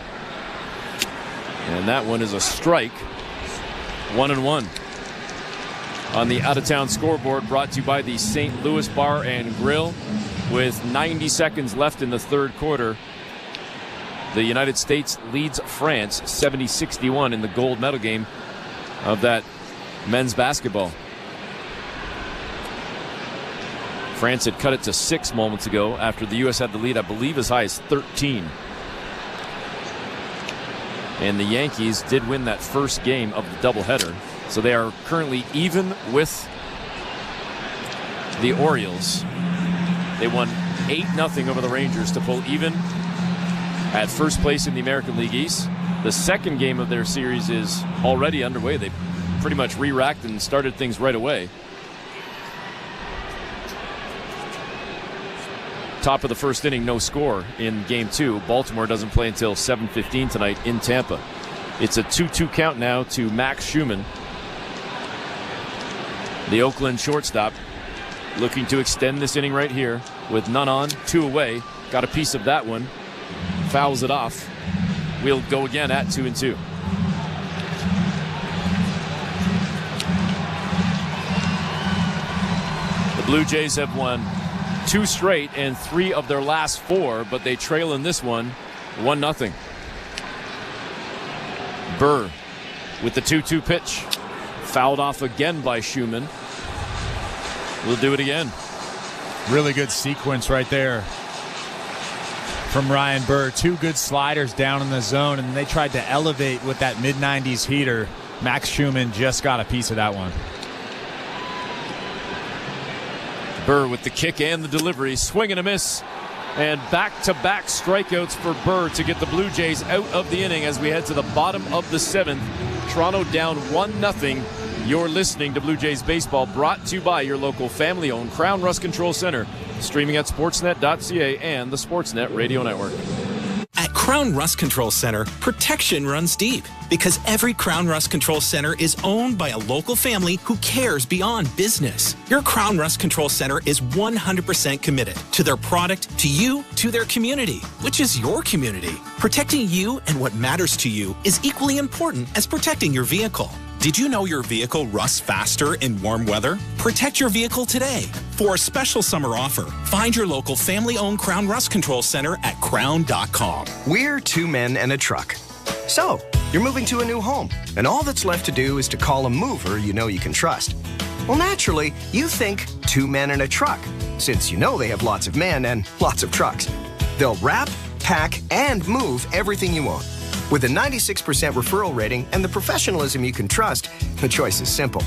Speaker 13: And that one is a strike. 1-1. On the out-of-town scoreboard, brought to you by the St. Louis Bar and Grill. With 90 seconds left in the third quarter, the United States leads France 70-61 in the gold medal game of that men's basketball. France had cut it to 6 moments ago after the U.S. had the lead, I believe, as high as 13. And the Yankees did win that first game of the doubleheader. So they are currently even with the Orioles. They won 8-0 over the Rangers to pull even at first place in the American League East. The second game of their series is already underway. They pretty much re-racked and started things right away. Top of the first inning, no score in Game 2. Baltimore doesn't play until 7:15 tonight in Tampa. It's a 2-2 count now to Max Schumann. The Oakland shortstop looking to extend this inning right here with none on, 2 away. Got a piece of that one. Fouls it off. We'll go again at 2-2. The Blue Jays have won 2 straight and 3 of their last 4, but they trail in this one 1-0. Burr with the 2-2 pitch. Fouled off again by Schumann. We'll do it again.
Speaker 21: Really good sequence right there from Ryan Burr. 2 good sliders down in the zone, and they tried to elevate with that mid-90s heater. Max Schumann just got a piece of that one.
Speaker 13: Burr with the kick and the delivery. Swing and a miss. And back-to-back strikeouts for Burr to get the Blue Jays out of the inning as we head to the bottom of the 7th. Toronto down 1-0. You're listening to Blue Jays Baseball, brought to you by your local family-owned Crown Rust Control Center. Streaming at sportsnet.ca and the Sportsnet Radio Network.
Speaker 3: At Crown Rust Control Center, protection runs deep because every Crown Rust Control Center is owned by a local family who cares beyond business. Your Crown Rust Control Center is 100% committed to their product, to you, to their community, which is your community. Protecting you and what matters to you is equally important as protecting your vehicle. Did you know your vehicle rusts faster in warm weather? Protect your vehicle today. For a special summer offer, find your local family-owned Crown Rust Control Center at crown.com.
Speaker 4: We're 2 men and a truck. So, you're moving to a new home, and all that's left to do is to call a mover you know you can trust. Well, naturally, you think 2 men and a truck, since you know they have lots of men and lots of trucks. They'll wrap, pack, and move everything you own. With a 96% referral rating and the professionalism you can trust, the choice is simple.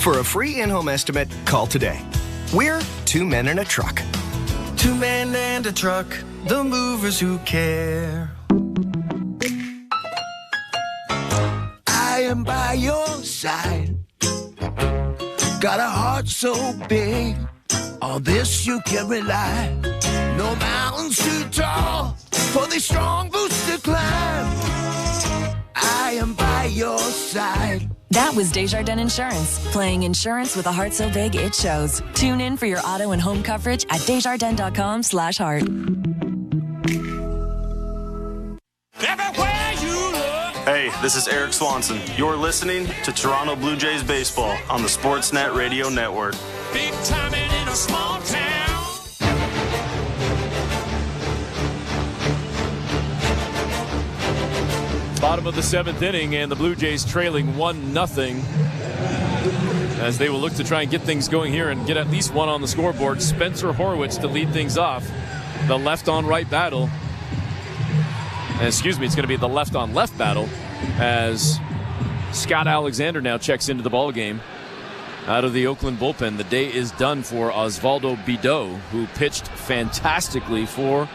Speaker 4: For a free in-home estimate, call today. We're 2 men and a truck.
Speaker 9: 2 men and a truck, the movers who care. I am by your side. Got a heart so big, on this you can rely. No mountains too tall for the strong boots to climb. I am by your side.
Speaker 12: That was Desjardins Insurance, playing insurance with a heart so big it shows. Tune in for your auto and home coverage at desjardins.com/heart.
Speaker 14: Hey, this is Eric Swanson. You're listening to Toronto Blue Jays Baseball on the Sportsnet Radio Network.
Speaker 9: Big time and in a small town.
Speaker 13: Bottom of the 7th inning, and the Blue Jays trailing 1-0 as they will look to try and get things going here and get at least one on the scoreboard. Spencer Horwitz to lead things off. The left-on-right battle. Excuse me, it's going to be the left-on-left battle as Scott Alexander now checks into the ballgame out of the Oakland bullpen. The day is done for Osvaldo Bido, who pitched fantastically for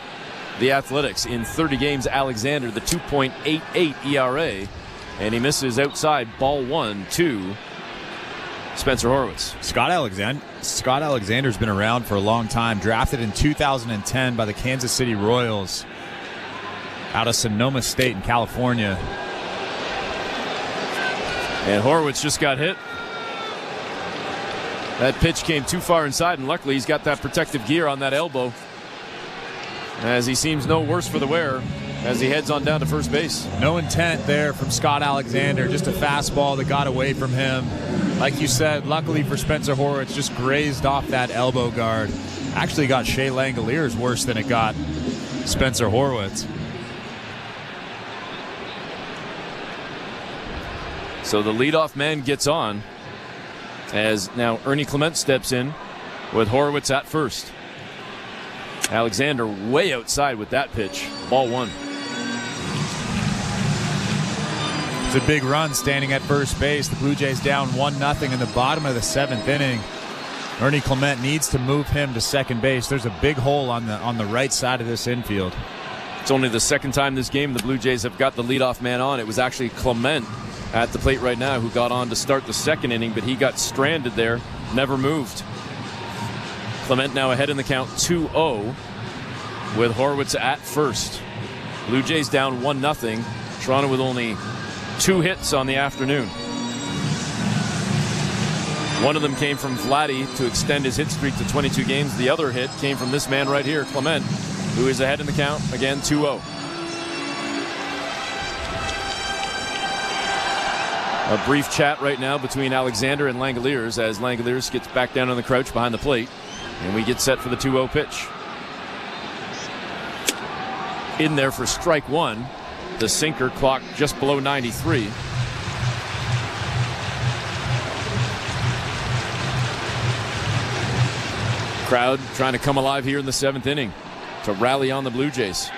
Speaker 13: the Athletics. In 30 games, Alexander, the 2.88 ERA, and he misses outside ball 1 to Spencer Horwitz.
Speaker 21: Scott Alexander's been around for a long time. Drafted in 2010 by the Kansas City Royals out of Sonoma State in California.
Speaker 13: And Horwitz just got hit. That pitch came too far inside, and luckily he's got that protective gear on that elbow, as he seems no worse for the wear as he heads on down to first base.
Speaker 21: No intent there from Scott Alexander, just a fastball that got away from him. Like you said, luckily for Spencer Horwitz, just grazed off that elbow guard. Actually got Shea Langoliers worse than it got Spencer Horwitz.
Speaker 13: So the leadoff man gets on as now Ernie Clement steps in with Horwitz at first. Alexander way outside with that pitch. Ball 1.
Speaker 21: It's a big run standing at first base. The Blue Jays down 1-0 in the bottom of the 7th inning. Ernie Clement needs to move him to second base. There's a big hole on the right side of this infield.
Speaker 13: It's only the second time this game the Blue Jays have got the leadoff man on. It was actually Clement at the plate right now who got on to start the second inning, but he got stranded there, never moved. Clement now ahead in the count 2-0 with Horwitz at first. Blue Jays down 1-0. Toronto with only 2 hits on the afternoon. One of them came from Vladdy to extend his hit streak to 22 games. The other hit came from this man right here, Clement, who is ahead in the count, again 2-0. A brief chat right now between Alexander and Langoliers as Langoliers gets back down on the crouch behind the plate. And we get set for the 2-0 pitch. In there for strike one. The sinker clocked just below 93. Crowd trying to come alive here in the 7th inning to rally on the Blue Jays.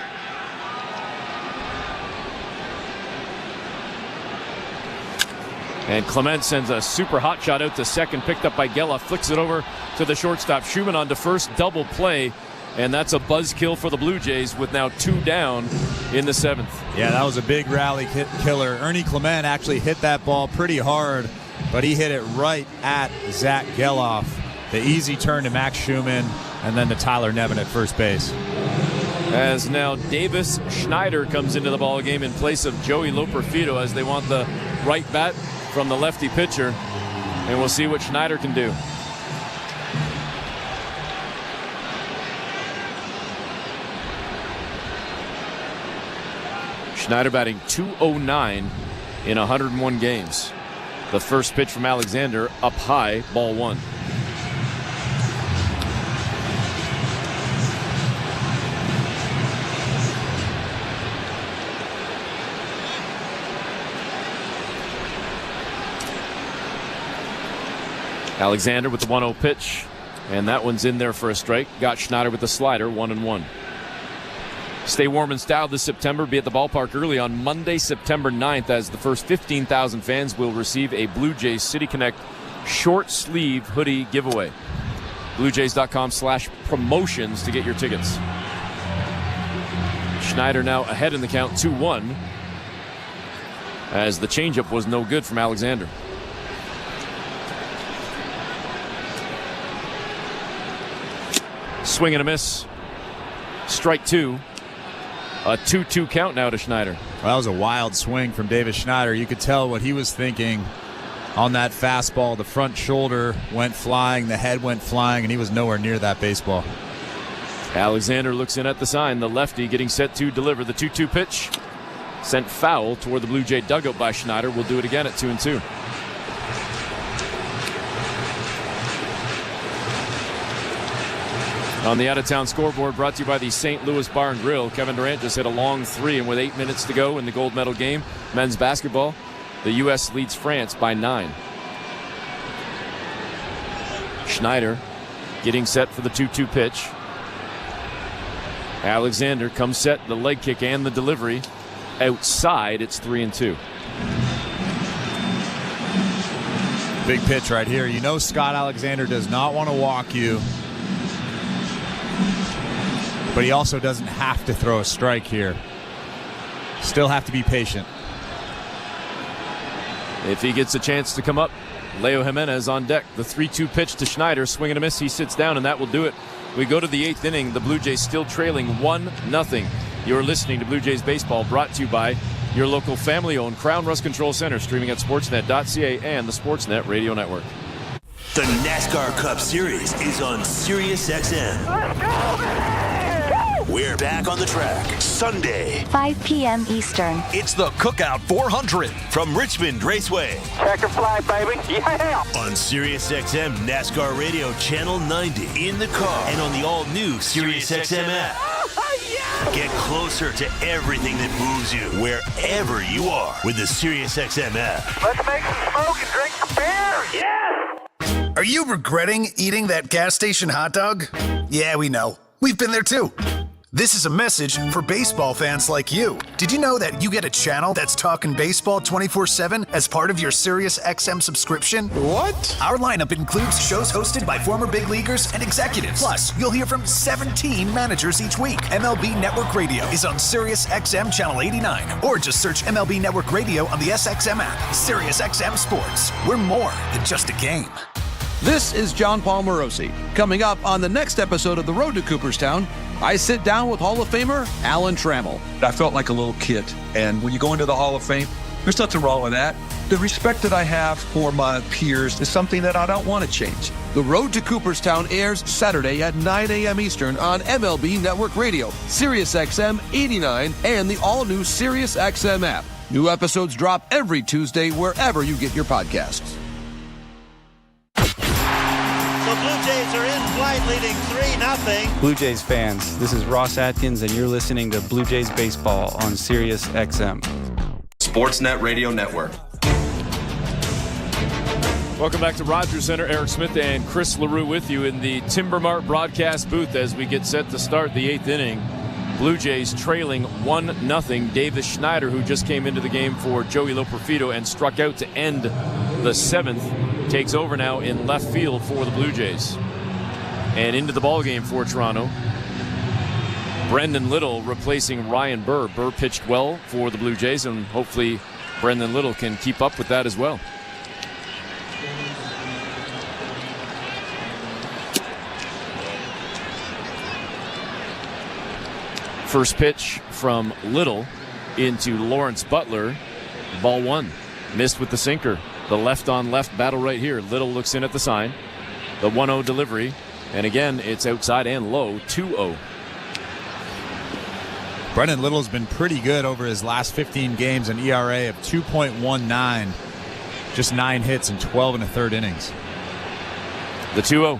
Speaker 13: And Clement sends a super hot shot out to second, picked up by Gela, flicks it over to the shortstop. Schumann on to first, double play, and that's a buzzkill for the Blue Jays with now 2 down in the 7th.
Speaker 21: Yeah, that was a big rally killer. Ernie Clement actually hit that ball pretty hard, but he hit it right at Zach Geloff. The easy turn to Max Schumann, and then to Tyler Nevin at first base.
Speaker 13: As now Davis Schneider comes into the ball game in place of Joey Loperfido as they want the right bat from the lefty pitcher, and we'll see what Schneider can do. Schneider batting .209 in 101 games. The first pitch from Alexander up high, ball 1. Alexander with the 1-0 pitch, and that one's in there for a strike. Got Schneider with the slider, 1-1. Stay warm and styled this September. Be at the ballpark early on Monday, September 9th, as the first 15,000 fans will receive a Blue Jays City Connect short sleeve hoodie giveaway. BlueJays.com/promotions to get your tickets. Schneider now ahead in the count 2-1, as the changeup was no good from Alexander. Swing and a miss. Strike 2. A 2-2 count now to Schneider.
Speaker 21: Well, that was a wild swing from Davis Schneider. You could tell what he was thinking on that fastball. The front shoulder went flying, the head went flying, and he was nowhere near that baseball.
Speaker 13: Alexander looks in at the sign. The lefty getting set to deliver the 2-2 pitch. Sent foul toward the Blue Jay dugout by Schneider. We'll do it again at 2-2. On the out-of-town scoreboard, brought to you by the St. Louis Bar and Grill. Kevin Durant just hit a long 3, and with 8 minutes to go in the gold medal game, men's basketball, the U.S. leads France by 9. Schneider getting set for the 2-2 pitch. Alexander comes set, the leg kick and the delivery. Outside, it's 3-2.
Speaker 21: Big pitch right here. You know Scott Alexander does not want to walk you, but he also doesn't have to throw a strike here. Still have to be patient.
Speaker 13: If he gets a chance to come up, Leo Jimenez on deck. The 3-2 pitch to Schneider, swing and a miss. He sits down, and that will do it. We go to the 8th inning. The Blue Jays still trailing 1-0. You're listening to Blue Jays Baseball, brought to you by your local family-owned Crown Rust Control Center, streaming at sportsnet.ca and the Sportsnet Radio Network.
Speaker 7: The NASCAR Cup Series is on SiriusXM. We're back on the track Sunday,
Speaker 8: 5 p.m. Eastern.
Speaker 7: It's the Cookout 400 from Richmond Raceway.
Speaker 16: Checker flag, baby. Yeah.
Speaker 7: On SiriusXM NASCAR Radio Channel 90, in the car, and on the all-new SiriusXM app. Get closer to everything that moves you wherever you are with the SiriusXM app.
Speaker 16: Let's make some smoke and drink some beer. Yeah.
Speaker 5: Are you regretting eating that gas station hot dog? Yeah, we know. We've been there too. This is a message for baseball fans like you. Did you know that you get a channel that's talking baseball 24/7 as part of your Sirius XM subscription?
Speaker 26: What?
Speaker 5: Our lineup includes shows hosted by former big leaguers and executives. Plus, you'll hear from 17 managers each week. MLB Network Radio is on Sirius XM Channel 89. Or just search MLB Network Radio on the SXM app. Sirius XM Sports. We're more than just a game.
Speaker 1: This is John Paul Morosi. Coming up on the next episode of The Road to Cooperstown, I sit down with Hall of Famer Alan Trammell.
Speaker 8: I felt like a little kid. And when you go into the Hall of Fame, there's nothing wrong with that. The respect that I have for my peers is something that I don't want to change.
Speaker 1: The Road to Cooperstown airs Saturday at 9 a.m. Eastern on MLB Network Radio, Sirius XM 89, and the all-new Sirius XM app. New episodes drop every Tuesday wherever you get your podcasts.
Speaker 17: The Blue Jays are in flight, leading 3-0.
Speaker 18: Blue Jays fans, this is Ross Atkins, and you're listening to Blue Jays Baseball on Sirius XM.
Speaker 20: Sportsnet Radio Network.
Speaker 13: Welcome back to Rogers Center. Eric Smith and Chris LaRue with you in the Timber Mart broadcast booth as we get set to start the 8th inning. Blue Jays trailing 1-0. Davis Schneider, who just came into the game for Joey Loperfido and struck out to end the 7th, takes over now in left field for the Blue Jays. And into the ballgame for Toronto, Brendan Little replacing Ryan Burr. Burr pitched well for the Blue Jays, and hopefully Brendan Little can keep up with that as well. First pitch from Little into Lawrence Butler. Ball one. Missed with the sinker. The left-on-left battle right here. Little looks in at the sign. The 1-0 delivery. And again, it's outside and low. 2-0.
Speaker 21: Brendan Little's been pretty good over his last 15 games, an ERA of 2.19. Just 9 hits in 12 1/3 innings.
Speaker 13: The 2-0.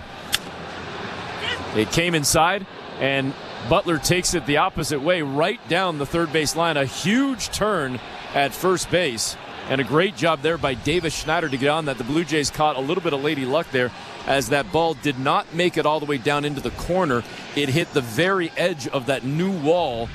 Speaker 13: It came inside, and Butler takes it the opposite way, right down the third base line. A huge turn at first base. And a great job there by Davis Schneider to get on that. The Blue Jays caught a little bit of lady luck there as that ball did not make it all the way down into the corner. It hit the very edge of that new wall,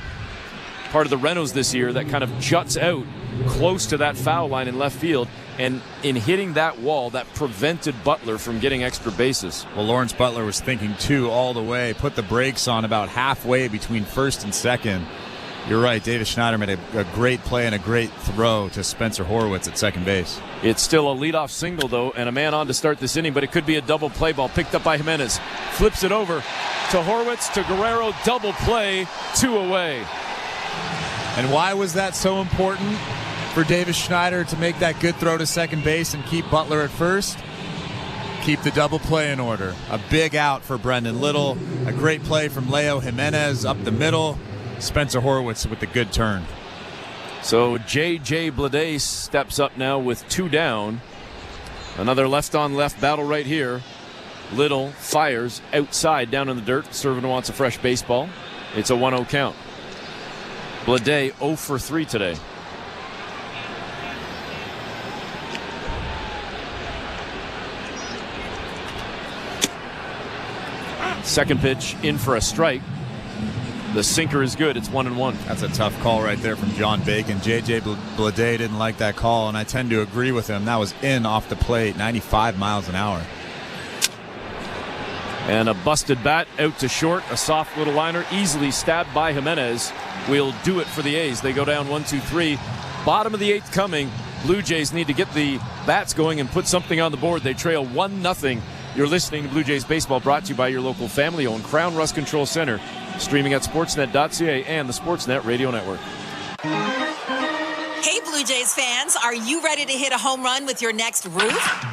Speaker 13: part of the Renos this year, that kind of juts out close to that foul line in left field. And in hitting that wall, that prevented Butler from getting extra bases.
Speaker 21: Well, Lawrence Butler was thinking two all the way, put the brakes on about halfway between first and second. You're right, Davis Schneider made a great play and a great throw to Spencer Horwitz at second base.
Speaker 13: It's still a leadoff single, though, and a man on to start this inning, but it could be a double play ball picked up by Jimenez. Flips it over to Horwitz, to Guerrero, double play, 2 away.
Speaker 21: And why was that so important for Davis Schneider to make that good throw to second base and keep Butler at first? Keep the double play in order. A big out for Brendan Little. A great play from Leo Jimenez up the middle. Spencer Horwitz with the good turn.
Speaker 13: So J.J. Bleday steps up now with 2 down. Another left-on-left battle right here. Little fires outside down in the dirt. Servant wants a fresh baseball. It's a 1-0 count. Bleday 0 for 3 today. Second pitch in for a strike. The sinker is good. It's 1-1.
Speaker 21: That's a tough call right there from John Bacon. J.J. Bleday didn't like that call, and I tend to agree with him. That was in off the plate, 95 miles an hour.
Speaker 13: And a busted bat out to short. A soft little liner, easily stabbed by Jimenez. Will do it for the A's. They go down 1-2-3. Bottom of the 8th coming. Blue Jays need to get the bats going and put something on the board. They trail 1-0. You're listening to Blue Jays Baseball, brought to you by your local family-owned Crown Rust Control Center. Streaming at sportsnet.ca and the Sportsnet Radio Network.
Speaker 23: Hey, Blue Jays fans, are you ready to hit a home run with your next roof?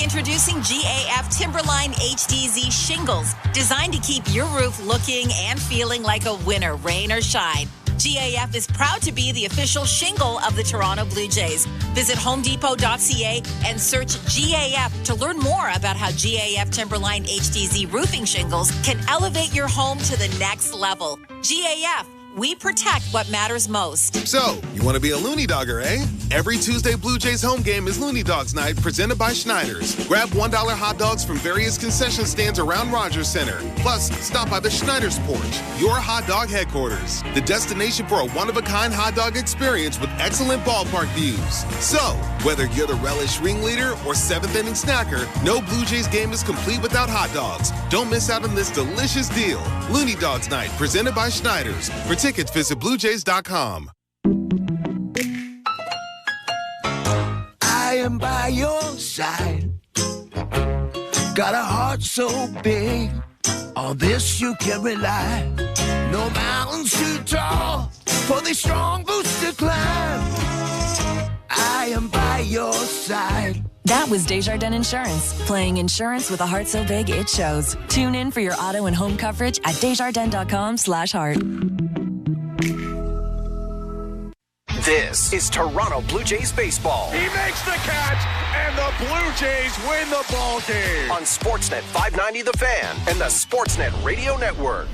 Speaker 23: Introducing GAF Timberline HDZ shingles, designed to keep your roof looking and feeling like a winner, rain or shine. GAF is proud to be the official shingle of the Toronto Blue Jays. Visit homedepot.ca and search GAF to learn more about how GAF Timberline HDZ roofing shingles can elevate your home to the next level. GAF, we protect what matters most.
Speaker 6: So, you want to be a Looney Dogger, eh? Every Tuesday Blue Jays home game is Looney Dogs Night, presented by Schneider's. Grab $1 hot dogs from various concession stands around Rogers Center. Plus, stop by the Schneider's Porch, your hot dog headquarters. The destination for a one-of-a-kind hot dog experience with excellent ballpark views. So, whether you're the relish ringleader or seventh-inning snacker, no Blue Jays game is complete without hot dogs. Don't miss out on this delicious deal. Looney Dogs Night, presented by Schneider's. For tickets, visit BlueJays.com.
Speaker 9: I am by your side. Got a heart so big, on this you can rely. No mountains too tall for the strong boots to climb. I am by your side.
Speaker 12: That was Desjardins Insurance, playing insurance with a heart so big it shows. Tune in for your auto and home coverage at desjardins.com/heart.
Speaker 22: This is Toronto Blue Jays baseball.
Speaker 19: He makes the catch, and the Blue Jays win the ball game.
Speaker 22: On Sportsnet 590 The Fan and the Sportsnet Radio Network.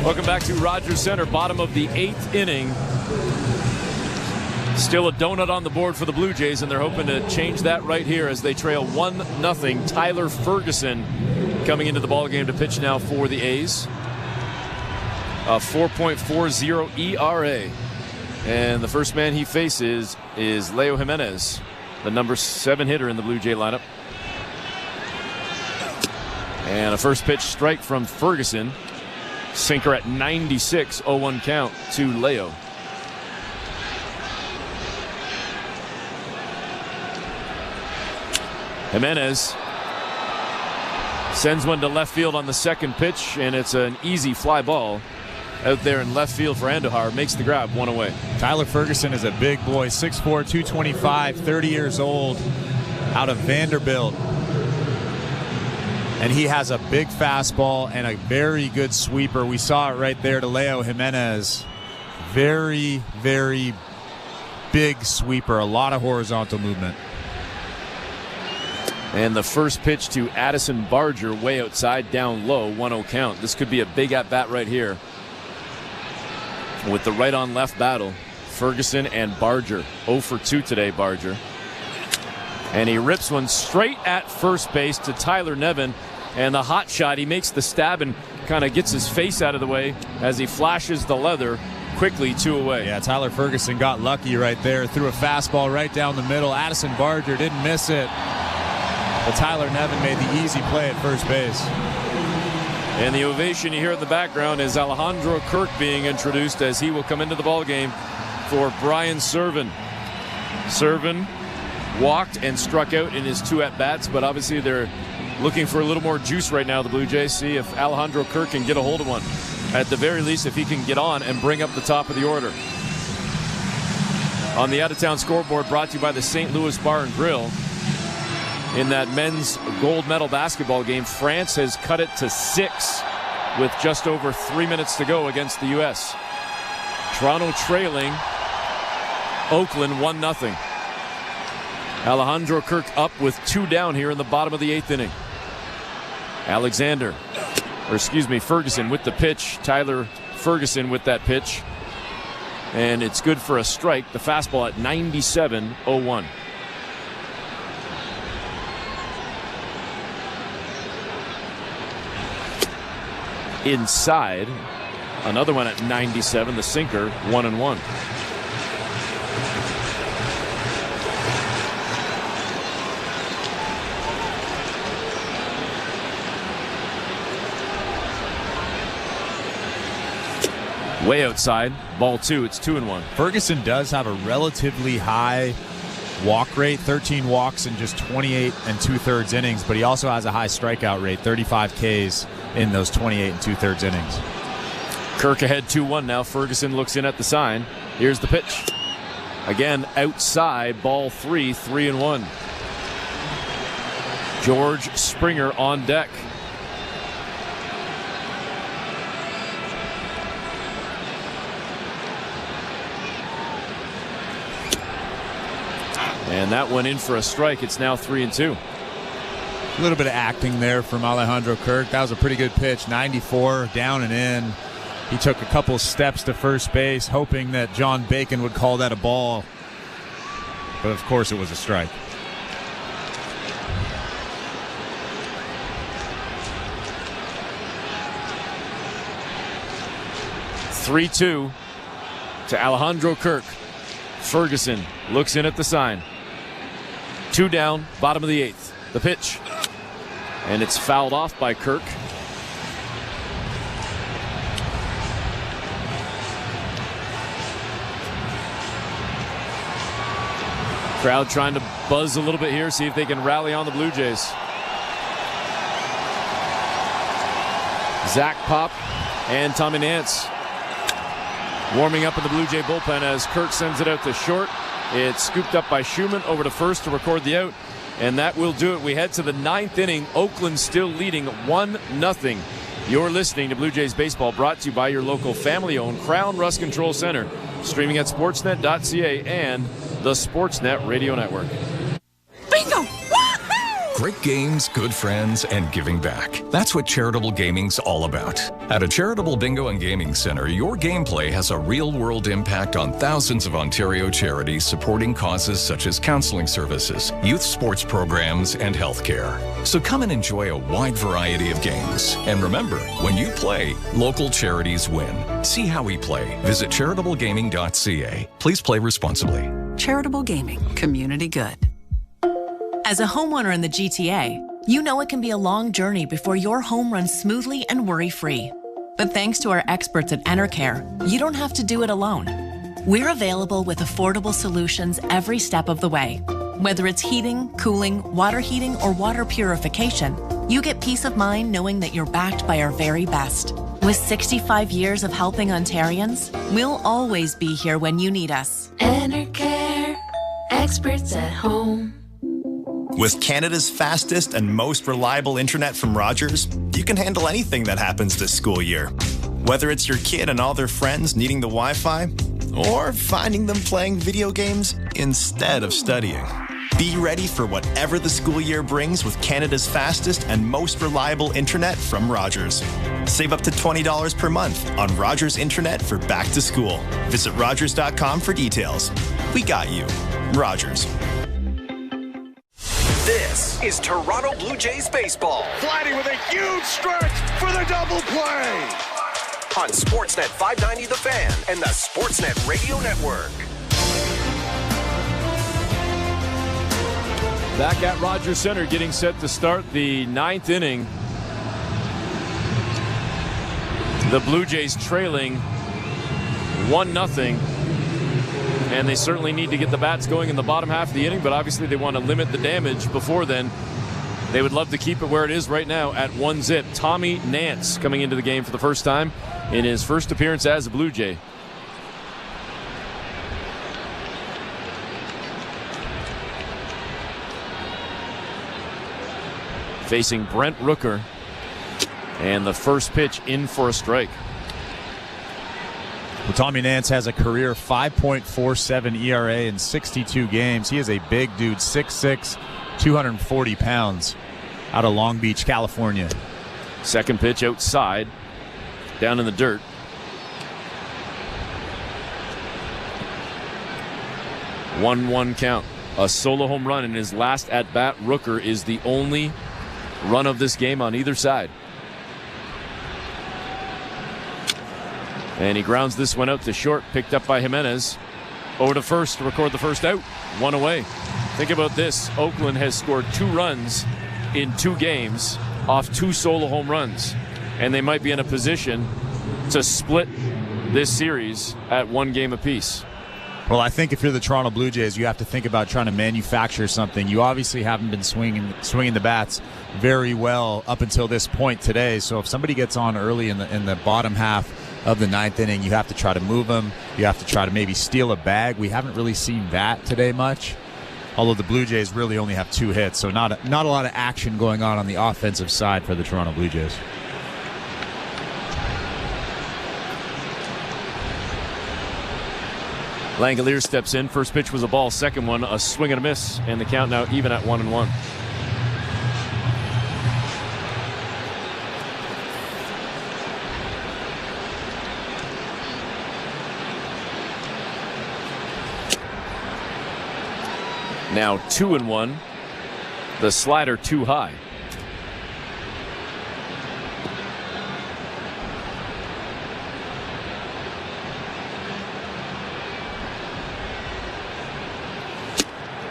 Speaker 13: Welcome back to Rogers Center, bottom of the 8th inning. Still a donut on the board for the Blue Jays, and they're hoping to change that right here as they trail 1-0. Tyler Ferguson coming into the ballgame to pitch now for the A's. A 4.40 ERA. And the first man he faces is Leo Jimenez, the number 7 hitter in the Blue Jay lineup. And a first pitch strike from Ferguson. Sinker at 96, 0-1 count to Leo. Jimenez sends one to left field on the second pitch, and it's an easy fly ball out there in left field for Andujar. Makes the grab, one away.
Speaker 21: Tyler Ferguson is a big boy, 6'4", 225, 30 years old, out of Vanderbilt. And he has a big fastball and a very good sweeper. We saw it right there to Leo Jimenez. Very, very big sweeper, a lot of horizontal movement.
Speaker 13: And the first pitch to Addison Barger, way outside, down low, 1-0 count. This could be a big at-bat right here. With the right-on-left battle, Ferguson and Barger. 0 for 2 today, Barger. And he rips one straight at first base to Tyler Nevin. And the hot shot, he makes the stab and kind of gets his face out of the way as he flashes the leather. Quickly, 2 away.
Speaker 21: Yeah, Tyler Ferguson got lucky right there. Threw a fastball right down the middle. Addison Barger didn't miss it. But Tyler Nevin made the easy play at first base.
Speaker 13: And the ovation you hear in the background is Alejandro Kirk being introduced as he will come into the ballgame for Brian Serven. Serven walked and struck out in his 2 at-bats, but obviously they're looking for a little more juice right now, the Blue Jays. See if Alejandro Kirk can get a hold of one. At the very least, if he can get on and bring up the top of the order. On the out-of-town scoreboard, brought to you by the St. Louis Bar and Grill. In that men's gold medal basketball game, France has cut it to 6 with just over 3 minutes to go against the U.S. Toronto trailing Oakland 1-0. Alejandro Kirk up with 2 down here in the bottom of the 8th inning. Ferguson with the pitch. Tyler Ferguson with that pitch. And it's good for a strike. The fastball at 97, 0-1. Inside, another one at 97, the sinker, 1-1. Way outside, ball 2, it's 2-1.
Speaker 21: Ferguson does have a relatively high walk rate, 13 walks in just 28 2/3 innings, but he also has a high strikeout rate, 35 Ks in those 28 2/3 innings.
Speaker 13: Kirk ahead 2-1 now. Ferguson looks in at the sign. Here's the pitch. Again, outside, ball 3, 3-1. George Springer on deck. And that went in for a strike. It's now 3-2.
Speaker 21: A little bit of acting there from Alejandro Kirk. That was a pretty good pitch. 94, down and in. He took a couple steps to first base, hoping that John Bacon would call that a ball. But, of course, it was a strike.
Speaker 13: (3-2) to Alejandro Kirk. Ferguson looks in at the sign. 2 down, bottom of the 8th. The pitch. And it's fouled off by Kirk. Crowd trying to buzz a little bit here, see if they can rally on the Blue Jays. Zach Pop and Tommy Nance warming up in the Blue Jay bullpen as Kirk sends it out to short. It's scooped up by Schumann over to first to record the out, and that will do it. We head to the 9th inning. Oakland still leading 1-0. You're listening to Blue Jays Baseball, brought to you by your local family-owned Crown Rust Control Center, streaming at sportsnet.ca and the Sportsnet Radio Network.
Speaker 2: Bingo! Great games, good friends, and giving back. That's what charitable gaming's all about. At a charitable bingo and gaming center, your gameplay has a real-world impact on thousands of Ontario charities supporting causes such as counseling services, youth sports programs, and healthcare. So come and enjoy a wide variety of games. And remember, when you play, local charities win. See how we play. Visit charitablegaming.ca. Please play responsibly.
Speaker 10: Charitable gaming, community good. As a homeowner in the GTA, you know it can be a long journey before your home runs smoothly and worry-free. But thanks to our experts at EnerCare, you don't have to do it alone. We're available with affordable solutions every step of the way. Whether it's heating, cooling, water heating, or water purification, you get peace of mind knowing that you're backed by our very best. With 65 years of helping Ontarians, we'll always be here when you need us.
Speaker 11: EnerCare, experts at home.
Speaker 15: With Canada's fastest and most reliable internet from Rogers, you can handle anything that happens this school year. Whether it's your kid and all their friends needing the Wi-Fi, or finding them playing video games instead of studying. Be ready for whatever the school year brings with Canada's fastest and most reliable internet from Rogers. Save up to $20 per month on Rogers Internet for back to school. Visit Rogers.com for details. We got you. Rogers.
Speaker 22: This is Toronto Blue Jays baseball.
Speaker 16: Flatty with a huge stretch for the double play.
Speaker 22: On Sportsnet 590 The Fan and the Sportsnet Radio Network.
Speaker 13: Back at Rogers Center, getting set to start the 9th inning. The Blue Jays trailing 1-0. And they certainly need to get the bats going in the bottom half of the inning, but obviously they want to limit the damage before then. They would love to keep it where it is right now at 1-0. Tommy Nance coming into the game for the first time in his first appearance as a Blue Jay. Facing Brent Rooker. And the first pitch in for a strike.
Speaker 21: Well, Tommy Nance has a career 5.47 ERA in 62 games. He is a big dude, 6'6", 240 pounds, out of Long Beach, California.
Speaker 13: Second pitch outside, down in the dirt. One count. A solo home run in his last at-bat. Rooker is the only run of this game on either side. And he grounds this one out to short, picked up by Jimenez. Over to first to record the first out. One away. Think about this. Oakland has scored 2 runs in 2 games off 2 solo home runs. And they might be in a position to split this series at 1 game apiece.
Speaker 21: Well, I think if you're the Toronto Blue Jays, you have to think about trying to manufacture something. You obviously haven't been swinging the bats very well up until this point today. So if somebody gets on early in the bottom half of the 9th inning, you have to try to move them. You have to try to maybe steal a bag. We haven't really seen that today much. Although the Blue Jays really only have 2 hits, so not a lot of action going on the offensive side for the Toronto Blue Jays.
Speaker 13: Langolier steps in. First pitch was a ball. Second one, a swing and a miss. And the count now even at 1-1. Now 2-1. The slider too high.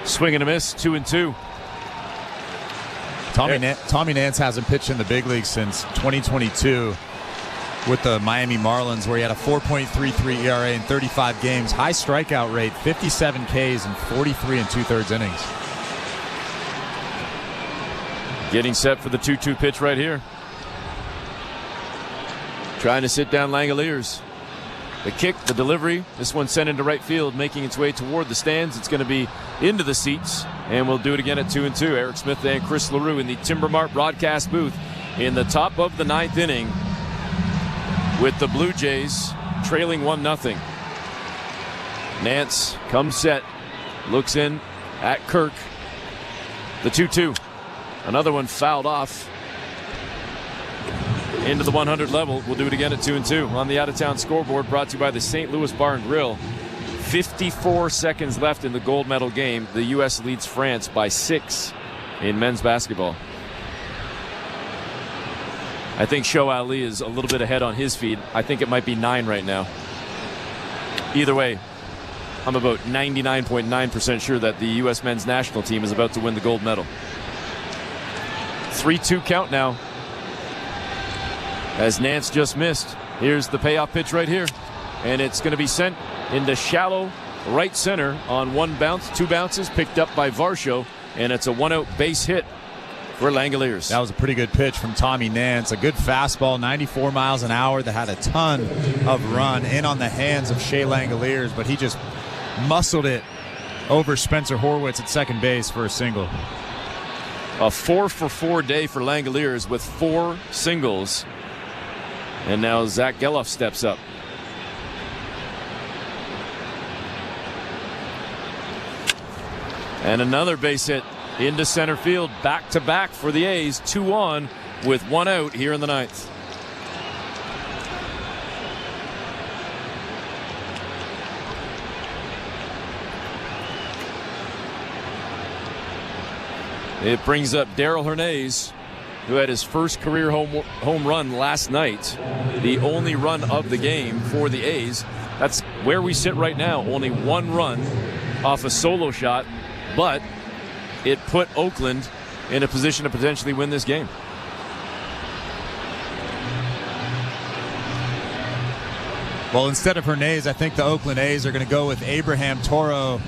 Speaker 13: Swing and a miss, 2-2.
Speaker 21: Tommy Nance hasn't pitched in the big leagues since 2022 with the Miami Marlins, where he had a 4.33 ERA in 35 games. High strikeout rate, 57 Ks in 43 2/3 innings.
Speaker 13: Getting set for the 2-2 pitch right here. Trying to sit down Langoliers. The kick, the delivery. This one sent into right field, making its way toward the stands. It's going to be into the seats, and we'll do it again at 2-2. Eric Smith and Chris LaRue in the Timber Mart broadcast booth in the top of the 9th inning, with the Blue Jays trailing 1-0. Nance comes set, looks in at Kirk. The 2-2. Another one fouled off into the 100 level. We'll do it again at 2-2 on the out-of-town scoreboard, brought to you by the St. Louis Bar and Grill. 54 seconds left in the gold medal game. The U.S. leads France by 6 in men's basketball. I think Show Ali is a little bit ahead on his feed. I think it might be 9 right now. Either way, I'm about 99.9% sure that the U.S. men's national team is about to win the gold medal. 3-2 count now, as Nance just missed. Here's the payoff pitch right here, and it's going to be sent into shallow right center on one bounce. 2 bounces picked up by Varsho, and it's a 1-out base hit for Langoliers.
Speaker 21: That was a pretty good pitch from Tommy Nance. A good fastball, 94 miles an hour, that had a ton of run in on the hands of Shea Langoliers, but he just muscled it over Spencer Horwitz at second base for a single.
Speaker 13: A 4-for-4 day for Langoliers with 4 singles. And now Zach Geloff steps up. And another base hit into center field, back-to-back for the A's, 2 on with 1 out here in the 9th. It brings up Darrell Hernandez, who had his first career home run last night, the only run of the game for the A's. That's where we sit right now, only 1 run off a solo shot, but it put Oakland in a position to potentially win this game.
Speaker 21: Well, instead of Hernandez, I think the Oakland A's are going to go with Abraham Toro,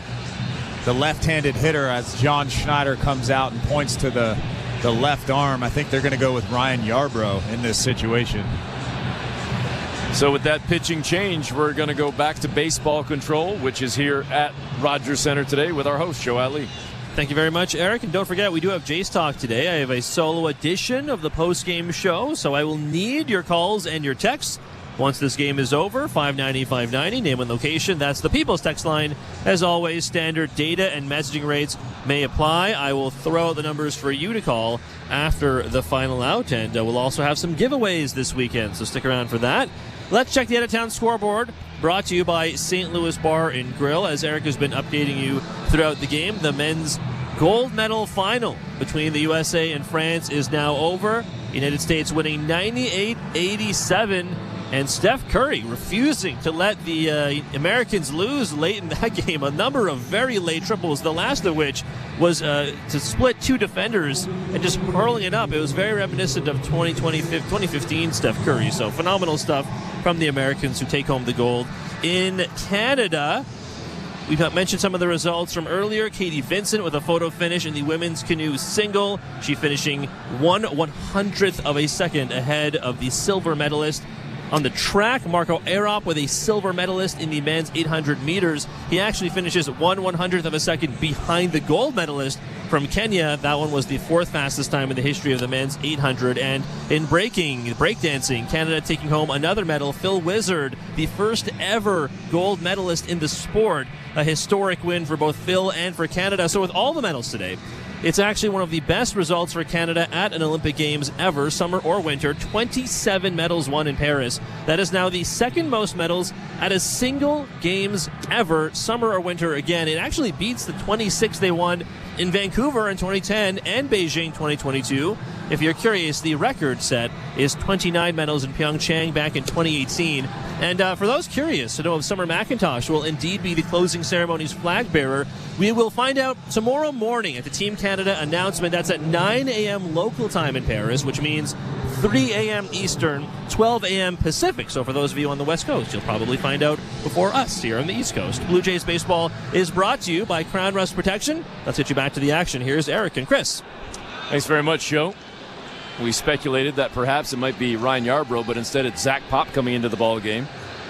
Speaker 21: the left-handed hitter, as John Schneider comes out and points to the left arm. I think they're going to go with Ryan Yarbrough in this situation.
Speaker 13: So with that pitching change, we're going to go back to baseball control, which is here at Rogers Center today with our host, Joe Ali.
Speaker 3: Thank you very much, Eric. And don't forget, we do have Jays Talk today. I have a solo edition of the post-game show, so I will need your calls and your texts. Once this game is over, 590-590, name and location. That's the People's Text line. As always, standard data and messaging rates may apply. I will throw out the numbers for you to call after the final out, and we'll also have some giveaways this weekend, so stick around for that. Let's check the out-of-town scoreboard, brought to you by St. Louis Bar and Grill. As Eric has been updating you throughout the game, the men's gold medal final between the USA and France is now over. United States winning 98-87. And Steph Curry refusing to let the Americans lose late in that game. A number of very late triples, the last of which was to split 2 defenders and just hurling it up. It was very reminiscent of 2015 Steph Curry. So phenomenal stuff from the Americans, who take home the gold. In Canada, we've mentioned some of the results from earlier. Katie Vincent with a photo finish in the women's canoe single. She finishing 1/100th of a second ahead of the silver medalist. On the track, Marco Arop with a silver medalist in the men's 800 meters. He actually finishes 1/100th of a second behind the gold medalist from Kenya. That one was the 4th fastest time in the history of the men's 800. And in breakdancing, Canada taking home another medal. Phil Wizard, the first ever gold medalist in the sport. A historic win for both Phil and for Canada. So with all the medals today, It's actually one of the best results for Canada at an Olympic Games ever, summer or winter. 27 medals won in Paris. That is now the second most medals at a single Games ever, summer or winter. Again, it actually beats the 26 they won in Vancouver in 2010 and Beijing 2022. If you're curious, the record set is 29 medals in Pyeongchang back in 2018. And for those curious to know if Summer McIntosh will indeed be the closing ceremony's flag bearer, we will find out tomorrow morning at the Team Canada announcement. That's at 9 a.m. local time in Paris, which means 3 a.m. Eastern, 12 a.m. Pacific. So for those of you on the West Coast, you'll probably find out before us here on the East Coast. Blue Jays Baseball is brought to you by Crown Rust Protection. Let's get you back to the action. Here's Eric and Chris.
Speaker 13: Thanks very much, Joe. We speculated that perhaps it might be Ryan Yarbrough, but instead it's Zach Pop coming into the ball game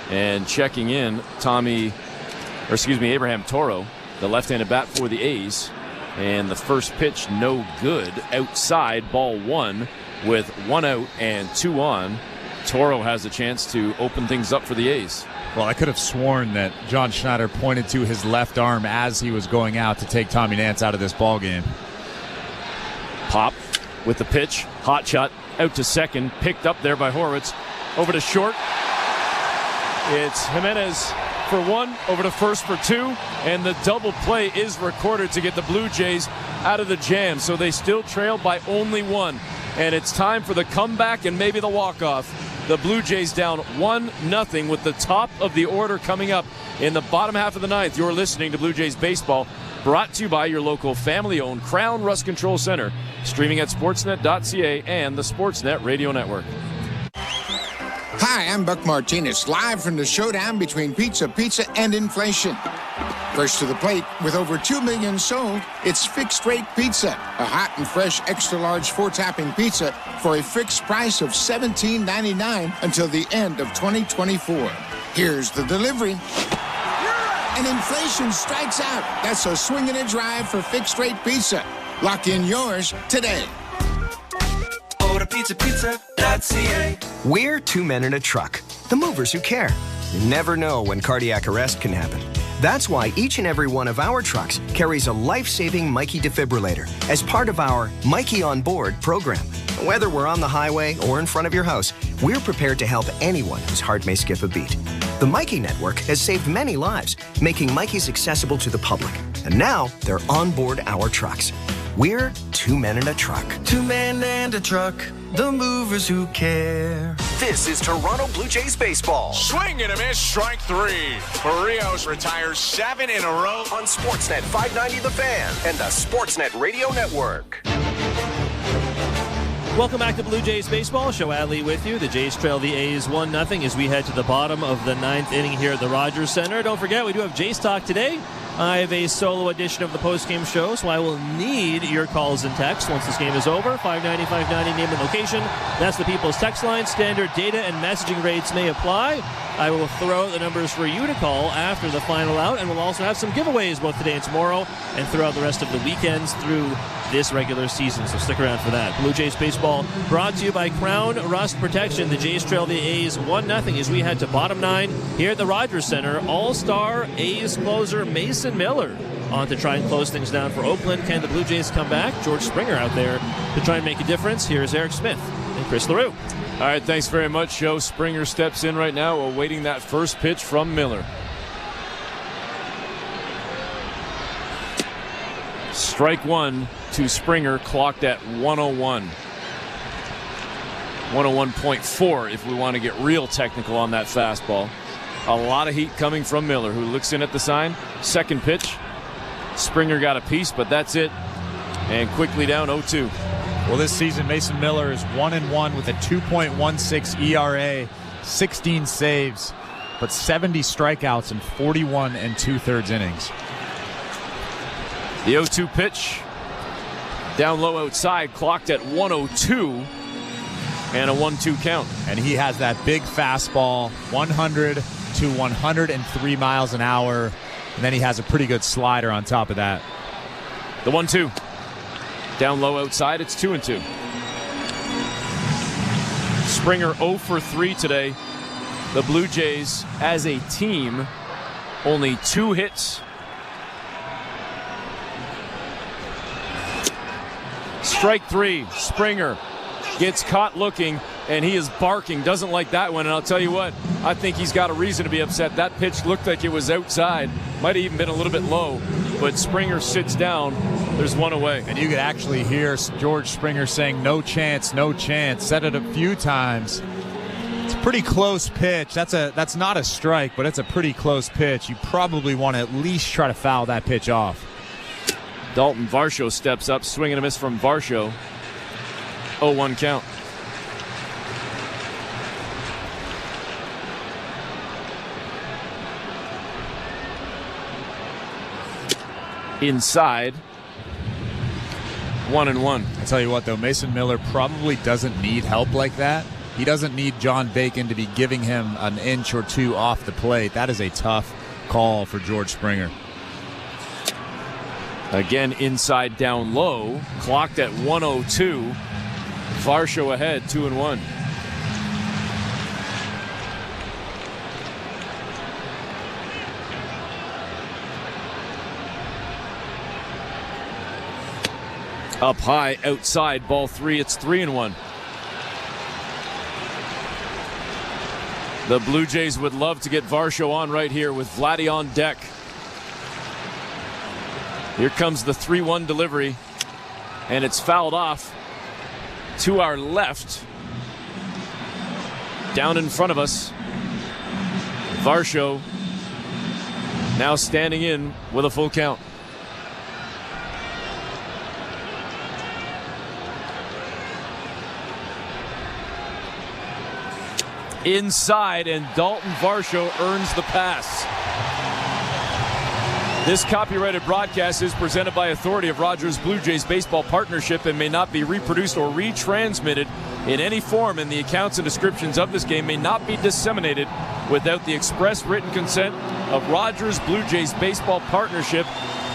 Speaker 13: and checking in Abraham Toro, the left-handed bat for the A's. And the first pitch, no good. Outside, ball one with 1 out and 2 on. Toro has a chance to open things up for the A's.
Speaker 21: Well, I could have sworn that John Schneider pointed to his left arm as he was going out to take Tommy Nance out of this ball game.
Speaker 13: Pop with the pitch, hot shot out to second, picked up there by Horwitz. Over to short. It's Jimenez for 1, over to first for 2, and the double play is recorded to get the Blue Jays out of the jam. So they still trail by only 1, and it's time for the comeback and maybe the walk-off. The Blue Jays down 1-0 with the top of the order coming up in the bottom half of the 9th. You're listening to Blue Jays Baseball, brought to you by your local family-owned Crown Rust Control Center, streaming at sportsnet.ca and the Sportsnet Radio Network.
Speaker 4: Hi, I'm Buck Martinez, live from the showdown between pizza and inflation. First to the plate, with over 2 million sold, it's Fixed Rate Pizza, a hot and fresh extra-large 4-topping pizza for a fixed price of $17.99 until the end of 2024. Here's the delivery. And inflation strikes out. That's a swing and a drive for Fixed Rate Pizza. Lock in yours today.
Speaker 7: Order pizza.ca.
Speaker 14: We're 2 men in a truck, the movers who care. You never know when cardiac arrest can happen. That's why each and every one of our trucks carries a life-saving Mikey defibrillator as part of our Mikey on Board program. Whether we're on the highway or in front of your house, we're prepared to help anyone whose heart may skip a beat. The Mikey Network has saved many lives, making Mikeys accessible to the public. And now they're on board our trucks. We're 2 men in a truck.
Speaker 7: 2 men and a truck, the movers who care.
Speaker 22: This is Toronto Blue Jays baseball.
Speaker 19: Swing and a miss, strike 3. Barrios retires 7 in a row
Speaker 22: On Sportsnet 590 The Fan and the Sportsnet Radio Network.
Speaker 3: Welcome back to Blue Jays Baseball. Show Adley with you. The Jays trail the A's 1-0 as we head to the bottom of the 9th inning here at the Rogers Center. Don't forget, we do have Jays Talk today. I have a solo edition of the postgame show, so I will need your calls and texts once this game is over. 590-590, name and location. That's the People's Text Line. Standard data and messaging rates may apply. I will throw the numbers for you to call after the final out, and we'll also have some giveaways both today and tomorrow and throughout the rest of the weekends through this regular season, so stick around for that. Blue Jays Baseball brought to you by Crown Rust Protection. The Jays trail the A's 1-0 as we head to bottom 9 here at the Rogers Center. All-star A's closer Mason Miller on to try and close things down for Oakland. Can the Blue Jays come back? George Springer out there to try and make a difference. Here's Eric Smith and Chris LaRue.
Speaker 13: All right, thanks very much, Joe. Springer steps in right now, awaiting that first pitch from Miller. Strike 1 to Springer, clocked at 101. 101.4 if we want to get real technical on that fastball. A lot of heat coming from Miller, who looks in at the sign. Second pitch. Springer got a piece, but that's it. And quickly down 0-2.
Speaker 21: Well, this season, Mason Miller is 1-1 with a 2.16 ERA, 16 saves, but 70 strikeouts in 41 2/3 innings.
Speaker 13: The 0-2 pitch, down low outside, clocked at 102, and a 1-2 count.
Speaker 21: And he has that big fastball, 100 to 103 miles an hour, and then he has a pretty good slider on top of that.
Speaker 13: The 1-2. Down low outside, it's 2-2. Springer 0 for 3 today. The Blue Jays, as a team, only 2 hits. Strike 3. Springer gets caught looking, and he is barking. Doesn't like that one, and I'll tell you what, I think he's got a reason to be upset. That pitch looked like it was outside. Might have even been a little bit low, but Springer sits down. There's one away.
Speaker 21: And you could actually hear George Springer saying, no chance, no chance. Said it a few times. It's a pretty close pitch. That's not a strike, but it's a pretty close pitch. You probably want to at least try to foul that pitch off.
Speaker 13: Dalton Varsho steps up, swing and a miss from Varsho. 0-1 count. Inside. 1-1.
Speaker 21: I tell you what, though, Mason Miller probably doesn't need help like that. He doesn't need John Bacon to be giving him an inch or two off the plate. That is a tough call for George Springer.
Speaker 13: Again, inside down low. Clocked at 1:02. Varsho ahead, 2-1. Up high, outside, ball 3. It's 3-1. The Blue Jays would love to get Varsho on right here with Vladdy on deck. Here comes the 3-1 delivery, and it's fouled off to our left. Down in front of us, Varsho now standing in with a full count. Inside, and Dalton Varsho earns the pass. This copyrighted broadcast is presented by authority of Rogers Blue Jays Baseball Partnership and may not be reproduced or retransmitted in any form, and the accounts and descriptions of this game may not be disseminated without the express written consent of Rogers Blue Jays Baseball Partnership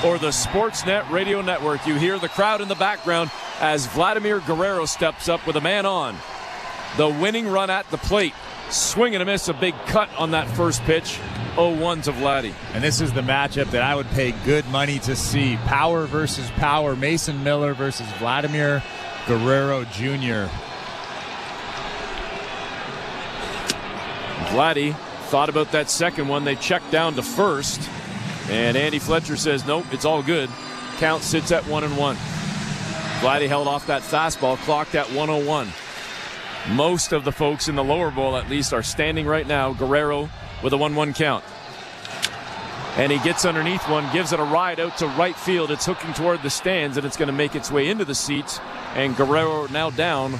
Speaker 13: or the Sportsnet Radio Network. You hear the crowd in the background as Vladimir Guerrero steps up with a man on. The winning run at the plate. Swing and a miss, a big cut on that first pitch. 0-1 to Vladdy.
Speaker 21: And this is the matchup that I would pay good money to see. Power versus power. Mason Miller versus Vladimir Guerrero Jr.
Speaker 13: Vladdy thought about that second one. They checked down to first. And Andy Fletcher says, nope, it's all good. Count sits at 1-1. Vladdy held off that fastball, clocked at 101. Most of the folks in the lower bowl, at least, are standing right now. Guerrero with a 1-1 count. And he gets underneath one, gives it a ride out to right field. It's hooking toward the stands, and it's going to make its way into the seats. And Guerrero now down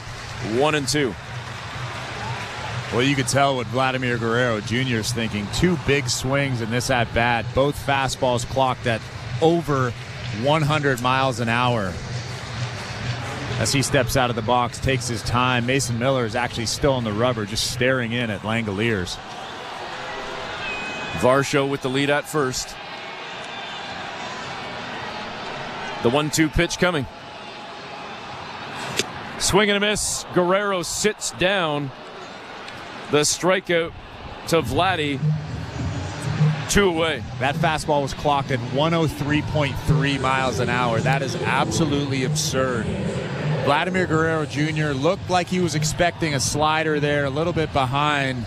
Speaker 13: 1-2.
Speaker 21: Well, you could tell what Vladimir Guerrero Jr. is thinking. Two big swings in this at-bat. Both fastballs clocked at over 100 miles an hour. As he steps out of the box, takes his time. Mason Miller is actually still on the rubber, just staring in at Langoliers.
Speaker 13: Varsho with the lead at first. The 1-2 pitch coming. Swing and a miss. Guerrero sits down. The strikeout to Vladdy. 2 away.
Speaker 21: That fastball was clocked at 103.3 miles an hour. That is absolutely absurd. Vladimir Guerrero Jr. looked like he was expecting a slider there, a little bit behind.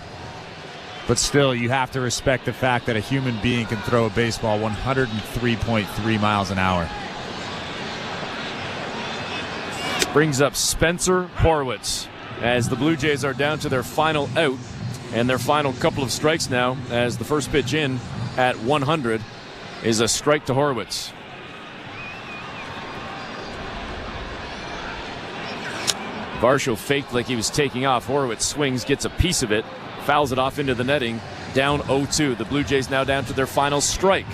Speaker 21: But still, you have to respect the fact that a human being can throw a baseball 103.3 miles an hour.
Speaker 13: Brings up Spencer Horwitz as the Blue Jays are down to their final out and their final couple of strikes now, as the first pitch in at 100 is a strike to Horwitz. Varsho faked like he was taking off. Horwitz swings, gets a piece of it, fouls it off into the netting, down 0-2. The Blue Jays now down to their final strike.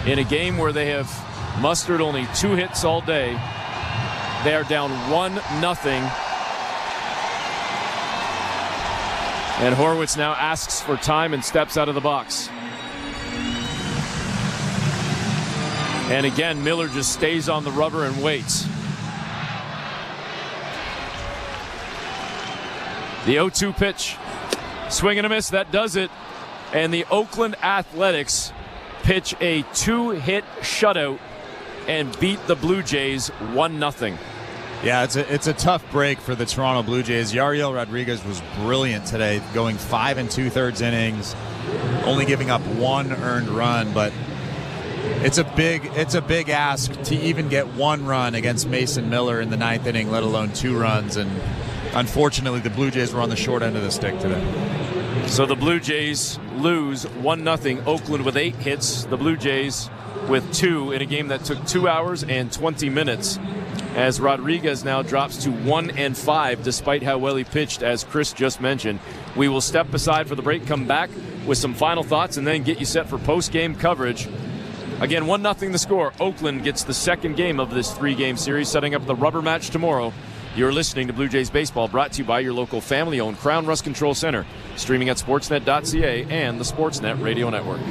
Speaker 13: In a game where they have mustered only 2 hits all day, they are down 1-0. And Horwitz now asks for time and steps out of the box. And again, Miller just stays on the rubber and waits. The 0-2 pitch. Swing and a miss. That does it. And the Oakland Athletics pitch a 2-hit shutout and beat the Blue Jays 1-0.
Speaker 21: Yeah, it's a tough break for the Toronto Blue Jays. Yariel Rodriguez was brilliant today, going 5 2/3 innings, only giving up 1 earned run, but it's a big ask to even get 1 run against Mason Miller in the 9th inning, let alone 2 runs, and unfortunately the Blue Jays were on the short end of the stick today.
Speaker 13: So the Blue Jays lose 1-0. Oakland with 8 hits. The Blue Jays with 2 in a game that took 2 hours and 20 minutes. As Rodriguez now drops to 1-5, despite how well he pitched, as Chris just mentioned. We will step aside for the break, come back with some final thoughts, and then get you set for post-game coverage. Again, 1-0 the score. Oakland gets the second game of this 3-game series, setting up the rubber match tomorrow. You're listening to Blue Jays Baseball, brought to you by your local family-owned Crown Rust Control Center, streaming at sportsnet.ca and the Sportsnet Radio Network.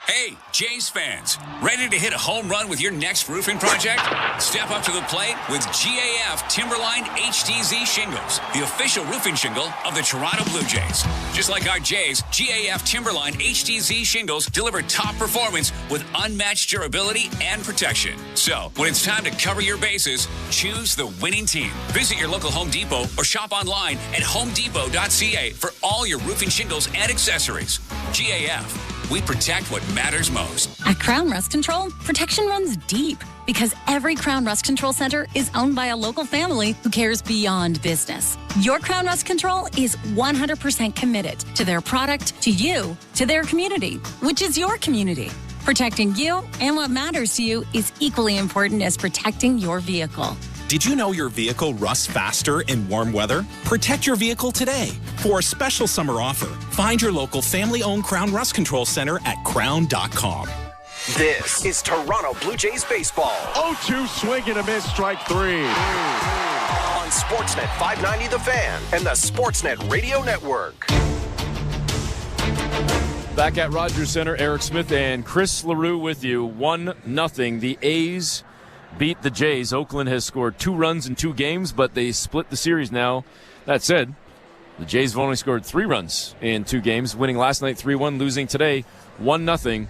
Speaker 1: Hey, Jays fans, ready to hit a home run with your next roofing project? Step up to the plate with GAF Timberline HDZ shingles, the official roofing shingle of the Toronto Blue Jays. Just like our Jays, GAF Timberline HDZ shingles deliver top performance with unmatched durability and protection. So, when it's time to cover your bases, choose the winning team. Visit your local Home Depot or shop online at homedepot.ca for all your roofing shingles and accessories. GAF. We protect what matters most.
Speaker 5: At Crown Rust Control, protection runs deep because every Crown Rust Control Center is owned by a local family who cares beyond business. Your Crown Rust Control is 100% committed to their product, to you, to their community, which is your community. Protecting you and what matters to you is equally important as protecting your vehicle.
Speaker 8: Did you know your vehicle rusts faster in warm weather? Protect your vehicle today. For a special summer offer, find your local family-owned Crown Rust Control Center at crown.com.
Speaker 22: This is Toronto Blue Jays baseball.
Speaker 16: 0-2 swing and a miss, strike 3.
Speaker 22: On Sportsnet 590 The Fan and the Sportsnet Radio Network.
Speaker 13: Back at Rogers Center, Eric Smith and Chris LaRue with you. 1-0. The A's beat the Jays. Oakland has scored 2 runs in 2 games, but they split the series now. That said, the Jays have only scored 3 runs in 2 games, winning last night 3-1, losing today 1-0.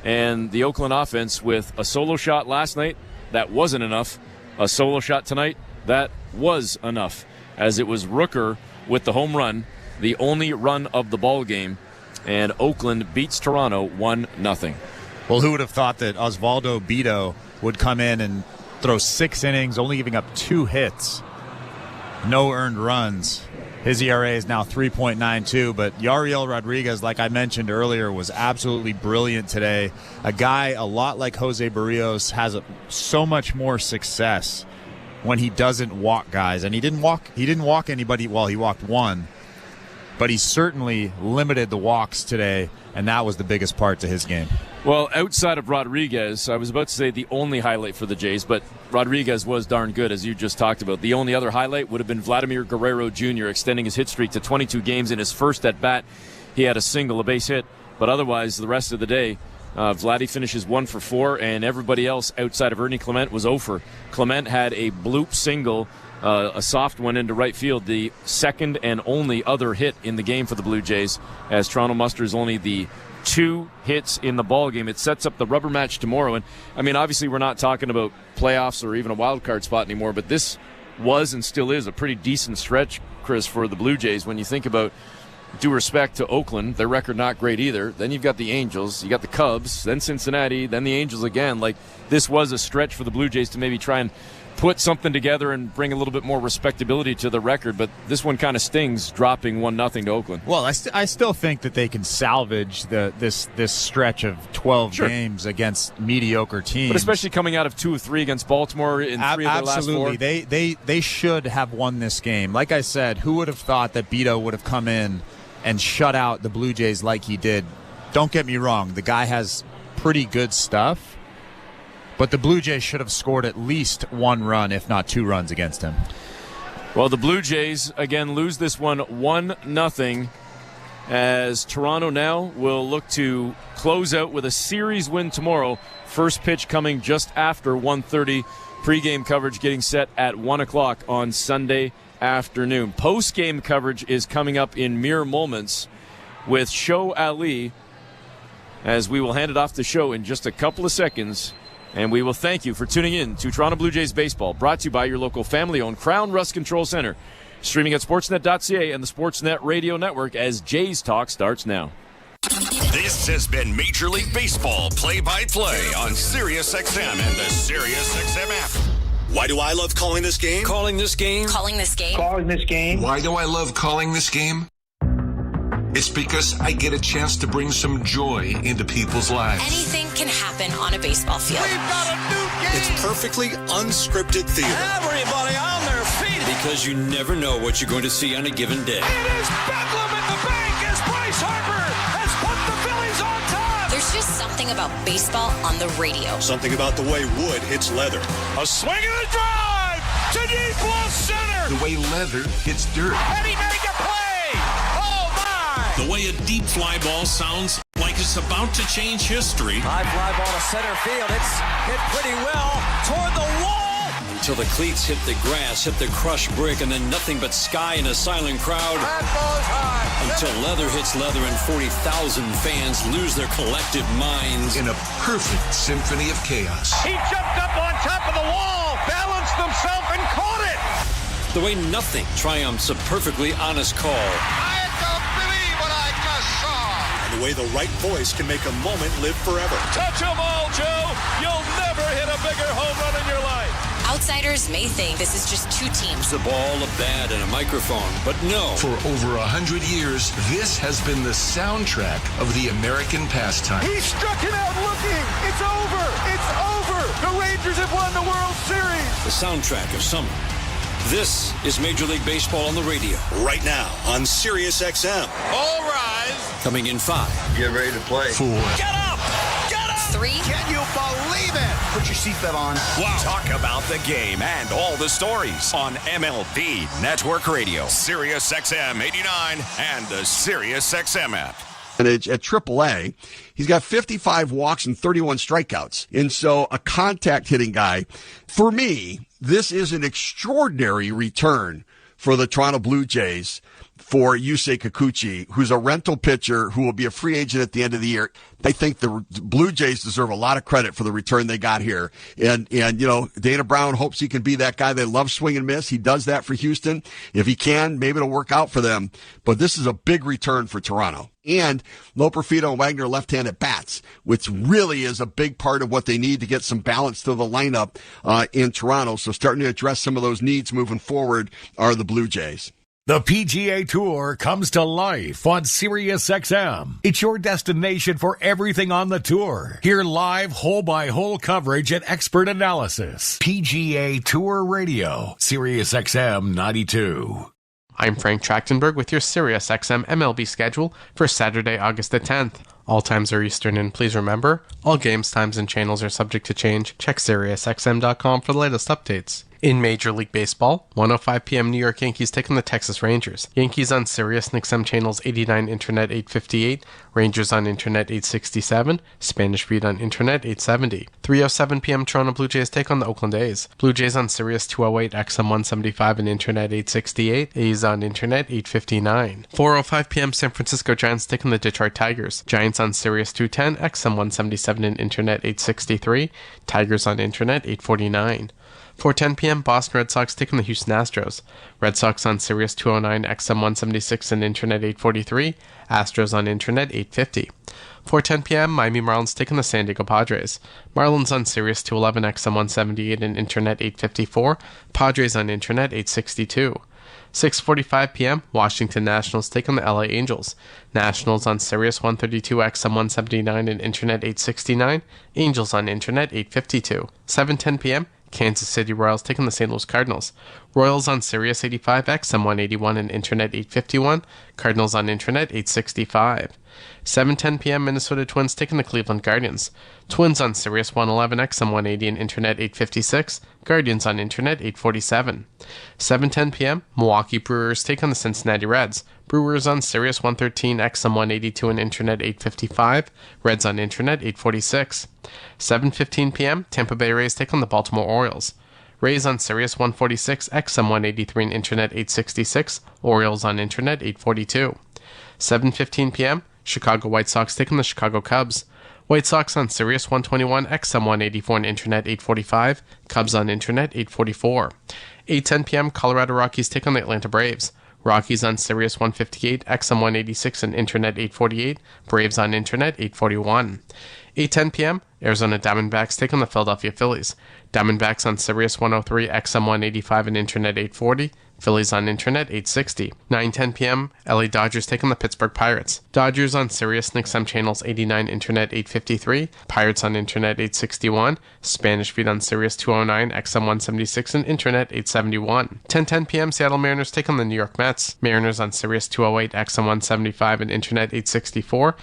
Speaker 13: And the Oakland offense with a solo shot last night, that wasn't enough. A solo shot tonight, that was enough, as it was Rooker with the home run, the only run of the ball game, and Oakland beats Toronto 1-0.
Speaker 21: Well, who would have thought that Osvaldo Bido would come in and throw 6 innings, only giving up 2 hits, no earned runs. His ERA is now 3.92, but Yariel Rodriguez, like I mentioned earlier, was absolutely brilliant today. A guy a lot like Jose Barrios has so much more success when he doesn't walk guys, and he didn't walk anybody. Well, he walked 1, but he certainly limited the walks today, and that was the biggest part to his game.
Speaker 13: Well, outside of Rodriguez, I was about to say the only highlight for the Jays, but Rodriguez was darn good, as you just talked about. The only other highlight would have been Vladimir Guerrero Jr. extending his hit streak to 22 games. In his first at-bat, he had a single, a base hit, but otherwise, the rest of the day, Vladdy finishes 1 for 4, and everybody else outside of Ernie Clement was 0 for. Clement had a bloop single, a soft one into right field, the second and only other hit in the game for the Blue Jays, as Toronto musters only the 2 hits in the ball game. It sets up the rubber match tomorrow. And I mean, obviously we're not talking about playoffs or even a wild card spot anymore, but this was and still is a pretty decent stretch, Chris, for the Blue Jays. When you think about, due respect to Oakland, their record not great either. Then you've got the Angels, you got the Cubs, then Cincinnati, then the Angels again. Like, this was a stretch for the Blue Jays to maybe try and put something together and bring a little bit more respectability to the record, but this one kind of stings, dropping 1-0 to Oakland.
Speaker 21: Well, I still think that they can salvage this stretch of 12 games against mediocre teams.
Speaker 13: But especially coming out of 2 of 3 against Baltimore in 3 of their last 4.
Speaker 21: Absolutely. They should have won this game. Like I said, who would have thought that Bido would have come in and shut out the Blue Jays like he did? Don't get me wrong. The guy has pretty good stuff, but the Blue Jays should have scored at least 1 run, if not 2 runs against him.
Speaker 13: Well, the Blue Jays, again, lose this one 1-0, as Toronto now will look to close out with a series win tomorrow. First pitch coming just after 1:30. Pre-game coverage getting set at 1 o'clock on Sunday afternoon. Post-game coverage is coming up in mere moments with Show Ali, as we will hand it off to Show in just a couple of seconds And we will thank you for tuning in to Toronto Blue Jays Baseball, brought to you by your local family-owned Crown Rust Control Center. Streaming at sportsnet.ca and the Sportsnet Radio Network as Jays Talk starts now.
Speaker 17: This has been Major League Baseball play-by-play on SiriusXM and the SiriusXM app.
Speaker 18: Why do I love calling this game?
Speaker 17: Calling this game?
Speaker 5: Calling this game?
Speaker 18: Calling this game.
Speaker 20: Why do I love calling this game? It's because I get a chance to bring some joy into people's lives.
Speaker 5: Anything can happen on a baseball field.
Speaker 18: We've got a new game. It's perfectly unscripted theater.
Speaker 1: Everybody on their feet. Because you never know what you're going to see on a given day.
Speaker 16: It is bedlam at the bank as Bryce Harper has put the Phillies on top.
Speaker 5: There's just something about baseball on the radio.
Speaker 18: Something about the way wood hits leather.
Speaker 16: A swing and a drive to deep left center.
Speaker 20: The way leather hits dirt.
Speaker 16: And he made the play. Oh, my.
Speaker 17: The way a deep fly ball sounds like it's about to change history.
Speaker 24: High fly ball to center field. It's hit pretty well toward the wall.
Speaker 1: Until the cleats hit the grass, hit the crushed brick, and then nothing but sky and a silent crowd.
Speaker 16: That ball's high.
Speaker 1: Until leather hits leather and 40,000 fans lose their collective minds.
Speaker 20: In a perfect symphony of chaos.
Speaker 16: He jumped up on top of the wall, balanced himself, and caught it.
Speaker 1: The way nothing triumphs a perfectly honest call.
Speaker 16: I don't believe what I just saw.
Speaker 18: And the way the right voice can make a moment live forever.
Speaker 16: Touch 'em all, Joe. You'll never hit a bigger home run in your life.
Speaker 5: Outsiders may think this is just two teams.
Speaker 1: A ball, a bat, and a microphone, but no.
Speaker 20: For over 100 years, this has been the soundtrack of the American pastime.
Speaker 16: He struck it out looking. It's over. It's over. The Rangers have won the World Series.
Speaker 1: The soundtrack of summer. This is Major League Baseball on the radio.
Speaker 18: Right now on SiriusXM.
Speaker 16: All rise.
Speaker 1: Coming in 5.
Speaker 25: Get ready to play.
Speaker 20: 4.
Speaker 16: Get up. Get up.
Speaker 5: 3.
Speaker 18: Can you believe it?
Speaker 25: Put your seatbelt on.
Speaker 17: Wow. Talk about the game and all the stories on MLB Network Radio, SiriusXM 89, and the SiriusXM app.
Speaker 26: And at AAA, he's got 55 walks and 31 strikeouts. And so a contact hitting guy, for me, this is an extraordinary return for the Toronto Blue Jays for Yusei Kikuchi, who's a rental pitcher who will be a free agent at the end of the year. I think the Blue Jays deserve a lot of credit for the return they got here. And you know, Dana Brown hopes he can be that guy. They love swing and miss. He does that for Houston. If he can, maybe it'll work out for them. But this is a big return for Toronto. And Loperfido and Wagner left-handed bats, which really is a big part of what they need to get some balance to the lineup in Toronto. So starting to address some of those needs moving forward are the Blue Jays.
Speaker 27: The PGA Tour comes to life on SiriusXM. It's your destination for everything on the tour. Hear live hole-by-hole coverage and expert analysis. PGA Tour Radio, SiriusXM 92.
Speaker 28: I'm Frank Trachtenberg with your SiriusXM MLB schedule for Saturday, August the 10th. All times are Eastern, and please remember, all games, times, and channels are subject to change. Check SiriusXM.com for the latest updates. In Major League Baseball, 1:05 p.m. New York Yankees taking the Texas Rangers. Yankees on Sirius XM channels 89, Internet 858, Rangers on Internet 867, Spanish Beat on Internet 870. 3:07 p.m. Toronto Blue Jays take on the Oakland A's. Blue Jays on Sirius 208, XM 175, and Internet 868, A's on Internet 859. 4:05 p.m. San Francisco Giants taking the Detroit Tigers. Giants on Sirius 210, XM 177, and Internet 863, Tigers on Internet 849. 4:10 p.m. Boston Red Sox taking the Houston Astros. Red Sox on Sirius 209, XM 176, and Internet 843. Astros on Internet 850. 4:10 p.m. Miami Marlins taking the San Diego Padres. Marlins on Sirius 211, XM 178, and Internet 854. Padres on Internet 862. 6:45 p.m. Washington Nationals taking the LA Angels. Nationals on Sirius 132, XM 179, and Internet 869. Angels on Internet 852. 7:10 p.m. Kansas City Royals taking the St. Louis Cardinals. Royals on Sirius 85, XM 181, and Internet 851. Cardinals on Internet 865. 7:10 p.m. Minnesota Twins taking the Cleveland Guardians. Twins on Sirius 111, XM 180, and Internet 856. Guardians on Internet 847. 7:10 p.m. Milwaukee Brewers take on the Cincinnati Reds. Brewers on Sirius 113, XM 182, and Internet 855. Reds on Internet 846. 7:15 p.m. Tampa Bay Rays take on the Baltimore Orioles. Rays on Sirius 146, XM 183, and Internet 866. Orioles on Internet 842. 7:15 p.m. Chicago White Sox taking the Chicago Cubs. White Sox on Sirius 121, XM 184 and Internet 845. Cubs on Internet 844. 8:10 p.m. Colorado Rockies take on the Atlanta Braves. Rockies on Sirius 158, XM 186 and Internet 848. Braves on Internet 841. 8:10 p.m. Arizona Diamondbacks take on the Philadelphia Phillies. Diamondbacks on Sirius 103, XM 185 and Internet 840. Phillies on Internet 860. 9:10 p.m. LA Dodgers take on the Pittsburgh Pirates. Dodgers on Sirius and XM channels 89, Internet 853. Pirates on Internet 861. Spanish feed on Sirius 209, XM 176 and Internet 871. 10:10 p.m. Seattle Mariners take on the New York Mets. Mariners on Sirius 208, XM 175 and Internet 864.